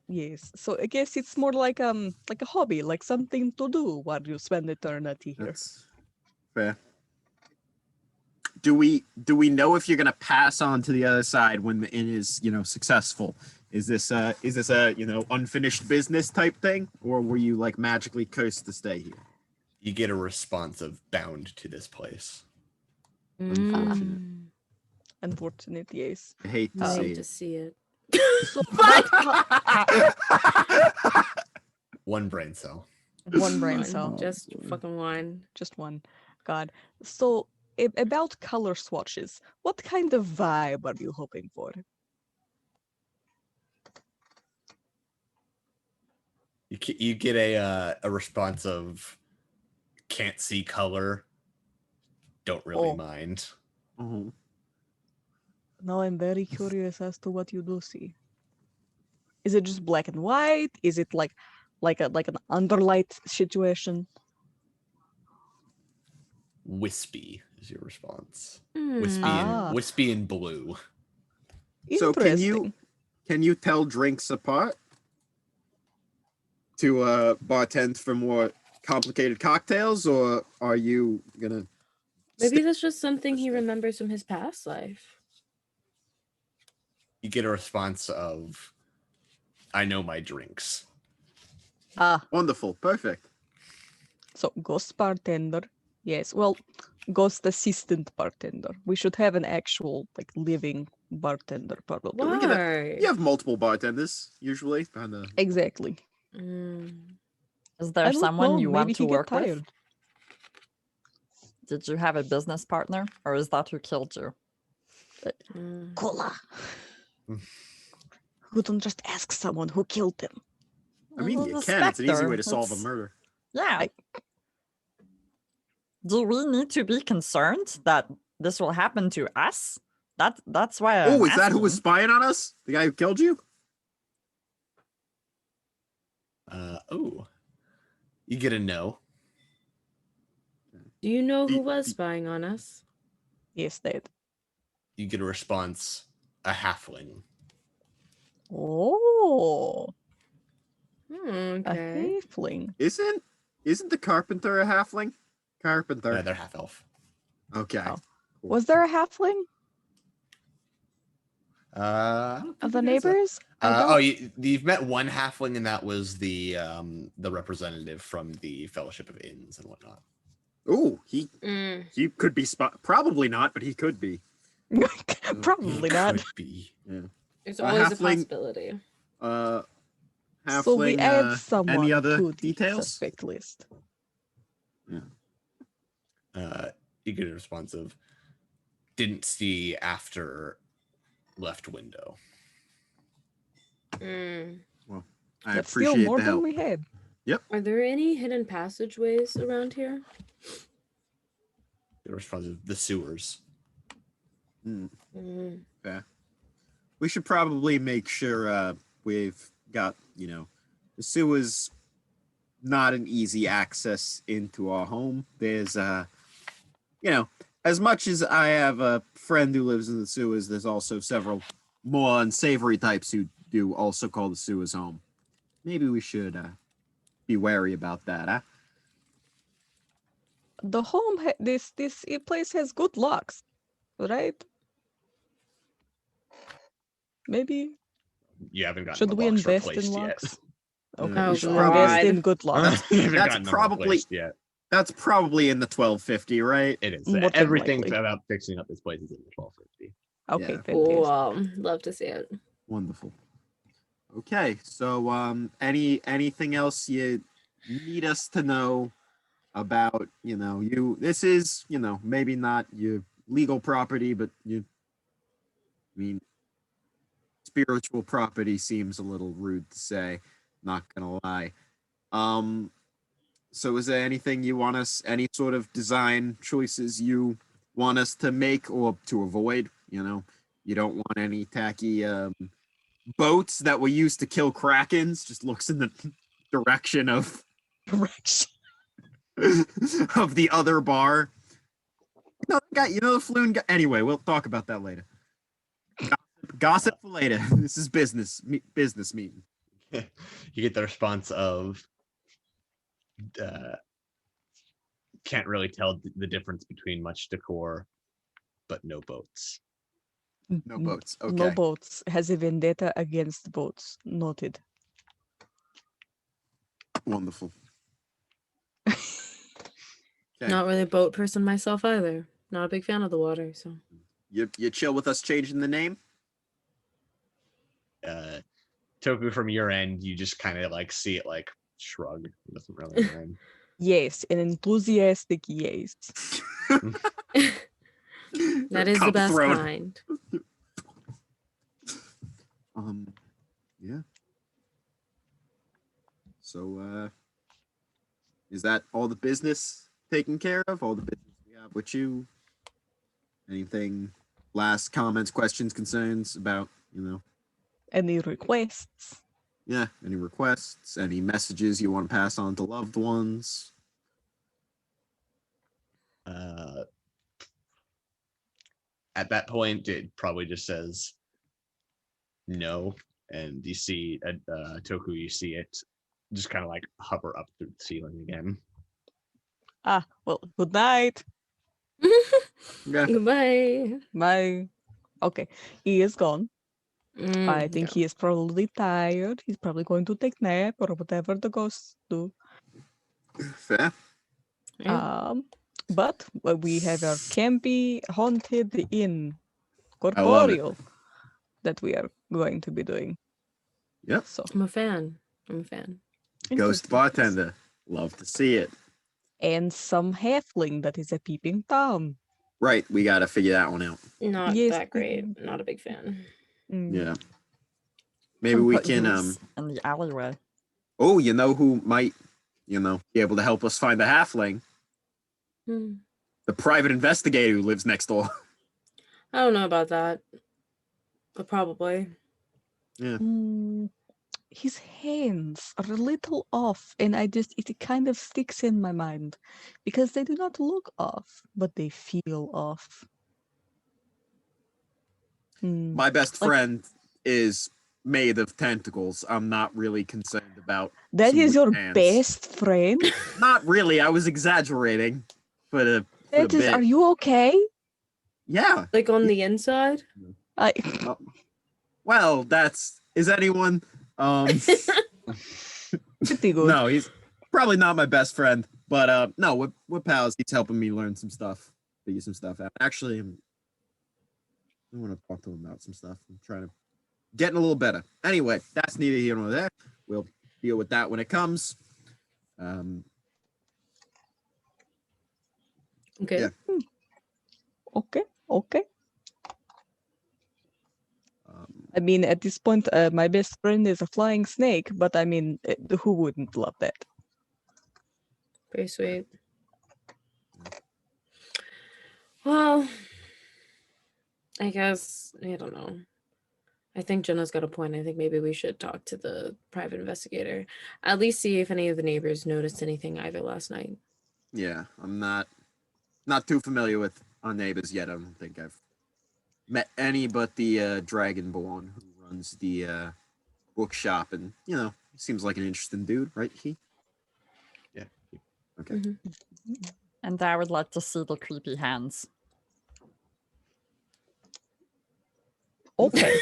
S4: Yes. So I guess it's more like a hobby, like something to do while you spend eternity here.
S3: That's fair. Do we know if you're gonna pass on to the other side when the inn is successful? Is this a unfinished business type thing, or were you like magically cursed to stay here?
S1: You get a response of bound to this place.
S3: Unfortunate.
S4: Unfortunate, yes.
S3: I hate to
S2: I
S3: see
S2: hate
S3: it.
S2: to see it.
S4: So that
S1: One brain cell.
S4: one brain
S2: One,
S4: cell.
S2: just fucking one.
S4: Just one. God. So about color swatches, what kind of vibe are you hoping for?
S1: You get a response of can't see color. Don't really
S4: Oh.
S1: mind.
S3: Oh.
S4: Now I'm very curious as to what you do see. Is it just black and white? Is it like like an underlight situation?
S1: Wispy is your response.
S2: Hmm.
S1: Wispy and blue.
S3: So
S4: Interesting.
S3: can you tell drinks apart? To bartend for more complicated cocktails, or are you gonna
S2: Maybe that's just something he remembers from his past life.
S1: You get a response of, I know my drinks.
S3: Wonderful, perfect.
S4: So ghost bartender. Yes. Well, ghost assistant bartender. We should have an actual like living bartender probably.
S3: we get
S2: Why?
S3: You have multiple bartenders usually behind the.
S4: Exactly.
S5: Is
S4: I
S5: there
S4: don't
S5: someone
S4: know,
S5: you
S4: maybe
S5: want
S4: he
S5: to
S4: get
S5: work with?
S4: tired.
S5: Did you have a business partner, or is that who killed you?
S4: Cola.
S1: Mm.
S4: Who don't just ask someone who killed them?
S3: I mean,
S5: Well,
S3: you
S5: the
S3: can. It's an easy
S5: specter,
S3: way to solve a
S5: it's-
S3: murder.
S5: Yeah. Do we need to be concerned that this will happen to us? That's why I'm
S3: Oh, is that who was
S5: asking.
S3: spying on us? The guy who killed you?
S1: You get a no.
S2: Do you know who
S3: The-
S2: was
S3: the-
S2: spying on us?
S4: Yes, Dad.
S1: You get a response, a halfling.
S4: Oh, a
S2: Okay.
S4: halfling.
S3: Isn't the carpenter a halfling? Carpenter.
S1: No, they're half elf.
S3: Okay.
S4: Oh. Was there a halfling
S1: I don't
S4: of
S1: think
S4: the
S1: you guys have-
S4: neighbors? I don't.
S1: You've met one halfling, and that was the representative from the Fellowship of Inns and whatnot.
S3: Oh, he could be probably not, but he could be.
S4: Probably not.
S1: Could be.
S3: Yeah.
S2: There's
S3: A
S2: always a
S3: halfling-
S2: possibility.
S3: Halfling.
S4: So we add someone
S3: any other
S4: to the
S3: details?
S4: suspect list.
S1: You get a response of, didn't see after left window.
S3: Well, I
S4: That's still
S3: appreciate
S4: more
S3: the
S4: than
S3: help.
S4: we had.
S2: Are there any hidden passageways around here?
S1: The response of the sewers.
S3: Yeah. We should probably make sure we've got, the sewers not an easy access into our home. There's as much as I have a friend who lives in the sewers, there's also several more unsavory types who do also call the sewers home. Maybe we should be wary about that, huh?
S4: The home, this place has good locks, right? Maybe
S1: You haven't gotten
S4: should
S1: the
S4: we
S1: locks
S4: invest in
S1: replaced
S4: locks?
S1: yet.
S4: Okay,
S2: Oh,
S4: we should
S2: God.
S4: invest in good locks.
S1: You haven't
S3: That's
S1: gotten them
S3: probably-
S1: replaced yet.
S3: That's probably in the 1250, right?
S1: It is.
S4: More than
S1: Everything
S4: likely.
S1: about fixing up this place is in the 1250.
S4: Okay,
S3: Yeah.
S4: fantastic.
S2: Cool. Love to see it.
S3: Wonderful. Okay, so anything else you need us to know about, this is, maybe not your legal property, but spiritual property seems a little rude to say, not gonna lie. So is there anything you want us, any sort of design choices you want us to make or to avoid? You don't want any tacky boats that were used to kill krakens. Just looks in the direction of
S4: Direction.
S3: of the other bar. The Floon guy. Anyway, we'll talk about that later. Gossip for later. This is business meeting.
S1: You get the response of, can't really tell the difference between much decor, but no boats.
S3: No boats. Okay.
S4: No boats. Has a vendetta against boats. Noted.
S3: Wonderful. Okay.
S2: Not really a boat person myself either. Not a big fan of the water, so.
S3: You chill with us changing the name?
S1: Toku, from your end, you just kind of see it shrug. It doesn't really mind.
S4: Yes, an enthusiastic yes.
S2: That is the best
S3: Cutthroat.
S2: kind.
S3: Yeah. So is that all the business taken care of? All the business we have with you? Anything, last comments, questions, concerns about,
S4: Any requests?
S3: Yeah, any requests, any messages you want to pass on to loved ones?
S1: At that point, it probably just says no, and you see Toku. You see it just kind of like hover up through the ceiling again.
S4: Well, good night.
S3: Yeah.
S2: Goodbye.
S4: Bye. Okay, he is gone. I
S2: Mm,
S4: think
S2: yeah.
S4: he is probably tired. He's probably going to take nap or whatever the ghosts do.
S3: Fair.
S2: Yeah.
S4: But we have our campy haunted
S3: I love it.
S4: Inn-Corporeal that we are going to be doing.
S3: Yep.
S4: So
S2: I'm a fan.
S3: Ghost
S4: interesting.
S3: bartender. Love to see it.
S4: And some halfling that is a peeping Tom.
S3: Right, we got to figure that one out.
S2: Not
S4: Yes,
S2: that great. Not a big fan.
S3: Yeah. Maybe we can
S5: in the alleyway.
S3: Oh, you know who might, be able to help us find the halfling?
S2: Hmm.
S3: The private investigator who lives next door.
S2: I don't know about that, but probably.
S3: Yeah.
S4: His hands are a little off, and it kind of sticks in my mind because they do not look off, but they feel off.
S3: My best
S4: Like-
S3: friend is made of tentacles. I'm not really concerned about
S4: That
S3: some
S4: is
S3: weak
S4: your
S3: hands.
S4: best friend?
S3: Not really. I was exaggerating for the
S4: That is,
S3: bit.
S4: are you okay?
S3: Yeah.
S2: Like on the inside?
S3: Well, is anyone
S4: Pretty good.
S3: No, he's probably not my best friend, but no, we're pals. He's helping me learn some stuff, figure some stuff out. Actually, I want to talk to him about some stuff. I'm trying to getting a little better. Anyway, that's neither here nor there. We'll deal with that when it comes.
S2: Okay.
S3: Yeah.
S4: Okay. I mean, at this point, my best friend is a flying snake, but I mean, who wouldn't love that?
S2: Pretty sweet. Well, I guess, I don't know. I think Jenna's got a point. I think maybe we should talk to the private investigator. At least see if any of the neighbors noticed anything either last night.
S3: Yeah, I'm not too familiar with our neighbors yet. I don't think I've met any but the Dragonborn who runs the bookshop, and seems like an interesting dude, right? Yeah. Okay.
S2: Mm-hmm.
S5: And I would like to see the creepy hands.
S4: Okay.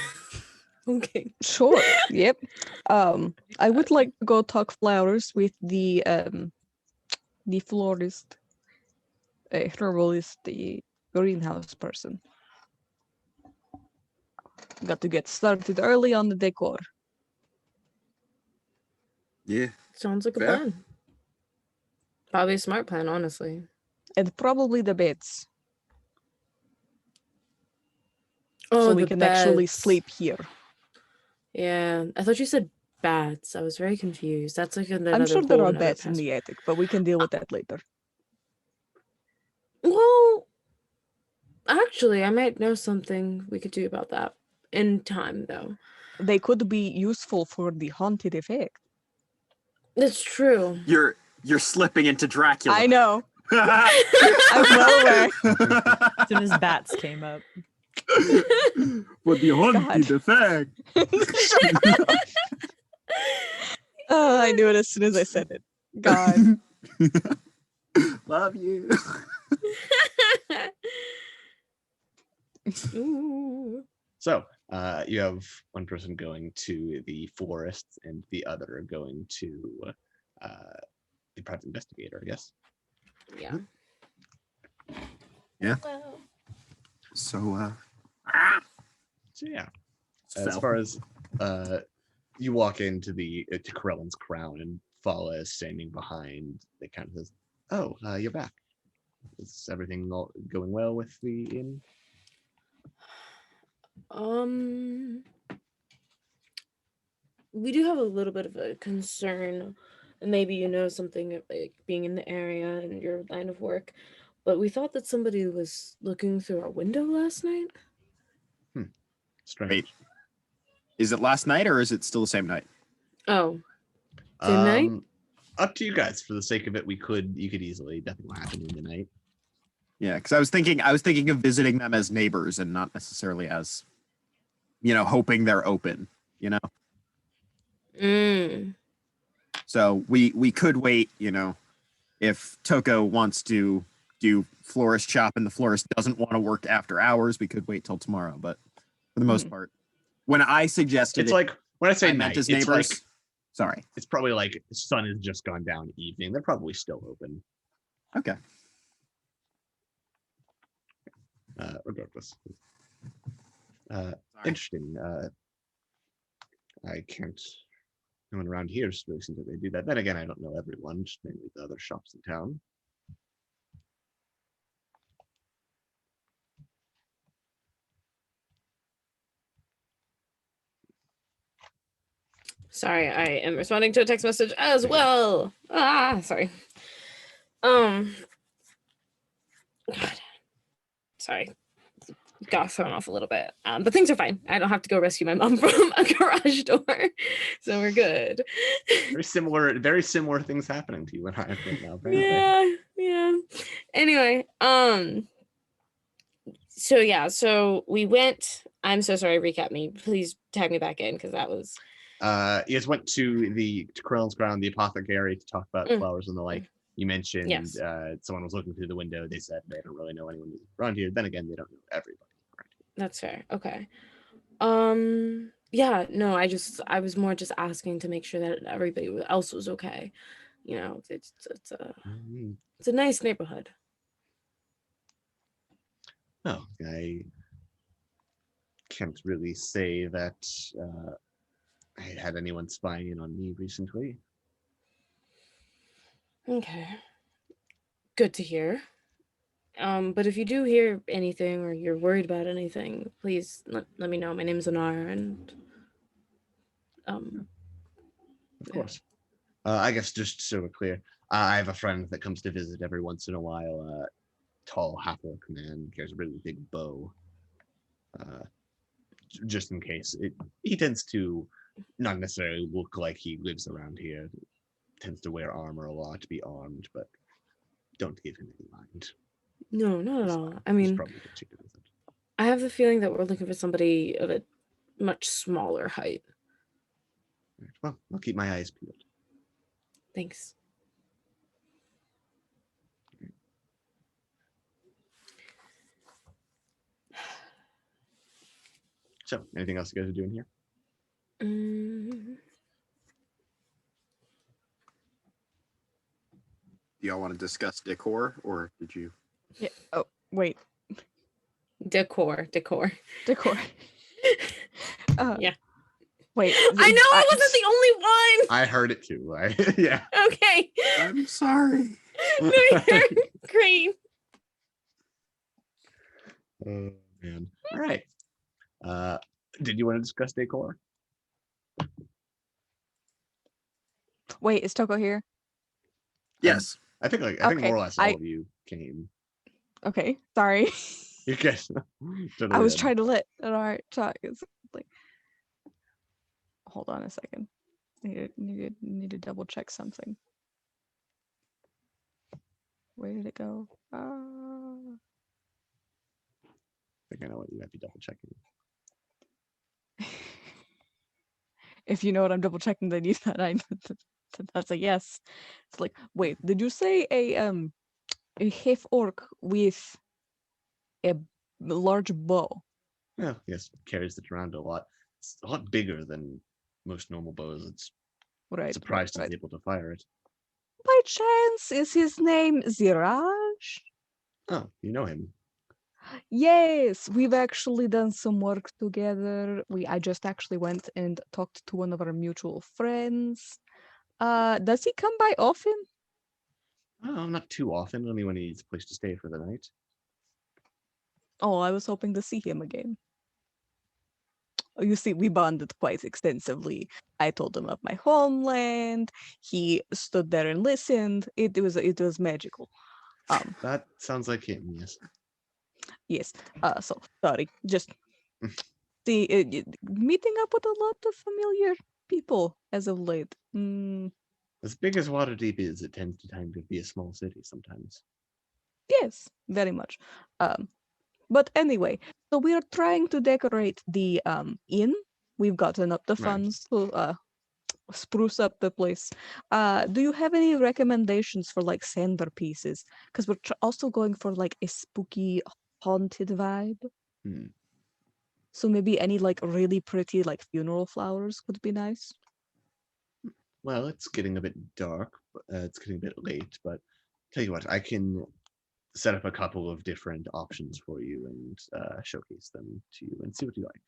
S2: Okay.
S4: Sure. Yep. I would like to go talk flowers with the florist, herbalist, the greenhouse person. Got to get started early on the decor.
S3: Yeah.
S2: Sounds like a
S3: Fair.
S2: plan. Probably a smart plan, honestly.
S4: And probably the beds.
S2: Oh,
S4: So we
S2: the
S4: can actually
S2: beds.
S4: sleep here.
S2: Yeah, I thought you said bats. I was very confused. That's like another.
S4: I'm sure there
S2: whole
S4: are
S2: nother
S4: beds in the attic, but we can deal with that later.
S2: Well, actually, I might know something we could do about that in time, though.
S4: They could be useful for the haunted effect.
S2: That's true.
S3: You're slipping into Dracula.
S4: I know. I'm well aware.
S5: As soon as bats came up.
S3: With the haunted effect.
S4: Oh, I knew it as soon as I said it. God.
S3: Love you.
S2: Ooh.
S1: So you have one person going to the forest and the other going to the private investigator, I guess.
S2: Yeah.
S3: Yeah.
S2: Well,
S3: So
S1: So yeah, as far as you walk into to Corellin's crown, and Fala is standing behind. They kind of says, "Oh, you're back. Is everything going well with the inn?"
S2: we do have a little bit of a concern. Maybe you know something of, like, being in the area and your line of work, but we thought that somebody was looking through our window last night.
S1: Strange.
S3: Wait. Is it last night or is it still the same night?
S2: Oh, didn't I?
S1: Up to you guys. For the sake of it, you could easily. Nothing will happen in the night.
S3: Yeah, because I was thinking of visiting them as neighbors and not necessarily as, hoping they're open.
S2: Mm.
S3: So we could wait. If Toko wants to do florist shop and the florist doesn't want to work after hours, we could wait till tomorrow. But for the most part, when I suggested
S1: It's
S3: it,
S1: like when I say
S3: I meant
S1: night,
S3: as
S1: it's
S3: neighbors.
S1: like
S3: Sorry.
S1: it's probably like the sun has just gone down evening. They're probably still open.
S3: Okay.
S1: Regardless.
S3: Sorry.
S1: Interesting. I can't. No one around here really seems like they do that. Then again, I don't know everyone, just mainly the other shops in town.
S2: Sorry, I am responding to a text message as well. Sorry. God. Sorry. Got thrown off a little bit. But things are fine. I don't have to go rescue my mom from a garage door. So we're good.
S1: Very similar things happening to you and I right now, apparently.
S2: Yeah. Anyway, so we went. I'm so sorry, recap me. Please tag me back in because that was
S1: You guys went to Krill's ground, the apothecary, to talk about flowers and the like. You mentioned
S2: Yes.
S1: Someone was looking through the window. They said they don't really know anyone around here. Then again, they don't know everybody around here.
S2: That's fair. Okay. Yeah, no, I was more just asking to make sure that everybody else was okay. It's a nice neighborhood.
S1: No, I can't really say that I had anyone spying in on me recently.
S2: Okay. Good to hear. But if you do hear anything or you're worried about anything, please let me know. My name's Anar, and
S1: Of course. I guess just so we're clear, I have a friend that comes to visit every once in a while. Tall half-orc man, carries a really big bow. Just in case. He tends to not necessarily look like he lives around here. Tends to wear armor a lot, to be armed, but don't give him any mind.
S2: No, not at all. I
S1: He's
S2: mean,
S1: probably good to visit.
S2: I have the feeling that we're looking for somebody of a much smaller height.
S1: Right, well, I'll keep my eyes peeled.
S2: Thanks.
S1: So, anything else you guys are doing here?
S3: Do y'all want to discuss decor, or did you?
S4: Yeah. Oh, wait.
S2: Decor. Yeah.
S4: Wait.
S2: I know I wasn't the only one.
S1: I heard it too. Yeah.
S2: Okay.
S3: I'm sorry.
S2: No, you're great.
S1: Oh man. All right. Did you want to discuss decor?
S4: Wait, is Toko here?
S3: Yes.
S1: I think more
S4: Okay,
S1: or less all of you came.
S4: Okay, sorry.
S1: You guys.
S4: I was trying to let Anar talk. It's like, hold on a second. Need to double check something. Where did it go?
S1: I think I know what you might be double checking.
S4: If you know what I'm double checking, then that's a yes. It's like, wait, did you say a half orc with a large bow?
S1: Yeah, yes, carries it around a lot. It's a lot bigger than most normal bows. It's
S4: Right.
S1: surprised
S4: right.
S1: he's able to fire it.
S4: By chance, is his name Ziraj?
S1: Oh, you know him.
S4: Yes, we've actually done some work together. I just actually went and talked to one of our mutual friends. Does he come by often?
S1: Oh, not too often. Only when he needs a place to stay for the night.
S4: Oh, I was hoping to see him again. Oh, you see, we bonded quite extensively. I told him of my homeland. He stood there and listened. It was magical.
S1: That sounds like him. Yes.
S4: Yes. So sorry. Just meeting up with a lot of familiar people as of late.
S1: As big as Waterdeep is, it tends to be a small city sometimes.
S4: Yes, very much. But anyway, so we are trying to decorate the inn. We've gotten up the
S1: Right.
S4: funds to spruce up the place. Do you have any recommendations for like centerpieces? Because we're also going for like a spooky, haunted vibe.
S1: Hmm.
S4: So maybe any like really pretty like funeral flowers would be nice.
S1: Well, it's getting a bit dark. It's getting a bit late, but tell you what, I can set up a couple of different options for you and showcase them to you and see what you like.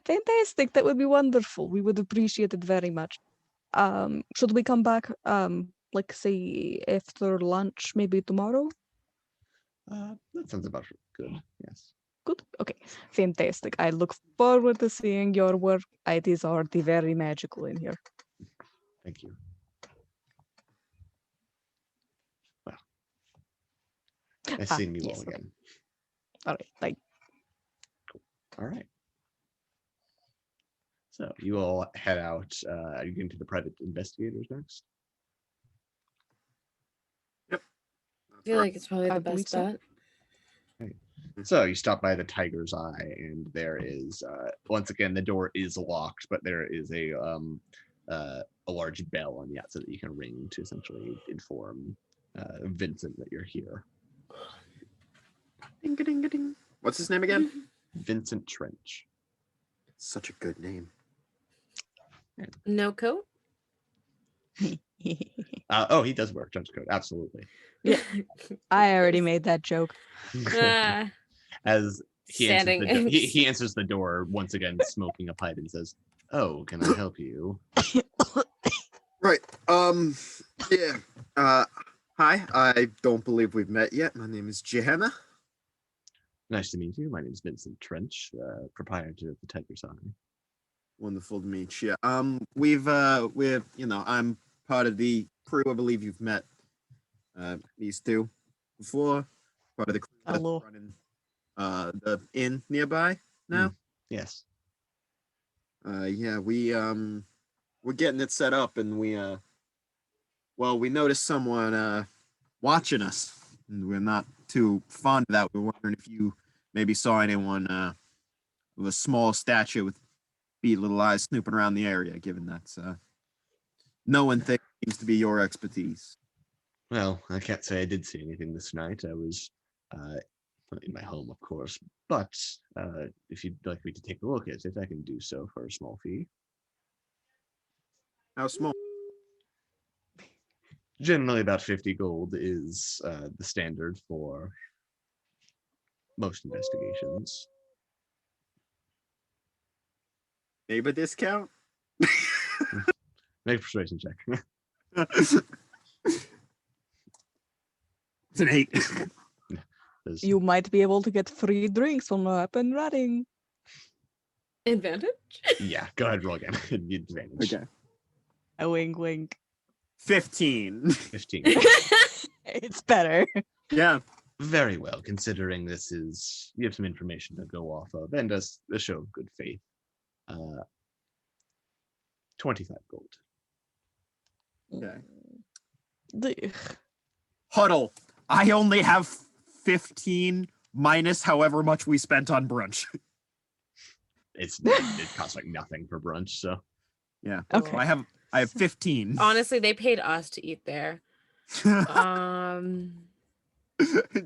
S4: Fantastic, that would be wonderful. We would appreciate it very much. Should we come back like say after lunch, maybe tomorrow?
S1: That sounds about good. Yes.
S4: Good. Okay. Fantastic. I look forward to seeing your work. It is already very magical in here.
S1: Thank you. Well, nice seeing you
S4: yes,
S1: all
S4: okay.
S1: again.
S4: All right. Bye.
S1: All right. So you all head out. Are you going to the private investigators next?
S2: I feel like it's probably
S4: I
S2: the
S4: believe
S2: best
S4: so.
S2: bet.
S1: So you stop by the Tiger's Eye, and there is once again the door is locked, but there is a large bell on the outside that you can ring to essentially inform Vincent that you're here.
S3: Ding, ding, ding. What's his name again?
S1: Vincent Trench.
S3: Such a good name.
S2: No coat?
S1: Oh, he does wear a trench coat. Absolutely.
S4: I already made that joke.
S2: Ah,
S1: As he answers,
S2: standing.
S1: he answers the door once again, smoking a pipe, and says, "Oh, can I help you?"
S3: Right. Yeah. Hi. I don't believe we've met yet. My name is Johanna.
S1: Nice to meet you. My name is Vincent Trench, proprietor of the Tiger's Eye.
S3: Wonderful to meet you. We're, I'm part of the crew. I believe you've met these two before. Part of the crew that's
S4: Hello.
S3: running the inn nearby now.
S1: Yes.
S3: Yeah, we're getting it set up, and we noticed someone watching us, and we're not too fond of that. We're wondering if you maybe saw anyone with a small stature with beady little eyes snooping around the area, given that no one thinks seems to be your expertise.
S1: Well, I can't say I did see anything this night. I was in my home, of course. But if you'd like me to take a look at it, I can do so for a small fee.
S3: How small?
S1: Generally, about 50 gold is the standard for most investigations.
S3: Neighbor discount?
S1: Make a persuasion check.
S3: It's an 8.
S4: You might be able to get free drinks when we're up and running.
S2: Advantage?
S1: Yeah, go ahead, roll again. Advantage.
S3: Okay.
S4: A wink, wink.
S3: 15.
S1: 15.
S4: It's better.
S3: Yeah.
S1: Very well, considering you have some information to go off of, and a show of good faith. 25 gold.
S3: Okay. Huddle. I only have 15 minus however much we spent on brunch.
S1: It costs like nothing for brunch, so
S3: Yeah.
S4: Okay.
S3: I have 15.
S2: Honestly, they paid us to eat there.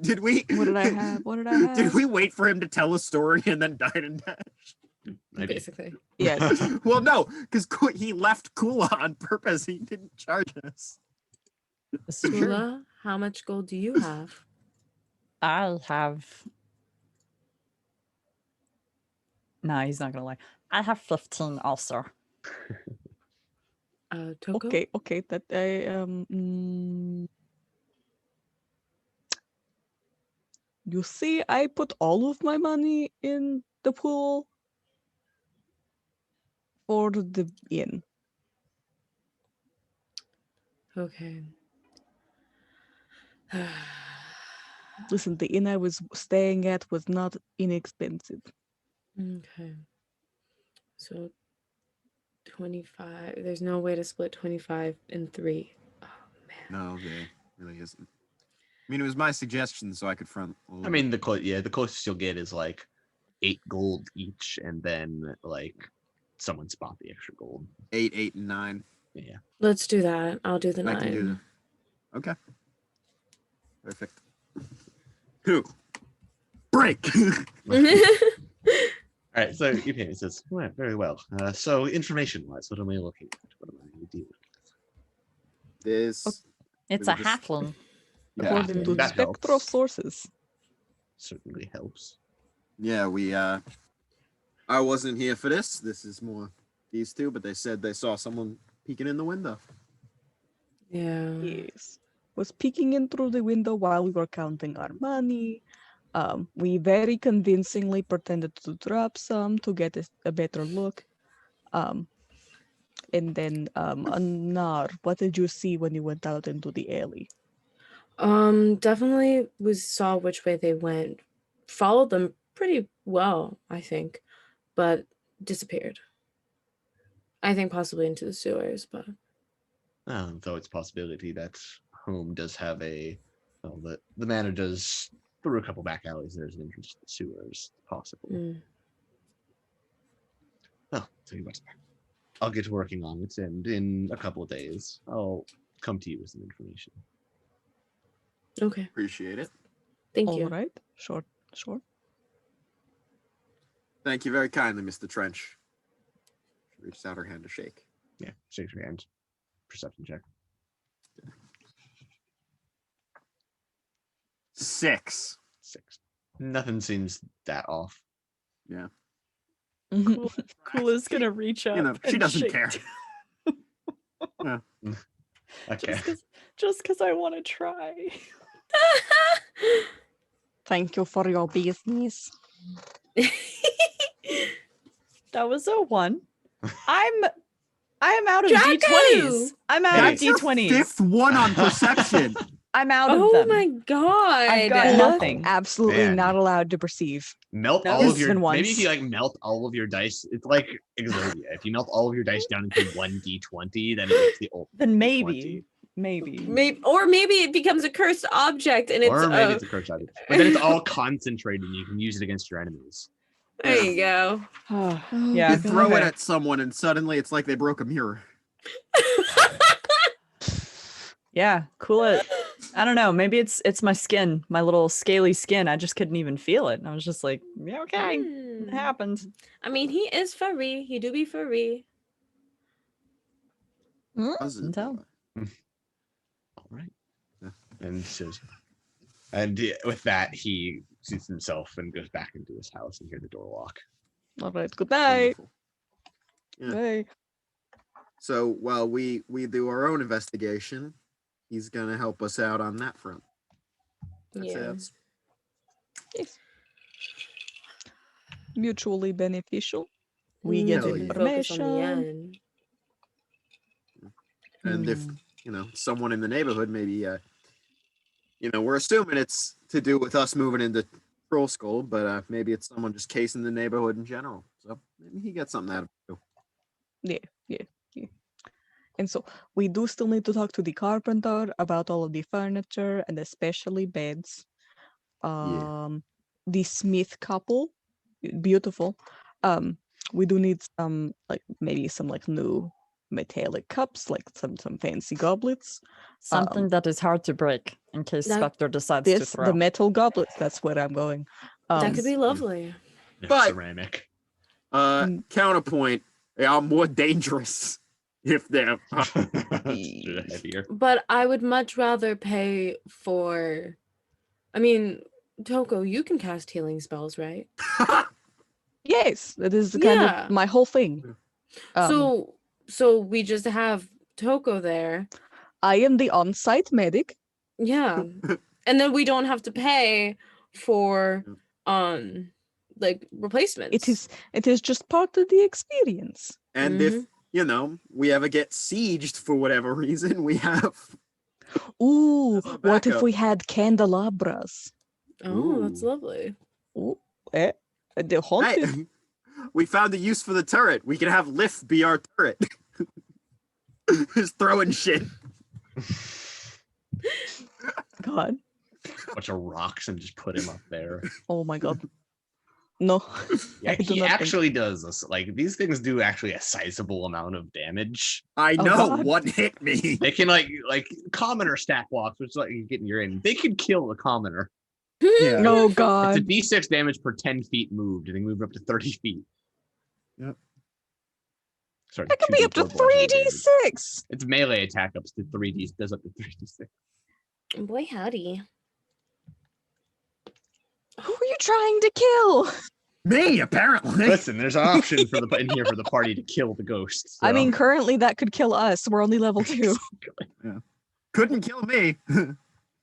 S3: Did we?
S4: What did I have? What did I have?
S3: Did we wait for him to tell a story and then died and dash?
S1: maybe.
S2: Basically.
S4: Yes.
S3: Well, no, because he left Kula on purpose. He didn't charge us.
S5: This is true.
S2: Kula, how much gold do you have?
S5: I'll have. Nah, he's not gonna lie. I have 15 also.
S2: Toko?
S4: Okay. That I You see, I put all of my money in the pool for the inn.
S2: Okay.
S4: Listen, the inn I was staying at was not inexpensive.
S2: Okay. So 25. There's no way to split 25 in 3. Oh, man.
S3: No, there really isn't. I mean, it was my suggestion, so I could front.
S1: I mean, the closest you'll get is like 8 gold each, and then like someone spot the extra gold.
S3: 8, 8, and 9.
S1: Yeah.
S2: Let's do that. I'll do the 9.
S3: I can do that. Okay. Perfect. Who? Break.
S1: All right. So your payment says, well, very well. So information-wise, what am I looking at? What am I dealing with?
S3: This.
S5: It's
S3: We
S5: a
S3: were just-
S5: halfling.
S1: Yeah,
S4: According to
S1: that
S4: spectral
S1: helps.
S4: sources.
S1: Certainly helps.
S3: Yeah, we. I wasn't here for this. This is more these two, but they said they saw someone peeking in the window.
S2: Yeah.
S4: Yes. Was peeking in through the window while we were counting our money. We very convincingly pretended to drop some to get a better look. And then, Anar, what did you see when you went out into the alley?
S2: Definitely saw which way they went. Followed them pretty well, I think, but disappeared. I think possibly into the sewers, but
S1: Though it's a possibility that home does have a, well, the manor does through a couple back alleys. There's an entrance to the sewers, possible. Well, tell you what, I'll get working on it, and in a couple of days, I'll come to you with some information.
S2: okay.
S3: Appreciate it.
S2: Thank
S4: All
S2: you.
S4: right. Sure.
S3: Thank you very kindly, Mr. Trench. She reached out her hand to shake.
S1: Yeah, shake your hand. Perception check.
S3: 6.
S1: 6. Nothing seems that off.
S3: Yeah.
S5: Kula's gonna reach up.
S3: You know, she
S5: and
S3: doesn't
S5: shake
S3: care.
S5: too.
S1: Okay.
S5: Just because I want to try.
S4: Thank you for your business.
S5: That was a 1. I am out of
S2: Draco!
S5: D20s. I'm out
S1: Hey.
S5: of D20s.
S3: Fifth one on perception.
S5: I'm out of
S2: Oh
S5: them.
S2: my god.
S5: I've got
S4: Kula,
S5: nothing.
S4: Absolutely
S1: Man.
S4: not allowed to perceive.
S1: Melt
S5: No.
S1: all of
S4: Just
S1: your.
S4: been
S1: Maybe if
S4: once.
S1: you like melt all of your dice, it's like Exodia. If you melt all of your dice down into 1d20, then it's the ultimate.
S5: Then
S1: D20.
S5: maybe.
S2: Maybe it becomes a cursed object and it's
S1: Or maybe it's a curse object. But then it's all concentrated and you can use it against your enemies.
S2: there you go.
S5: Yeah.
S3: You throw it
S5: okay.
S3: at someone and suddenly it's like they broke a mirror.
S5: Yeah, Kula. I don't know. Maybe it's my skin, my little scaly skin. I just couldn't even feel it. I was just like, yeah, okay, it happened.
S2: I mean, he is furry. He do be furry.
S3: Doesn't
S5: tell.
S1: All right.
S3: Yeah.
S1: And says, and with that, he seats himself and goes back into his house and hear the door lock.
S4: All right. Good night.
S3: Wonderful. Yeah.
S4: Bye.
S3: So while we do our own investigation, he's gonna help us out on that front. That's
S2: Yeah.
S3: it.
S4: Yes. Mutually beneficial. We get
S3: Hell yeah.
S2: Focus on the
S4: information.
S2: end.
S3: And if someone in the neighborhood, maybe we're assuming it's to do with us moving into Troll Skull, but maybe it's someone just casing the neighborhood in general. So maybe he gets something out of it too.
S4: Yeah. And so we do still need to talk to the carpenter about all of the furniture and especially beds. The Smith couple, beautiful. We do need some maybe some new metallic cups, like some fancy goblets.
S5: Something that is hard to break in case
S2: That-
S5: Spectre decides to
S4: This
S5: throw.
S4: the metal goblets. That's where I'm going.
S2: That could be lovely.
S3: But-
S1: Ceramic.
S3: Counterpoint, they are more dangerous if they're
S1: Heavier.
S2: But I would much rather pay for. I mean, Toko, you can cast healing spells, right?
S4: Yes, that is kind
S2: Yeah.
S4: of my whole thing.
S2: So we just have Toko there.
S4: I am the on-site medic.
S2: Yeah. And then we don't have to pay for replacements.
S4: It is just part of the experience.
S3: And if we ever get sieged for whatever reason, we have
S4: Ooh,
S3: As a
S4: what if
S3: backup.
S4: we had candelabras?
S2: Oh, that's
S3: Ooh.
S2: lovely.
S4: Ooh, the haunted.
S3: Hey, We found the use for the turret. We can have Lift be our turret. Just throwing shit.
S4: God.
S1: Bunch of rocks and just put him up there.
S4: Oh my God. No.
S1: Yeah,
S4: I do
S1: he
S4: not think-
S1: actually does this. Like these things do actually a sizable amount of damage.
S3: I
S4: Oh,
S3: know,
S4: God.
S3: one hit me.
S1: They can like commoner stat blocks, which is like you getting your in. They can kill a commoner.
S3: Yeah.
S4: Oh
S1: It's a
S4: God.
S1: d6 damage per 10 feet moved, and they move up to 30 feet.
S3: Yep.
S1: Sorry,
S4: That could be up to
S1: 2d4 bludgeoning damage.
S4: 3d6.
S1: It's melee attack up to 3d, does up to 3d6.
S2: Boy, howdy.
S4: Who are you trying to kill?
S3: Me, apparently.
S1: Listen, there's an option for the in here for the party to kill the ghosts.
S4: I mean, currently that could kill us. We're only level 2.
S3: Couldn't kill me.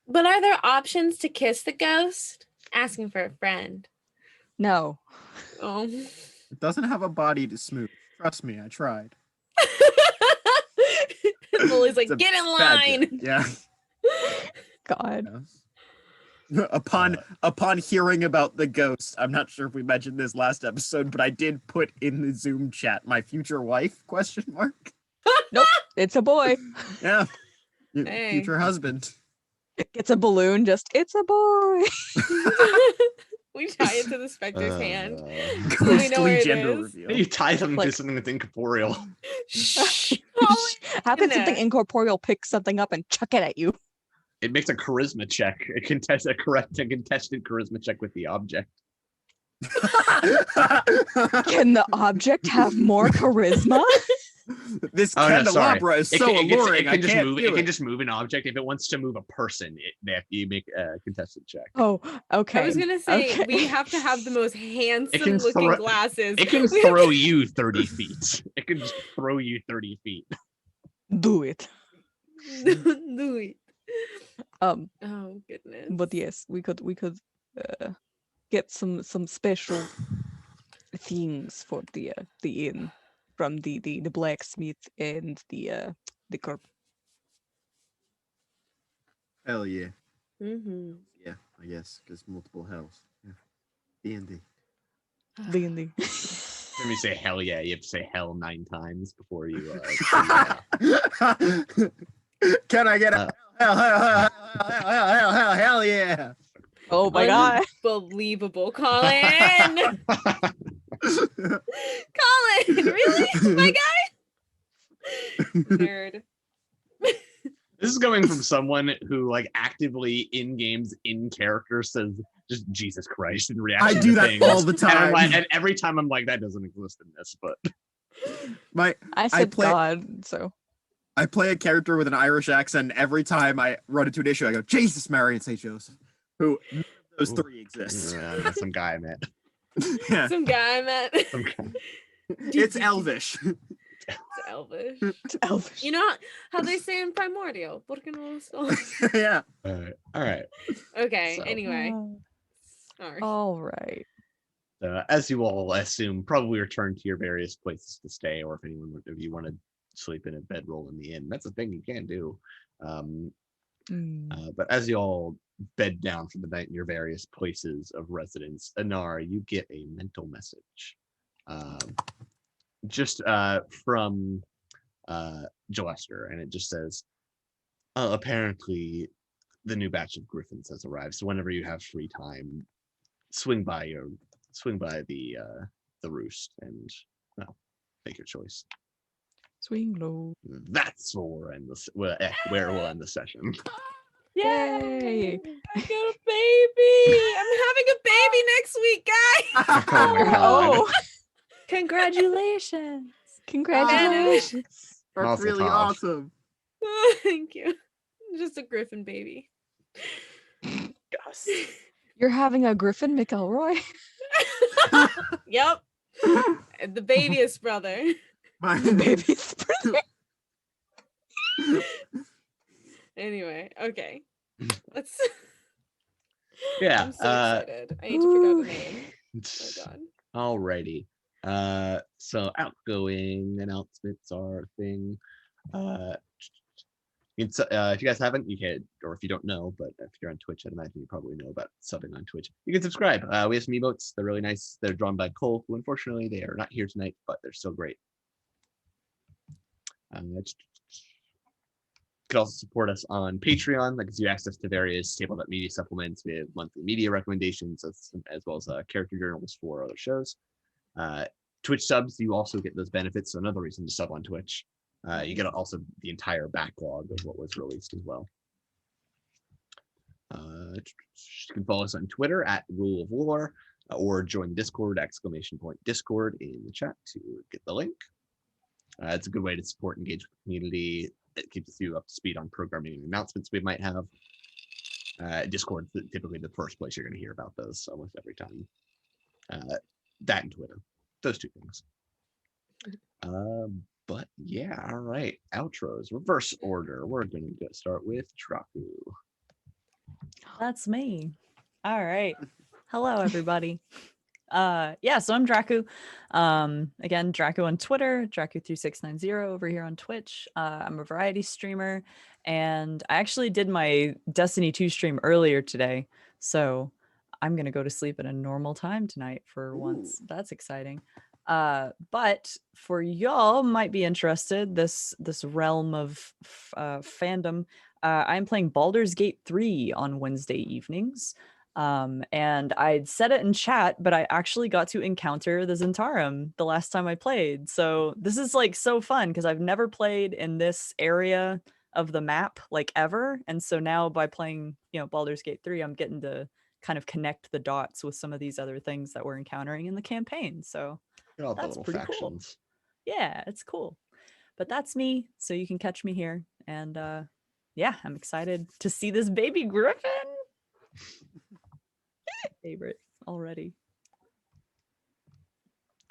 S2: But are there options to kiss the ghost? Asking for a friend.
S4: No.
S2: Oh.
S3: It doesn't have a body to smooth. Trust me, I tried.
S2: Bully's like,
S3: It's a
S2: get in
S3: bad
S2: line.
S3: joke. Yeah.
S4: God.
S3: Upon hearing about the ghost, I'm not sure if we mentioned this last episode, but I did put in the Zoom chat my future wife ?
S4: It's a boy.
S3: Yeah.
S2: Hey.
S3: Future husband.
S4: It's a balloon. Just, it's a boy.
S2: We tie it to the Spectre's hand.
S1: Uh,
S2: So we know where
S3: Ghostly
S2: it
S3: gender
S2: is.
S3: reveal.
S1: you tie them
S4: Like-
S1: to something that's incorporeal.
S2: Shh. Holly.
S4: Happens
S2: in
S4: something
S2: there.
S4: incorporeal, pick something up and chuck it at you.
S1: It makes a charisma check. It contests a contested charisma check with the object.
S4: Can the object have more charisma?
S3: This
S1: Oh, no, sorry.
S3: candelabra is
S1: It
S3: so
S1: can,
S3: alluring. I
S1: just
S3: can't
S1: move.
S3: do
S1: It can just move an object. If it wants to move a person, you make a contested check.
S4: Oh, okay.
S2: I was gonna say
S4: okay.
S2: we have to have the most handsome
S1: can
S2: looking
S1: throw-
S2: glasses.
S1: It can
S2: We have
S1: throw you 30 feet. It can just throw you 30 feet.
S4: Do it.
S2: to do it.
S4: Oh,
S2: goodness.
S4: but yes, we could get some special things for the inn from the blacksmith and the corp.
S3: Hell yeah.
S2: Mm-hmm.
S3: Yeah, I guess, because multiple hells. Yeah. D&D.
S4: D&D.
S1: Let me say hell yeah. You have to say hell 9 times before you.
S3: Can I get
S1: Uh,
S3: a hell yeah?
S4: Oh my god.
S2: Unbelievable, Colin. Colin, really? My guy? Nerd.
S1: This is coming from someone who, like, actively in games, in character, says just Jesus Christ in reaction
S3: I do
S1: to
S3: that
S1: things.
S3: all the
S1: And, I'm like,
S3: time.
S1: and every time I'm like, that doesn't exist in this, but
S4: I said
S3: play-
S4: God, so
S3: I play a character with an Irish accent. Every time I run into an issue, I go, Jesus, Mary, and St. Joseph. Who none of those
S1: Ooh.
S3: three exist.
S1: That's some guy I met.
S3: Yeah.
S2: Some guy I met.
S1: Some guy.
S3: It's Elvish.
S2: It's Elvish.
S4: it's elvish.
S2: You know how they say in Primordial? Porque no estoy.
S3: Yeah.
S1: All right.
S2: Okay,
S1: So-
S2: anyway. Sorry.
S4: All right.
S1: As you all assume, probably return to your various places to stay, or if you want to sleep in a bedroll in the inn, that's a thing you can do. But as you all bed down for the night in your various places of residence, Anar, you get a mental message, just from Gillester, and it just says, apparently the new batch of griffins has arrived, so whenever you have free time, swing by the roost and, well, make your choice.
S4: Swing low.
S1: That's where we'll end the session.
S4: Yay!
S2: I got a baby. I'm having a baby next week, guys.
S1: Oh my God.
S4: Oh,
S5: Congratulations.
S4: congratulations.
S3: That's
S1: Mazel
S3: really
S1: tov.
S3: awesome.
S2: Thank you. Just a griffin baby.
S5: Yes.
S4: You're having a Griffin McElroy?
S2: Yep. The babyest brother.
S3: My
S4: Baby's brother.
S2: Anyway, okay. Let's.
S1: Yeah.
S2: I'm so excited. I need to figure out the name. Oh god.
S1: Alrighty. So outgoing announcements are a thing. If you guys haven't, you can, or if you don't know, but if you're on Twitch, I'd imagine you probably know about subbing on Twitch. You can subscribe. We have some emotes. They're really nice. They're drawn by Cole, who unfortunately they are not here tonight, but they're still great. You can also support us on Patreon. That gives you access to various table.media supplements. We have monthly media recommendations as well as character journals for other shows. Twitch subs, you also get those benefits. So another reason to sub on Twitch. You get also the entire backlog of what was released as well. You can follow us on Twitter at Rule of War, or join Discord, !Discord in the chat to get the link. It's a good way to support and engage with the community. It keeps you up to speed on programming and announcements we might have. Discord's typically the first place you're going to hear about those almost every time. That and Twitter, those two things. But yeah, all right. Outros, reverse order. We're going to start with Draku.
S5: That's me. All right. Hello, everybody. Yeah, so I'm Draku. Again, Draku on Twitter, Draku3690 over here on Twitch. I'm a variety streamer, and I actually did my Destiny 2 stream earlier today, so I'm gonna go to sleep at a normal time tonight for once. That's exciting. But for y'all might be interested, this realm of fandom, I'm playing Baldur's Gate 3 on Wednesday evenings. And I'd said it in chat, but I actually got to encounter the Zhentarim the last time I played. So this is like so fun because I've never played in this area of the map like ever. And so now by playing, Baldur's Gate 3, I'm getting to kind of connect the dots with some of these other things that we're encountering in the campaign. So that's pretty cool. Yeah, it's cool. But that's me. So you can catch me here. And yeah, I'm excited to see this baby griffin. Favorite already.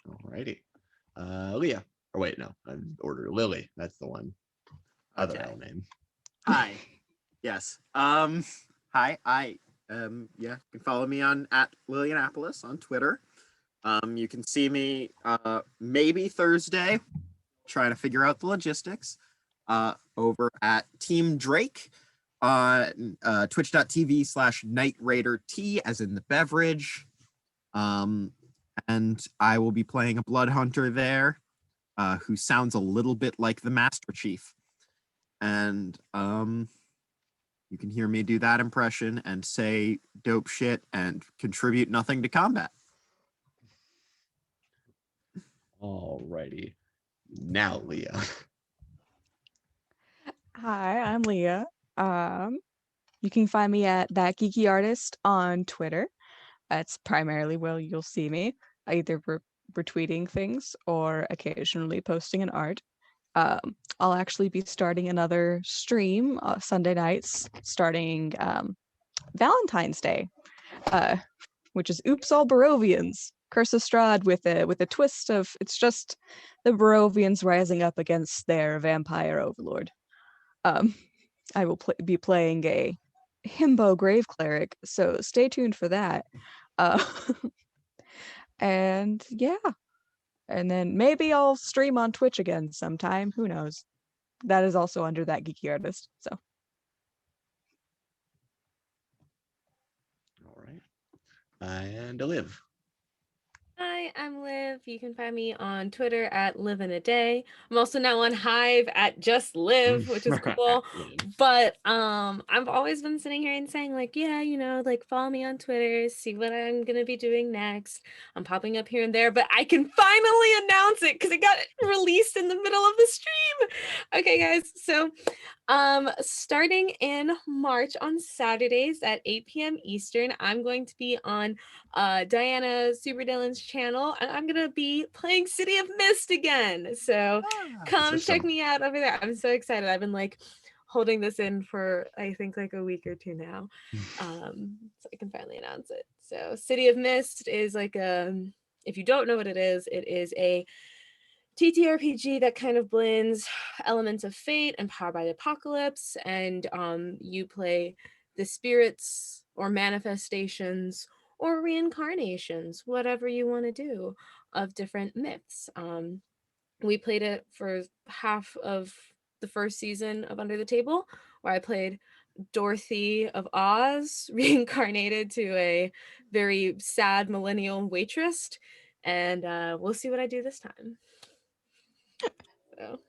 S1: Alrighty. Leah. Or wait, no. Order Lily. That's the one. Other
S3: Okay.
S1: L name.
S3: Hi. Yes. Hi. You can follow me on @Lillianapolis on Twitter. You can see me maybe Thursday, trying to figure out the logistics. Over at Team Drake on twitch.tv/NightRaiderT, as in the beverage. And I will be playing a blood hunter there, who sounds a little bit like the Master Chief. And you can hear me do that impression and say dope shit and contribute nothing to combat.
S1: Alrighty. Now, Leah.
S4: Hi, I'm Leah. You can find me at That Geeky Artist on Twitter. That's primarily where you'll see me, either retweeting things or occasionally posting an art. I'll actually be starting another stream Sunday nights, starting Valentine's Day, which is Oops All Barovians, Curse of Strahd with a twist of it's just the Barovians rising up against their vampire overlord. I will be playing a himbo grave cleric, so stay tuned for that. And yeah, and then maybe I'll stream on Twitch again sometime. Who knows? That is also under That Geeky Artist. So.
S1: All right. And Liv.
S2: Hi, I'm Liv. You can find me on Twitter at @LiveInADay. I'm also now on Hive at Just Live, which is cool. But I've always been sitting here and saying like, yeah, like follow me on Twitter, see what I'm gonna be doing next. I'm popping up here and there, but I can finally announce it because it got released in the middle of the stream. Okay, guys, so starting in March on Saturdays at 8 p.m. Eastern, I'm going to be on Diana Super Dylan's channel, and I'm gonna be playing City of Mist again. So come check me out over there. I'm so excited. I've been like holding this in for I think like a week or two now, so I can finally announce it. So City of Mist is like if you don't know what it is a TTRPG that kind of blends elements of fate and Power by the Apocalypse, and you play the spirits or manifestations or reincarnations, whatever you want to do, of different myths. We played it for half of the first season of Under the Table, where I played Dorothy of Oz, reincarnated to a very sad millennial waitress. And we'll see what I do this time. So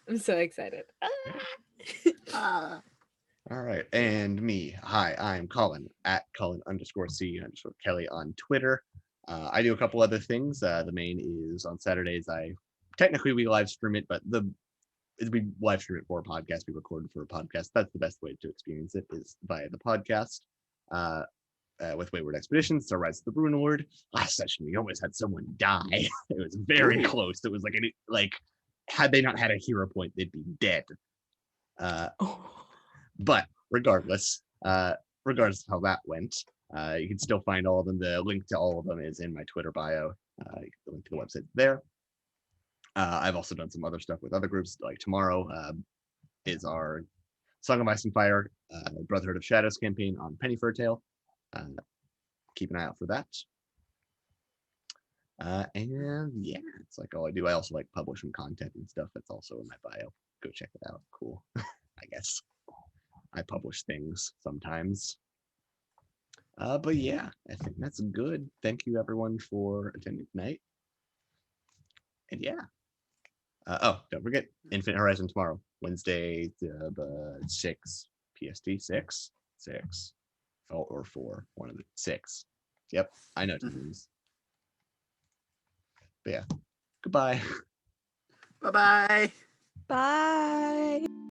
S2: I'm so excited.
S3: Ah.
S1: All right, and me. Hi, I'm Colin at Colin_C_Kelly on Twitter. I do a couple other things. The main is on Saturdays. We live stream it, but we live stream it for a podcast. We record it for a podcast. That's the best way to experience it, is via the podcast. With Wayward Expeditions, so Rise of the Bruin Lord. Last session, we almost had someone die. It was very close. It was like had they not had a hero point, they'd be dead. But regardless of how that went, you can still find all of them. The link to all of them is in my Twitter bio. The link to the website there. I've also done some other stuff with other groups. Like tomorrow is our Song of Ice and Fire Brotherhood of Shadows campaign on Penny Furtail. Keep an eye out for that. And yeah, it's like all I do. I also like publishing content and stuff. That's also in my bio. Go check it out. Cool. I guess I publish things sometimes. But yeah, I think that's good. Thank you everyone for attending tonight. And yeah. Don't forget Infinite Horizon tomorrow, Wednesday, 6 PST, 6 or 4, one of the 6. Yep, I know times. But yeah, goodbye.
S3: Bye-bye.
S4: Bye.